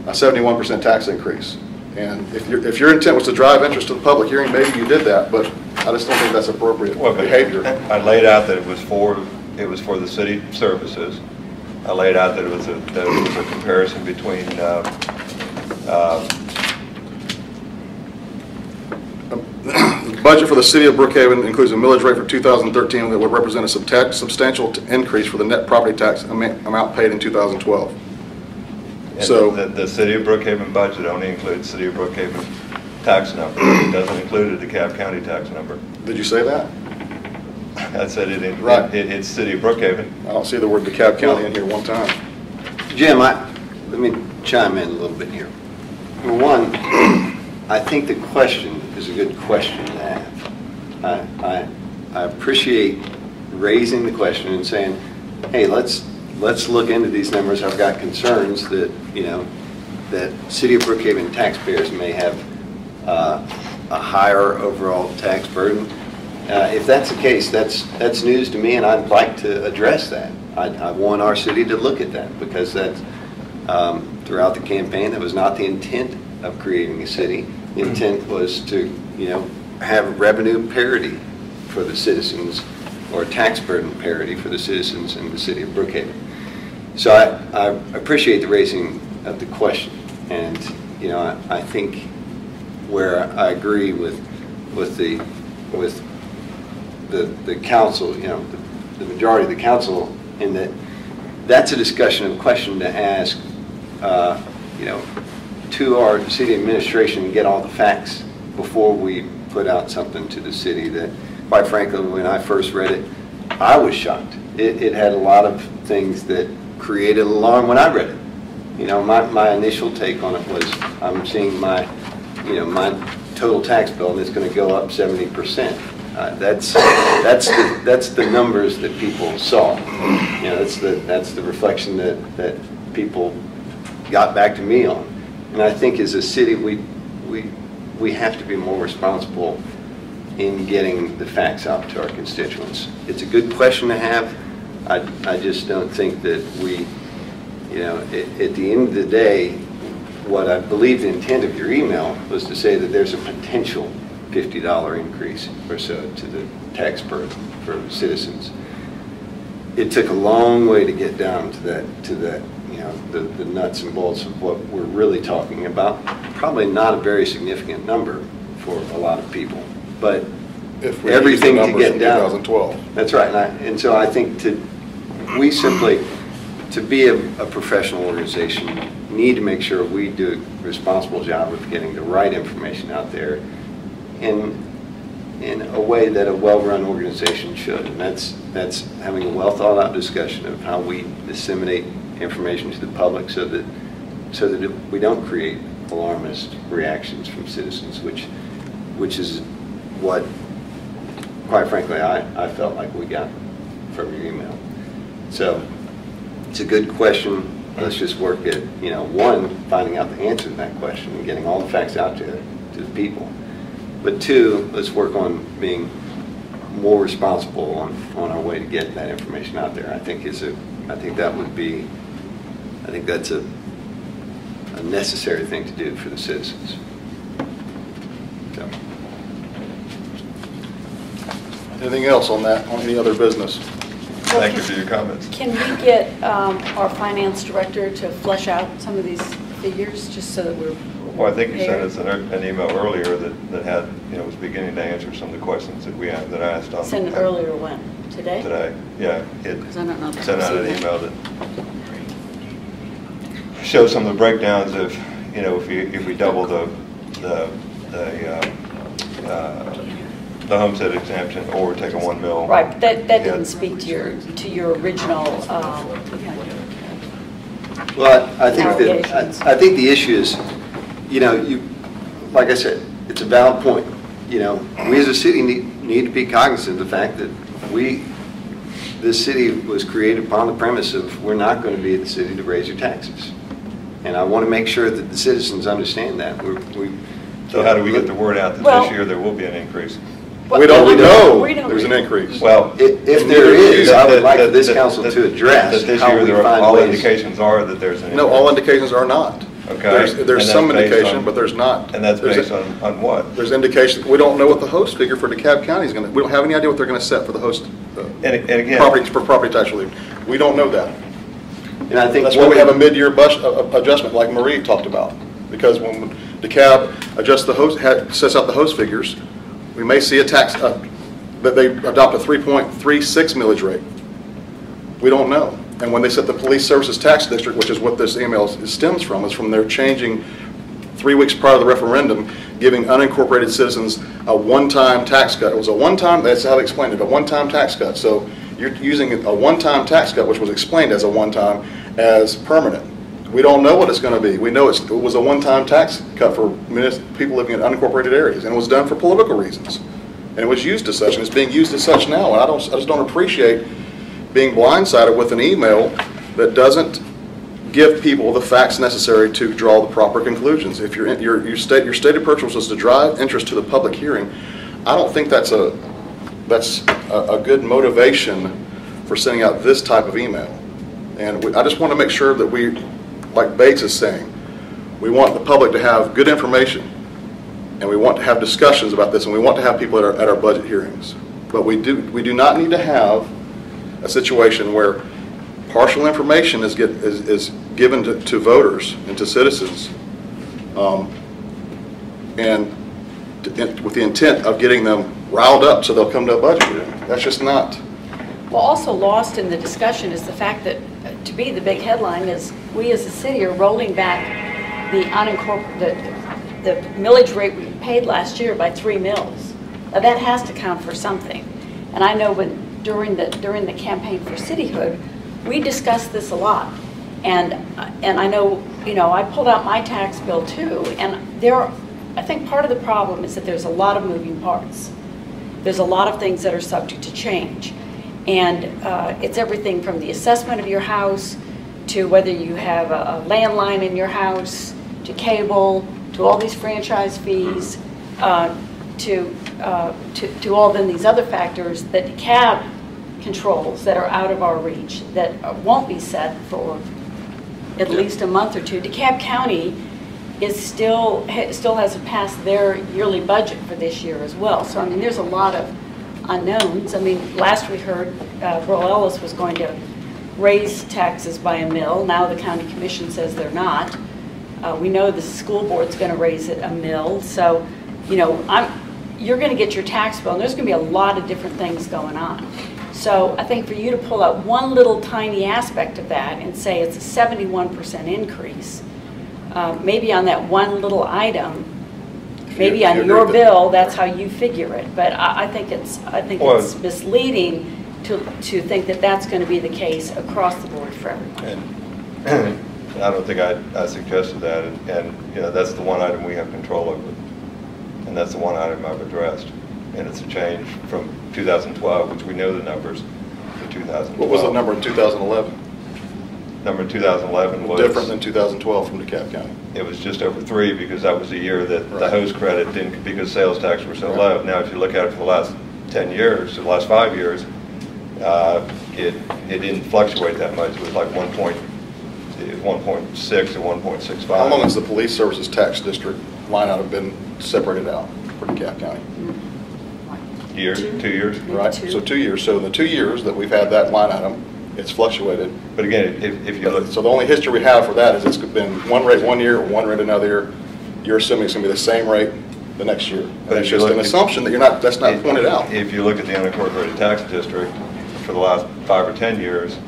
a 71% tax increase. And if your intent was to drive interest to the public hearing, maybe you did that, but I just don't think that's appropriate behavior. I laid out that it was for the city services. I laid out that it was a comparison between the budget for the city of Brookhaven includes a millage rate for 2013 that would represent a substantial increase for the net property tax amount paid in 2012. And so the city of Brookhaven budget only includes city of Brookhaven tax number. It doesn't include the DeKalb County tax number. Did you say that? I said it's city of Brookhaven. I don't see the word DeKalb County in here one time. Jim, let me chime in a little bit here. Number one, I think the question is a good question to have. I appreciate raising the question and saying, hey, let's look into these numbers. I've got concerns that, that city of Brookhaven taxpayers may have a higher overall tax burden. If that's the case, that's news to me, and I'd like to address that. I want our city to look at that, because that's throughout the campaign, that was not the intent of creating a city. The intent was to, have revenue parity for the citizens, or tax burden parity for the citizens in the city of Brookhaven. So I appreciate the raising of the question, and I think where I agree with the council, the majority of the council, in that's a discussion and question to ask, to our city administration and get all the facts before we put out something to the city that, quite frankly, when I first read it, I was shocked. It had a lot of things that created alarm when I read it. My initial take on it was, I'm seeing my total tax bill, and it's going to go up 70%. That's the numbers that people saw. You know, that's the reflection that people got back to me on. And I think as a city, we have to be more responsible in getting the facts out to our constituents. It's a good question to have. I just don't think that we, you know, at the end of the day, what I believe the intent of your email was to say that there's a potential $50 increase or so to the tax burden for citizens. It took a long way to get down to that, you know, the nuts and bolts of what we're really talking about. Probably not a very significant number for a lot of people, but If we everything use the to get numbers down. from 2012. That's right, and so I think we simply, to be a professional organization, need to make sure we do a responsible job of getting the right information out there in a way that a well-run organization should. And that's having a well-thought-out discussion of how we disseminate information to the public so that we don't create alarmist reactions from citizens, which is what, quite frankly, I felt like we got from your email. So it's a good question. Let's just work at, you know, one, finding out the answer to that question and getting all the facts out to the people. But two, let's work on being more responsible on our way to get that information out there. I think that's a necessary thing to do for the citizens. So. Anything else on that, on any other business? Thank you for your comments. Can we get our finance director to flesh out some of these figures, just so that we're Well, I think you sent prepared? us an email earlier that had, you know, was beginning to answer some of the questions that I asked on. Send it earlier when? Today? Today, yeah. It 'Cause I don't know if I've sent out an received email that shows some of the breakdowns of, you know, if we double the homestead exemption or take a 1 mil. Right, but that Yeah. didn't speak to your original, Well, I think Allegations. I think the issue is, you know, like I said, it's a valid point. You know, we as a city need to be cognizant of the fact that this city was created upon the premise of we're not going to be the city to raise your taxes. And I want to make sure that the citizens understand that. So how do we get the word out that Well- this year there will be an increase? We don't know We don't there's an know. increase. Well, If there is, I would like this that- council that- to address that this how year we there are- find all ways. indications are that there's an increase. No, all indications are not. Okay. There's And some that's based indication, on- but there's not. And that's There's based a- on what? There's indication, we don't know what the host figure for DeKalb County is going to, we don't have any idea what they're going to set for the host And again. property tax relief. We don't know that. And I think That's why we have a mid-year adjustment like Marie talked about. Because when DeKalb adjusts the host, sets out the host figures, we may see a tax, that they adopt a 3.36 millage rate. We don't know. And when they set the police services tax district, which is what this email stems from, is from their changing 3 weeks prior to the referendum, giving unincorporated citizens a one-time tax cut. It was a one-time, that's how they explained it, a one-time tax cut. So you're using a one-time tax cut, which was explained as a one-time, as permanent. We don't know what it's going to be. We know it was a one-time tax cut for people living in unincorporated areas, and it was done for political reasons. And it was used as such, and it's being used as such now. And I just don't appreciate being blindsided with an email that doesn't give people the facts necessary to draw the proper conclusions. If your stated purpose was to drive interest to the public hearing, I don't think that's a good motivation for sending out this type of email. And I just want to make sure that we, like Bates is saying, we want the public to have good information, and we want to have discussions about this, and we want to have people at our budget hearings. But we do not need to have a situation where partial information is given to voters and to citizens, and with the intent of getting them riled up so they'll come to a budget hearing. That's just not. well, also lost in the discussion is the fact that, to be the big headline, is we as a city are rolling back the millage rate we paid last year by 3 mills. Now, that has to count for something. And I know during the campaign for cityhood, we discussed this a lot. And I know, I pulled out my tax bill too, and I think part of the problem is that there's a lot of moving parts. There's a lot of things that are subject to change. And it's everything from the assessment of your house to whether you have a landline in your house, to cable, to all these franchise fees, to all then these other factors that DeKalb controls that are out of our reach, that won't be set for at least a month or two. DeKalb County is still hasn't passed their yearly budget for this year as well. So I mean, there's a lot of unknowns. I mean, last we heard Burl Ellis was going to raise taxes by $1 mil. Now the county commission says they're not. We know the school board's going to raise it $1 mil. So, you know, you're going to get your tax bill, and there's going to be a lot of different things going on. So I think for you to pull out one little tiny aspect of that and say it's a 71% increase, maybe on that one little item, maybe on your bill, that's how you figure it. But I think it's misleading to think that that's going to be the case across the board for everyone. And I don't think I suggested that, and you know, that's the one item we have control over, and that's the one item I've addressed, and it's a change from 2012, which we know the numbers, to 2012. What was the number in 2011? Number in 2011 was different than 2012 from DeKalb County. It was just over 3 because that was the year that right. the hose credit didn't, because sales tax were so low. Now, if you look at it for the last 10 years, the last 5 years, it didn't fluctuate that much. It was like 1.6 to 1.65. How long has the police services tax district line item been separated out for DeKalb County? Year, 2 years. Right, so 2 years. So in the 2 years that we've had that line item, it's fluctuated. But again, if you look... So the only history we have for that is it's been one rate one year, one rate another year. You're assuming it's going to be the same rate the next year. But it's just an assumption that that's not pointed out. If you look at the unincorporated tax district, for the last 5 or 10 years,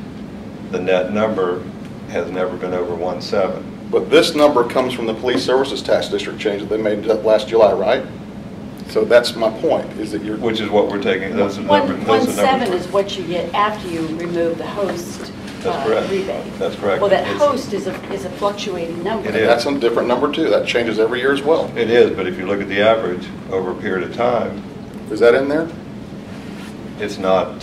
the net number has never been over 1.7. But this number comes from the police services tax district change that they made last July, right? So that's my point, is that you're... Which is what we're taking, those are the numbers. 1.7 is what you get after you remove the host rebate. That's correct. Well, that host is a fluctuating number. It is. That's a different number too. That changes every year as well. It is, but if you look at the average over a period of time... Is that in there? It's not...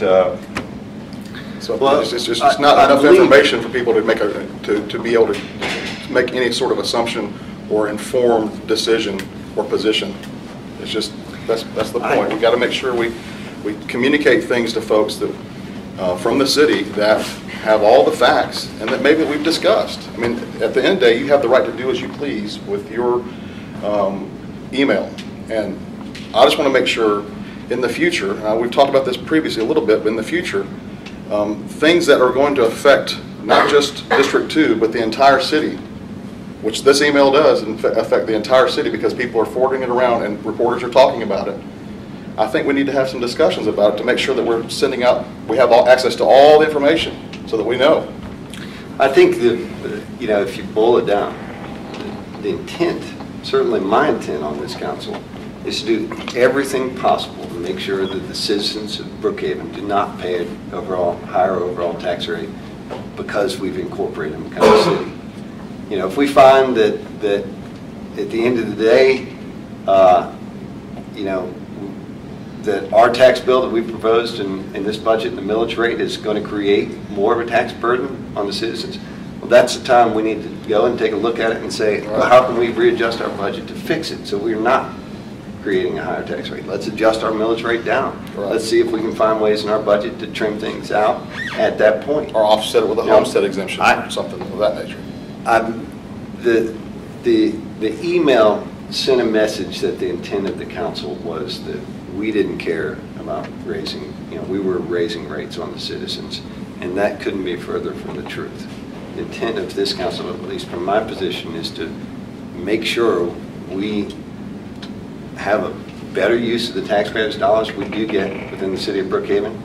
So well, it's just not enough information for people to make to be able to make any sort of assumption or informed decision or position. It's just that's the point. We got to make sure we communicate things to folks that from the city that have all the facts and that maybe we've discussed. I mean, at the end of the day, you have the right to do as you please with your email, and I just want to make sure in the future. We've talked about this previously a little bit, but in the future. Things that are going to affect not just District 2, but the entire city, which this email does affect the entire city because people are forwarding it around and reporters are talking about it. I think we need to have some discussions about it to make sure that we're sending out, we have access to all the information so that we know. I think that, you know, if you boil it down, the intent, certainly my intent on this council, is to do everything possible to make sure that the citizens of Brookhaven do not pay an higher overall tax rate because we've incorporated them in the city. You know, if we find that at the end of the day, you know, that our tax bill that we proposed in this budget and the millage rate is going to create more of a tax burden on the citizens, well, that's the time we need to go and take a look at it and say, well, how can we readjust our budget to fix it so we're not creating a higher tax rate? Let's adjust our millage rate down. Right. Let's see if we can find ways in our budget to trim things out at that point. Or offset it with a homestead exemption or something of that nature. The email sent a message that the intent of the council was that we didn't care about raising, you know, we were raising rates on the citizens, and that couldn't be further from the truth. The intent of this council, at least from my position, is to make sure we have a better use of the taxpayers' dollars we do get within the city of Brookhaven,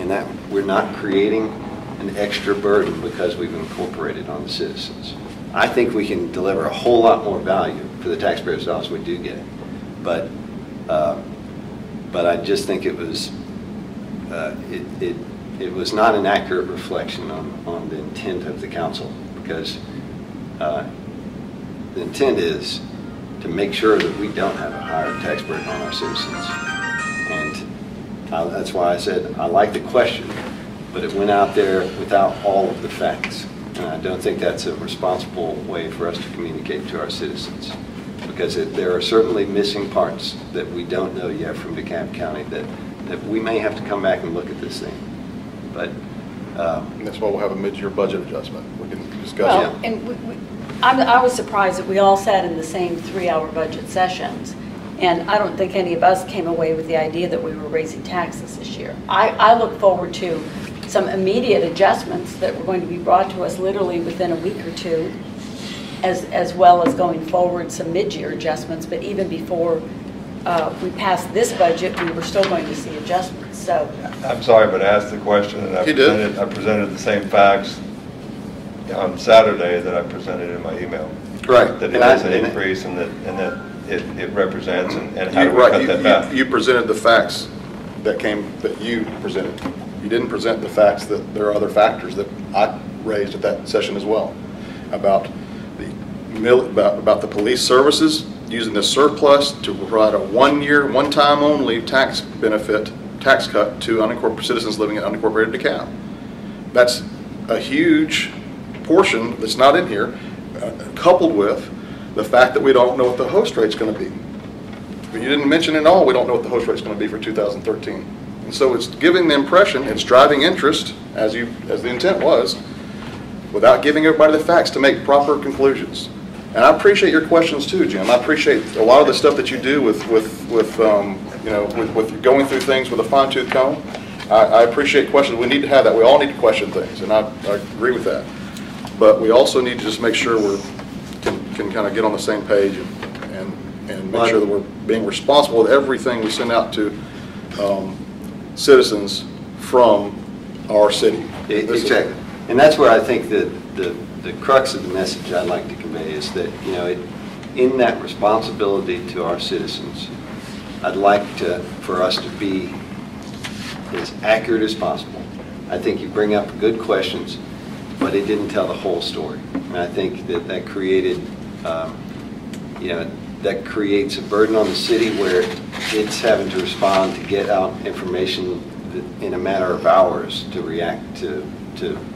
and that we're not creating an extra burden because we've incorporated on the citizens. I think we can deliver a whole lot more value for the taxpayers' dollars we do get, but I just think it was it was not an accurate reflection on the intent of the council, because the intent is to make sure that we don't have a higher tax burden on our citizens. And that's why I said I like the question, but it went out there without all of the facts. And I don't think that's a responsible way for us to communicate to our citizens, because there are certainly missing parts that we don't know yet from DeKalb County that we may have to come back and look at this thing. But And that's why we'll have a mid-year budget adjustment. We can discuss Well, it. and I was surprised that we all sat in the same 3-hour budget sessions, and I don't think any of us came away with the idea that we were raising taxes this year. I look forward to some immediate adjustments that were going to be brought to us literally within a week or two, as well as going forward some mid-year adjustments, but even before we passed this budget, we were still going to see adjustments, so. I'm sorry, but I asked the question, and I presented the same facts on Saturday that I presented in my email. right. That it is an increase, and that it represents, and how do we cut that back? You presented the facts that you presented. You didn't present the facts that there are other factors that I raised at that session as well, about the police services, using the surplus to provide a one-time only tax cut to citizens living in unincorporated DeKalb. That's a huge portion that's not in here, coupled with the fact that we don't know what the host rate's going to be. But you didn't mention at all, we don't know what the host rate's going to be for 2013. And so it's giving the impression, it's driving interest, as the intent was, without giving everybody the facts to make proper conclusions. And I appreciate your questions too, Jim. I appreciate a lot of the stuff that you do with going through things with a fine-tooth comb. I appreciate questions. We need to have that. We all need to question things, and I agree with that. But we also need to just make sure we can kind of get on the same page and make sure that we're being responsible with everything we send out to citizens from our city. Exactly. And that's where I think that the crux of the message I'd like to convey is that, in that responsibility to our citizens, I'd like for us to be as accurate as possible. I think you bring up good questions, but it didn't tell the whole story. And I think that created, that creates a burden on the city where it's having to respond to get out information in a matter of hours to react to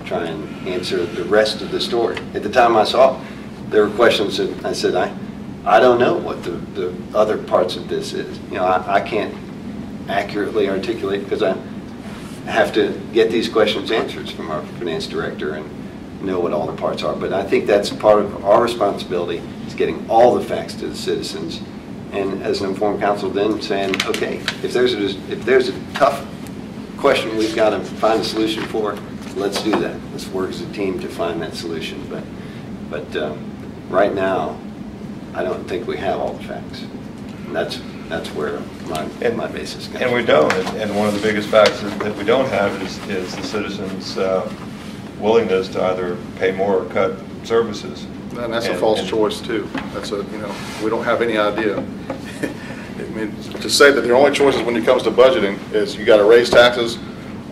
try and answer the rest of the story. At the time I saw it, there were questions that I said, I don't know what the other parts of this is. I can't accurately articulate because I have to get these questions answered from our finance director and know what all the parts are. But I think that's part of our responsibility, is getting all the facts to the citizens, and as an informed council then saying, okay, if there's a tough question we've got to find a solution for, let's do that. Let's work as a team to find that solution. But right now, I don't think we have all the facts. And that's where my basis comes. And we don't. And one of the biggest facts that we don't have is the citizens' willingness to either pay more or cut services. And that's a false choice too. That's we don't have any idea. I mean, to say that the only choices when it comes to budgeting is you got to raise taxes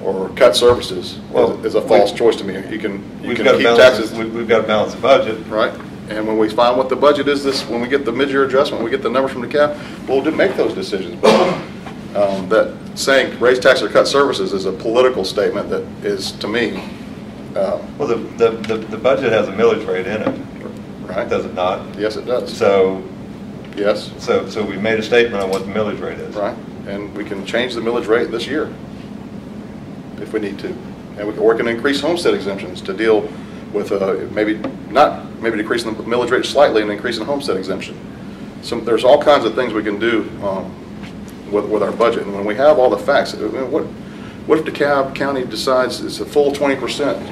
or cut services is a false choice to me. You can keep taxes. We've got to balance the budget, right? And when we find what the budget is, when we get the mid-year adjustment, we get the numbers from the cap, we'll make those decisions. But that saying raise taxes or cut services is a political statement that is, to me. Well, the budget has a millage rate in it, right? Does it not? Yes, it does. So. Yes. So we made a statement on what the millage rate is. Right, and we can change the millage rate this year if we need to, and we can increase homestead exemptions to deal with maybe decreasing the millage rate slightly and increasing homestead exemption. So there's all kinds of things we can do with our budget, and when we have all the facts, what if DeKalb County decides it's a full 20%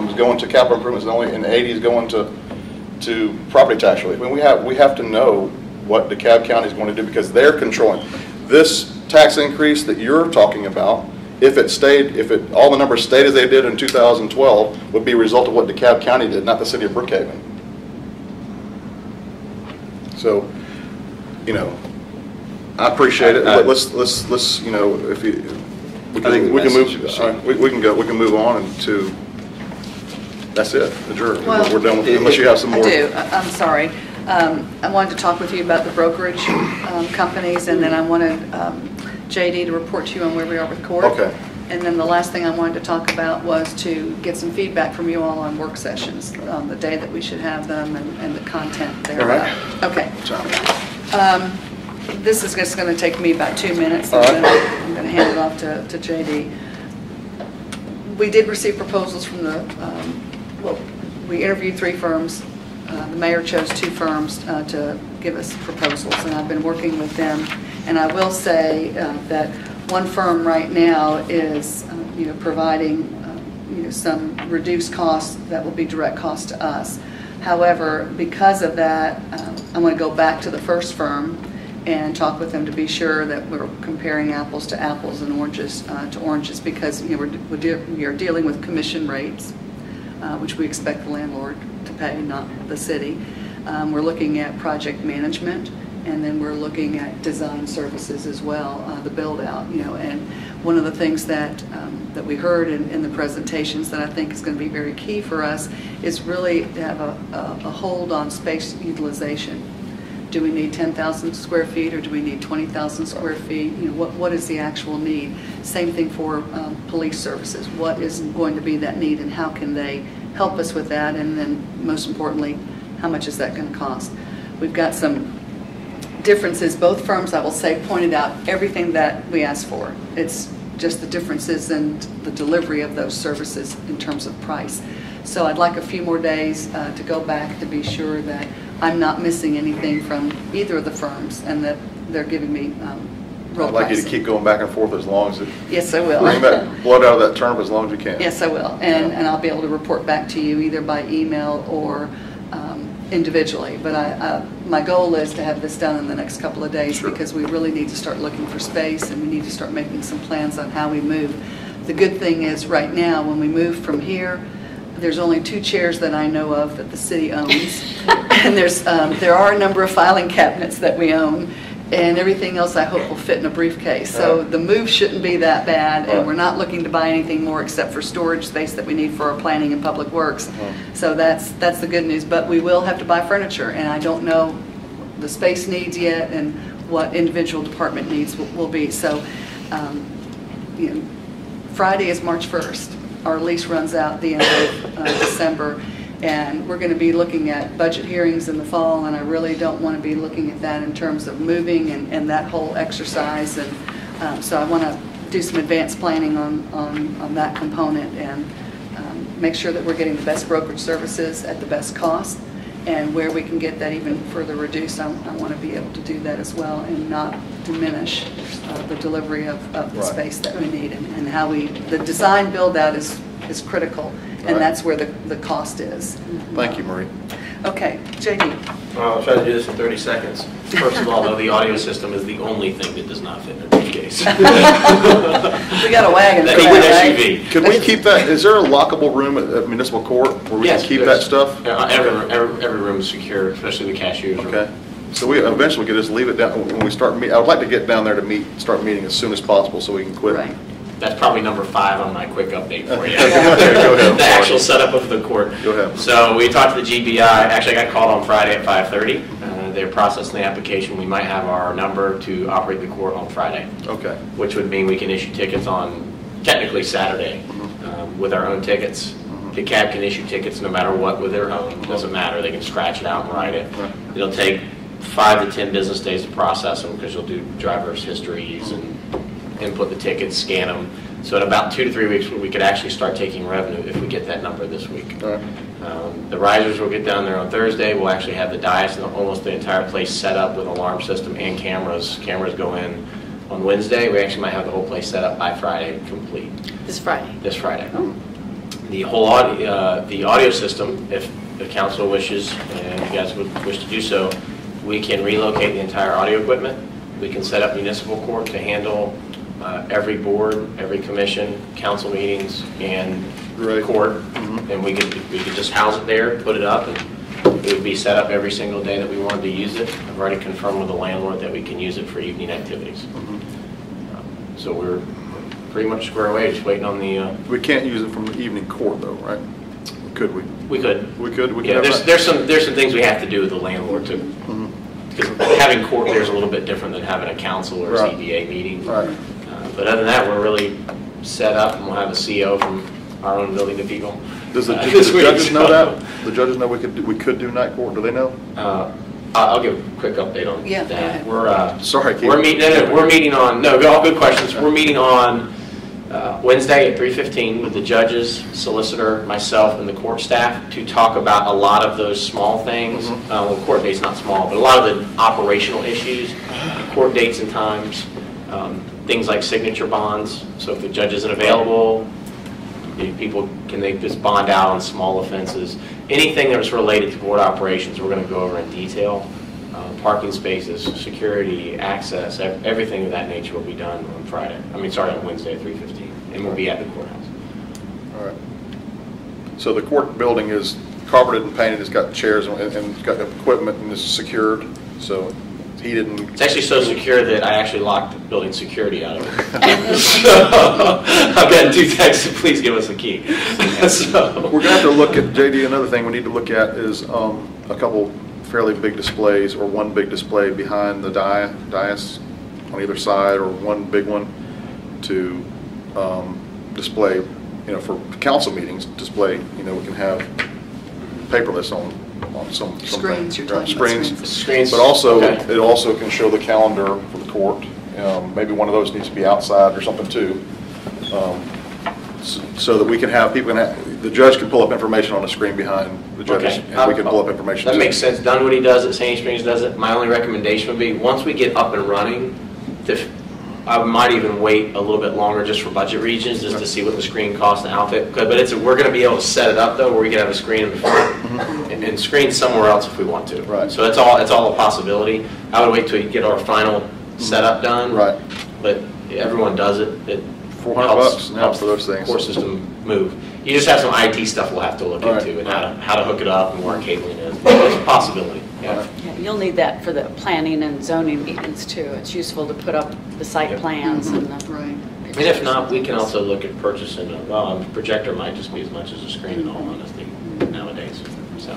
is going to capital improvements and 80 is going to property tax relief? I mean, we have to know what DeKalb County is going to do, because they're controlling this tax increase that you're talking about. If all the numbers stayed as they did in 2012, would be a result of what DeKalb County did, not the city of Brookhaven. So, I appreciate it. But let's if we can move on to. That's it. Adjourn. Well, we're done with, unless you have some more. I do. I'm sorry. I wanted to talk with you about the brokerage companies, and then I wanted JD to report to you on where we are with court. Okay. And then the last thing I wanted to talk about was to get some feedback from you all on work sessions, on the day that we should have them and the content thereof. All right. Okay. Good job. This is just going to take me about 2 minutes, All and right. then I'm going to hand it off to JD. We did receive proposals from the, well, we interviewed 3 firms. The mayor chose 2 firms to give us proposals, and I've been working with them. And I will say that one firm right now is, providing, some reduced costs that will be direct cost to us. However, because of that, I'm going to go back to the first firm and talk with them to be sure that we're comparing apples to apples and oranges to oranges, because we are dealing with commission rates, which we expect the landlord to pay, not the city. We're looking at project management, and then we're looking at design services as well, the build out. And one of the things that that we heard in the presentations that I think is going to be very key for us is really to have a hold on space utilization. Do we need 10,000 square feet, or do we need 20,000 square feet? What is the actual need? Same thing for police services. What is going to be that need, and how can they help us with that? And then most importantly, how much is that going to cost? We've got some differences. Both firms, I will say, pointed out everything that we asked for. It's just the differences in the delivery of those services in terms of price. So I'd like a few more days to go back to be sure that I'm not missing anything from either of the firms, and that they're giving me real I'd like you to pricing. keep going back and forth as long as it, Yes, I will. bring that blood out of that turnip as long as you can. Yes, I will, and I'll be able to report back to you either by email or individually. But my goal is to have this done in the next couple of days, Sure. because we really need to start looking for space, and we need to start making some plans on how we move. The good thing is, right now, when we move from here, there's only 2 chairs that I know of that the city owns, and there are a number of filing cabinets that we own, and everything else I hope will fit in a briefcase. So the move shouldn't be that bad, and we're not looking to buy anything more except for storage space that we need for our planning and public works. So that's the good news. But we will have to buy furniture, and I don't know the space needs yet and what individual department needs will be. So Friday is March 1st. Our lease runs out the end of December, and we're going to be looking at budget hearings in the fall, and I really don't want to be looking at that in terms of moving and that whole exercise. And so I want to do some advanced planning on that component, and make sure that we're getting the best brokerage services at the best cost, and where we can get that even further reduced, I want to be able to do that as well, and not diminish the delivery of the space that we need, and how the design build out is critical, and that's where the cost is. Thank you, Marie. Okay, JD. I'll try to do this in 30 seconds. First of all, though, the audio system is the only thing that does not fit in a briefcase. We got a wagon. That's for an that, right? SUV. Could we keep that, is there a lockable room at municipal court where we can Yes, keep that there's- stuff? Every room is secure, especially the cashier's room. Okay. So we eventually could just leave it down when we start meeting. I would like to get down there to start meeting as soon as possible so we can quit. Right. That's probably number 5 on my quick update for you. Okay, go ahead. The actual setup of the court. Go ahead. So we talked to the GBI. Actually, I got called on Friday at 5:30. They're processing the application. We might have our number to operate the court on Friday, Okay. which would mean we can issue tickets on technically Saturday with our own tickets. The cab can issue tickets no matter what with their own. It doesn't matter. They can scratch it out and write it. Right. It'll take 5 to 10 business days to process them, because you'll do driver's histories and input the tickets, scan them. So in about 2 to 3 weeks, we could actually start taking revenue if we get that number this week. All right. The risers will get down there on Thursday. We'll actually have the dais and almost the entire place set up with alarm system and cameras. Cameras go in on Wednesday. We actually might have the whole place set up by Friday, complete. This Friday. This Friday. The whole audio system, if the council wishes and you guys would wish to do so, we can relocate the entire audio equipment. We can set up municipal court to handle every board, every commission, council meetings, and Right. court, and we could just house it there, put it up, and it would be set up every single day that we wanted to use it. I've already confirmed with the landlord that we can use it for evening activities. So we're pretty much square away, just waiting on the. We can't use it from the evening court though, right? Could we? We could. We could Yeah, have that? there's some things we have to do with the landlord too. Because having court there is a little bit different than having a council or a Right. CBA meeting. Right. But other than that, we're really set up, and we'll have a CO from our own building to people. Does the this week, judges know so- that? The judges know we could do night court? Do they know? I'll give a quick update on Yeah, go that. ahead. We're Sorry, Keith. we're meeting on all good questions. We're meeting on Wednesday at 3:15 with the judges, solicitor, myself, and the court staff to talk about a lot of those small things. Well, court date's not small, but a lot of the operational issues, court dates and times, things like signature bonds. So if the judge isn't available, can they just bond out on small offenses? Anything that's related to court operations, we're going to go over in detail. Parking spaces, security, access, everything of that nature will be done on on Wednesday at 3:15, and we'll be at the courthouse. All right. So the court building is carpeted and painted, it's got chairs and it's got equipment and it's secured, so it's heated and... It's actually so secure that I actually locked building security out of it. So I've gotten 2 texts, please give us a key. So We're going to have to look at, JD, another thing we need to look at is a couple fairly big displays, or one big display behind the dais on either side, or one big one to display, for council meetings, display, we can have paperless on some Screens, you're talking about screens. Screens. But also, Okay. it also can show the calendar for the court. Maybe one of those needs to be outside or something too. So that we can have, the judge can pull up information on the screen behind the judges, Okay. and we can pull up information. That too. makes sense. Dunwoody does it, Sandy Springs does it. My only recommendation would be, once we get up and running, I might even wait a little bit longer just for budget regions, just to see what the screen costs and outfit. But we're going to be able to set it up though, where we can have a screen in the front and screen somewhere else if we want to. Right. So it's all a possibility. I would wait till you get our final setup done. Right. But everyone does it. It $400 now for those things. Court system move. You just have some IT stuff we'll have to look Right. into, and how to hook it up and where cabling is. It's a possibility. Yeah. Yeah, you'll need that for the planning and zoning meetings too. It's useful to put up the site plans and the... Right. And if not, we can also look at purchasing a projector. Might just be as much as a screen, in all honesty, nowadays. So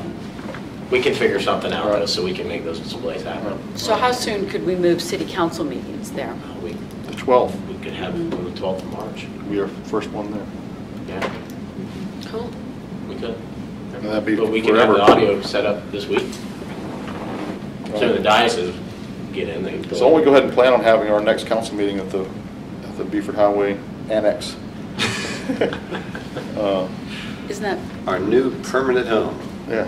we can figure something out though, so we can make those displays happen. So how soon could we move city council meetings there? The 12th, We could have it on the 12th of March. we are the first one there. Yeah, Cool. we could. And that'd be But we can have forever. the audio set up this week. So the dioceses get in. So why don't we go ahead and plan on having our next council meeting at the Beaufort Highway Annex? Isn't that... Our new permanent home Yeah.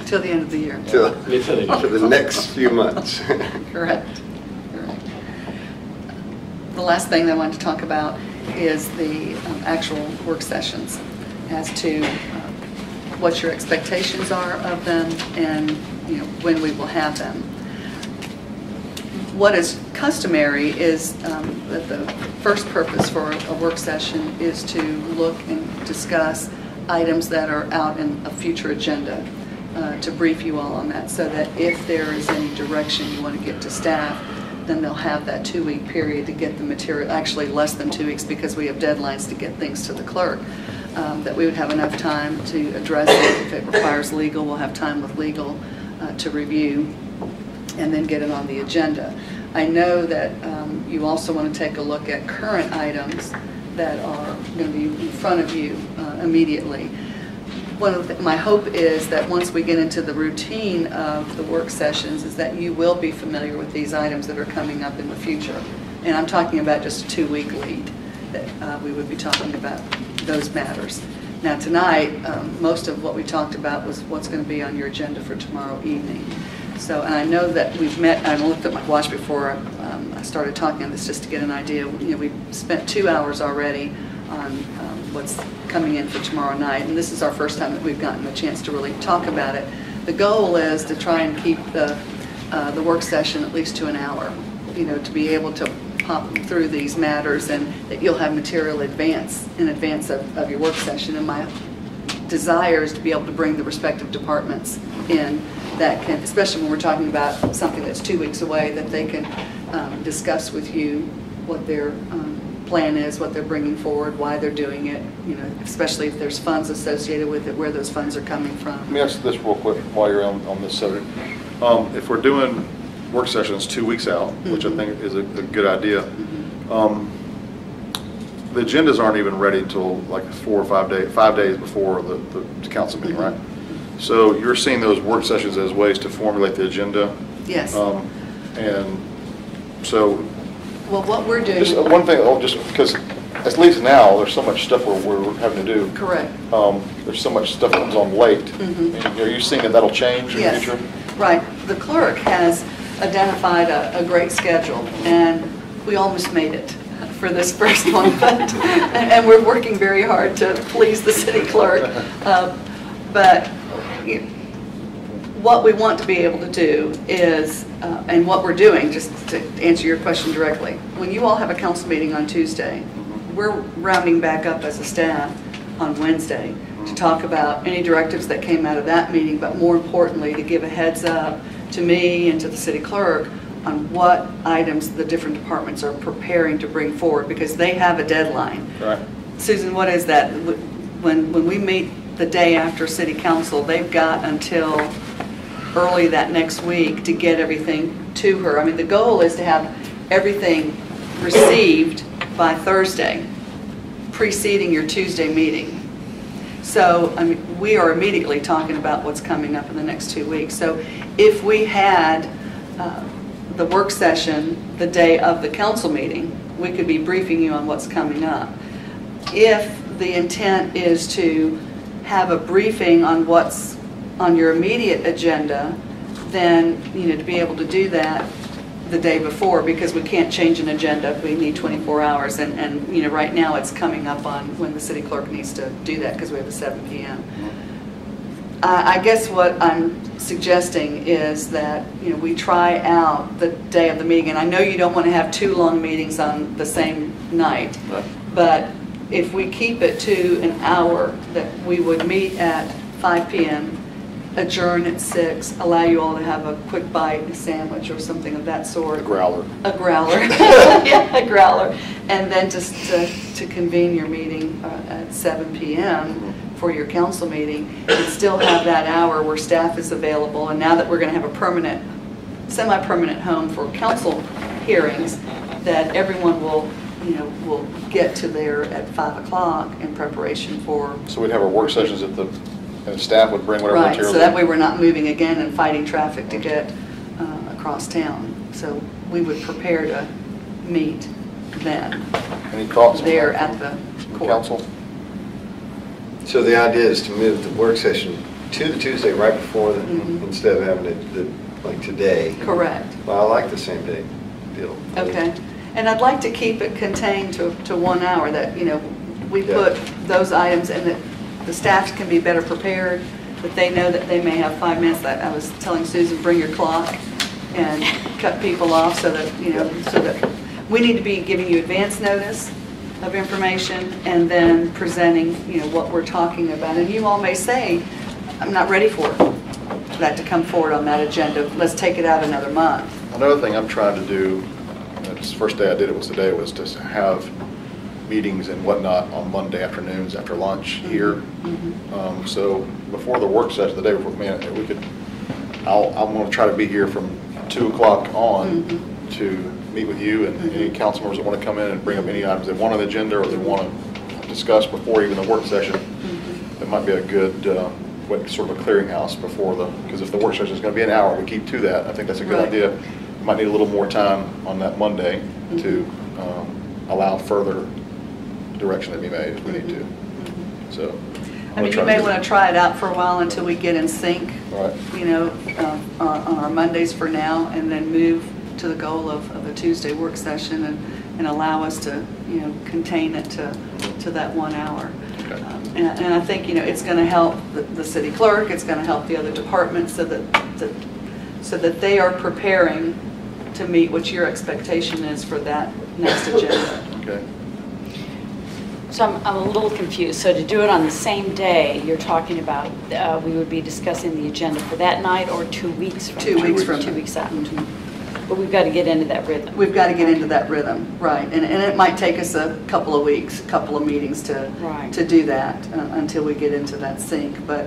Till the end of the year. for the next few months. Correct. The last thing that I wanted to talk about is the actual work sessions as to what your expectations are of them and when we will have them. What is customary is that the first purpose for a work session is to look and discuss items that are out in a future agenda, to brief you all on that, so that if there is any direction you want to get to staff, then they'll have that 2-week period to get the material, actually less than 2 weeks because we have deadlines to get things to the clerk, that we would have enough time to address it. If it requires legal, we'll have time with legal to review and then get it on the agenda. I know that you also want to take a look at current items that are going to be in front of you immediately. My hope is that once we get into the routine of the work sessions is that you will be familiar with these items that are coming up in the future. And I'm talking about just a 2-week lead that we would be talking about those matters. Now tonight, most of what we talked about was what's going to be on your agenda for tomorrow evening. So, and I know that we've met, I looked at my watch before I started talking on this just to get an idea. We've spent 2 hours already on what's coming in for tomorrow night, and this is our first time that we've gotten a chance to really talk about it. The goal is to try and keep the work session at least to an hour, to be able to pop through these matters and that you'll have material in advance of your work session. And my desire is to be able to bring the respective departments in that can, especially when we're talking about something that's 2 weeks away, that they can discuss with you what their plan is, what they're bringing forward, why they're doing it, especially if there's funds associated with it, where those funds are coming from. Let me ask this real quick while you're on this subject. If we're doing work sessions 2 weeks out, which I think is a good idea, the agendas aren't even ready until like 4 or 5 days before the council meeting, right? So you're seeing those work sessions as ways to formulate the agenda? Yes. And so... Well, what we're doing... Just one thing, just because at least now, there's so much stuff we're having to do. Correct. There's so much stuff that comes on late. And are you seeing that that'll change in the future? Right. The clerk has identified a great schedule, and we almost made it for this first one, and we're working very hard to please the city clerk. But what we want to be able to do is, and what we're doing, just to answer your question directly, when you all have a council meeting on Tuesday, we're rounding back up as a staff on Wednesday to talk about any directives that came out of that meeting, but more importantly, to give a heads up to me and to the city clerk on what items the different departments are preparing to bring forward, because they have a deadline. Right. Susan, what is that? When we meet the day after city council, they've got until early that next week to get everything to her. I mean, the goal is to have everything received by Thursday, preceding your Tuesday meeting. So, I mean, we are immediately talking about what's coming up in the next 2 weeks. So if we had the work session the day of the council meeting, we could be briefing you on what's coming up. If the intent is to have a briefing on what's on your immediate agenda, then, to be able to do that the day before, because we can't change an agenda. We need 24 hours, and right now it's coming up on when the city clerk needs to do that because we have a 7 p.m. I guess what I'm suggesting is that we try out the day of the meeting, and I know you don't want to have 2 long meetings on the same night, but if we keep it to an hour, that we would meet at 5 p.m., adjourn at 6, allow you all to have a quick bite, a sandwich or something of that sort. A growler. A growler. Yeah, a growler. And then just to convene your meeting at 7 p.m. for your council meeting, and still have that hour where staff is available. And now that we're going to have a permanent, semi-permanent home for council hearings, that everyone will get to there at 5 o'clock in preparation for... So we'd have our work sessions and staff would bring whatever material. Right, so that way we're not moving again and fighting traffic to get across town. So we would prepare to meet then. Any thoughts there at the court. Council? So the idea is to move the work session to the Tuesday right before the, instead of having it like today. Correct. Well, I like the same day deal. Okay. And I'd like to keep it contained to 1 hour, that, we put those items and that the staff can be better prepared, that they know that they may have 5 minutes. I was telling Susan, bring your clock and cut people off so that, so that we need to be giving you advance notice of information and then presenting, what we're talking about. And you all may say, I'm not ready for that to come forward on that agenda. Let's take it out another month. Another thing I'm trying to do, this first day I did it was today, was to have meetings and whatnot on Monday afternoons after lunch here. So before the work session, the day before, we could, I'm going to try to be here from 2 o'clock on to meet with you and any council members that want to come in and bring up any items they want on the agenda or they want to discuss before even the work session. That might be a good sort of a clearinghouse before because if the work session is going to be an hour, we keep to that. I think that's a good idea. We might need a little more time on that Monday to allow further direction to be made if we need to. So, I mean, you may want to try it out for a while until we get in sync, right. On our Mondays for now, and then move to the goal of a Tuesday work session and allow us to, contain it to that 1 hour. Okay. And I think, it's going to help the city clerk, it's going to help the other departments so that they are preparing to meet what your expectation is for that next agenda. Okay. So I'm a little confused. So to do it on the same day, you're talking about we would be discussing the agenda for that night or 2 weeks from 2 weeks from 2 weeks out. But we've got to get into that rhythm. We've got to get into that rhythm, right. And it might take us a couple of weeks, a couple of meetings to do that until we get into that sync. But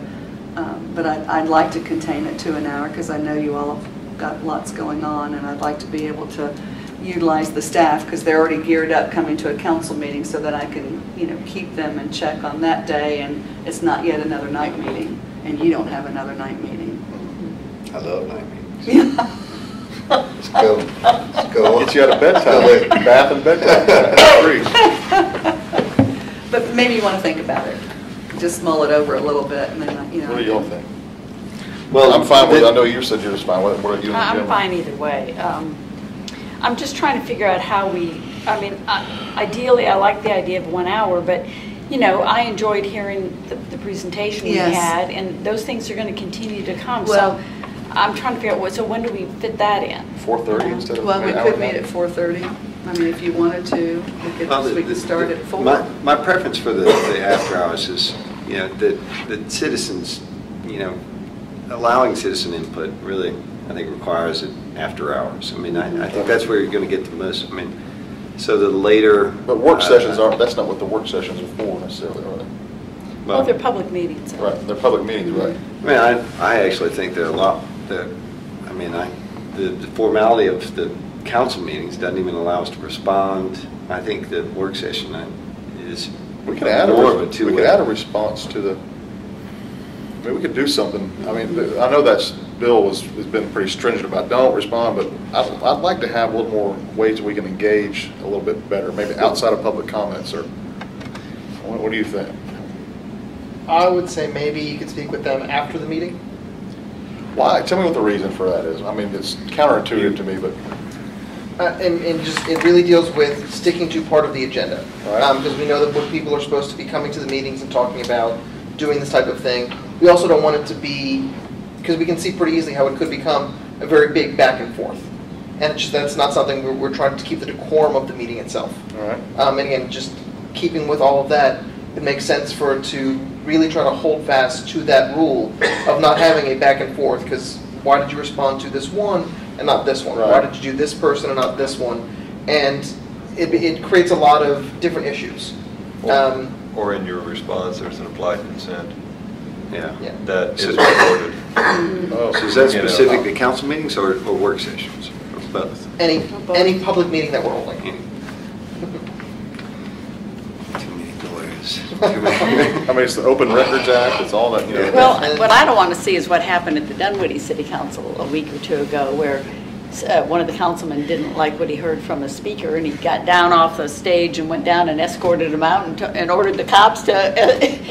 I'd like to contain it to an hour because I know you all have got lots going on, and I'd like to be able to utilize the staff because they're already geared up coming to a council meeting so that I can, keep them in check on that day, and it's not yet another night meeting, and you don't have another night meeting. I love night meetings. Let's go. Let's go. Get you out of bedtime, bath and bedtime. But maybe you want to think about it. Just mull it over a little bit, and then, What do y'all think? Well, I'm fine with it. I know you said you was fine with it. What are you? I'm fine either way. I'm just trying to figure out how ideally, I like the idea of 1 hour, but, I enjoyed hearing the presentation we had, and those things are going to continue to come. Well, so I'm trying to figure out, so when do we fit that in? 4:30 instead of Well, we an hour could meet at 4:30. I mean, if you wanted to, we could start at 4. My preference for the after hours is, that citizens, allowing citizen input really, I think, requires it after hours. I mean, I think that's where you're going to get the most. I mean, so the later. But work sessions aren't. That's not what the work sessions are for necessarily, are they? Well, they're public meetings. Right, they're public meetings, right? I mean, I actually think there are a lot that. I mean, the formality of the council meetings doesn't even allow us to respond. I think the work session is we could add more of a two-way. We could add a response to the. I mean, we could do something. I mean, I know that bill has been pretty stringent about don't respond, but I'd like to have a little more ways we can engage a little bit better, maybe outside of public comments. Or what do you think? I would say maybe you could speak with them after the meeting. Why? Tell me what the reason for that is. I mean, it's counterintuitive to me, but. And just, it really deals with sticking to part of the agenda. Right. Because we know that when people are supposed to be coming to the meetings and talking about doing this type of thing, we also don't want it to be, because we can see pretty easily how it could become a very big back and forth. And it's just, that's not something we're trying to keep the decorum of the meeting itself. All right. And again, just keeping with all of that, it makes sense for it to really try to hold fast to that rule of not having a back and forth, because why did you respond to this one and not this one? Right. Why did you do this person and not this one? And it creates a lot of different issues. Or in your response, there's an implied consent Yeah. that is recorded. Oh, So is that specific to council meetings or work sessions? Or both? Any public meeting that we're holding. Too many lawyers. I mean, it's the Open Records Act. It's all that. Well, what I don't want to see is what happened at the Dunwoody City Council a week or two ago, where one of the councilmen didn't like what he heard from a speaker, and he got down off the stage and went down and escorted him out and ordered the cops to.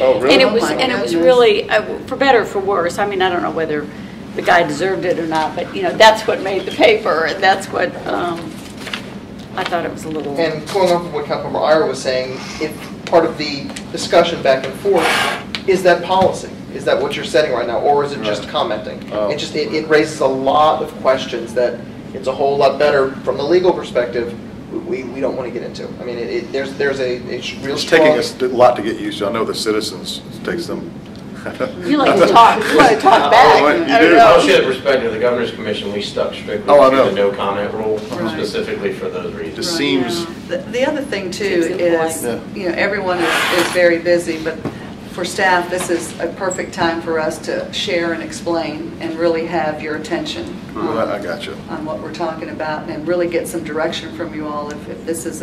Oh, really? And it Oh, was my and it was goodness. really for better or for worse. I mean, I don't know whether the guy deserved it or not, but that's what made the paper, and that's what I thought it was a little. And going off of what Councilmember Ira was saying, if part of the discussion back and forth is that policy. Is that what you're setting right now, or is it just commenting? Oh. It raises a lot of questions that it's a whole lot better from the legal perspective. We don't want to get into. I mean, there's a real It's strong. taking us a lot to get used to. I know the citizens it takes them. You like to talk. You want to talk back. You I don't do. know. I'll share respect to the Governor's Commission, we stuck strictly Oh, I to know. the no comment rule, Right. specifically for those reasons. Just seems. The other thing too Seems is, impolite. everyone is very busy, but for staff, this is a perfect time for us to share and explain and really have your attention Well, I got you. on what we're talking about and really get some direction from you all if this is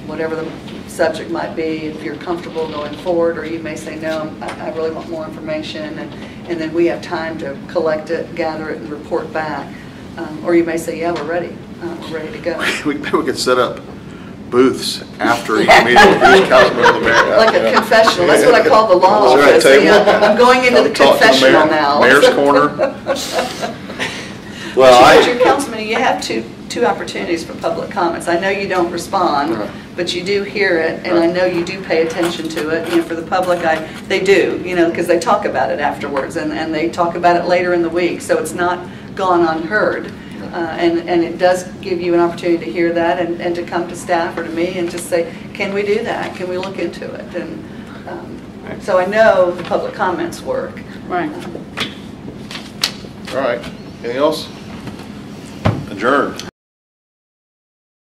whatever the subject might be, if you're comfortable going forward, or you may say, no, I really want more information, and then we have time to collect it, gather it, and report back. Or you may say, yeah, we're ready to go. We could set up booths after each meeting with each councilman of the mayor. Like a confessional, that's what I call the law That's right, office. table. I'm going into the Talk to confessional mayor, now. Mayor's corner. But your councilman, you have two opportunities for public comments. I know you don't respond, Right. but you do hear it, and I Right. know you do pay attention to it. For the public, they do, because they talk about it afterwards, and they talk about it later in the week, so it's not gone unheard. And it does give you an opportunity to hear that and to come to staff or to me and just say, can we do that? Can we look into it? And so I know the public comments work. Right. All right. Anything else? Adjourned.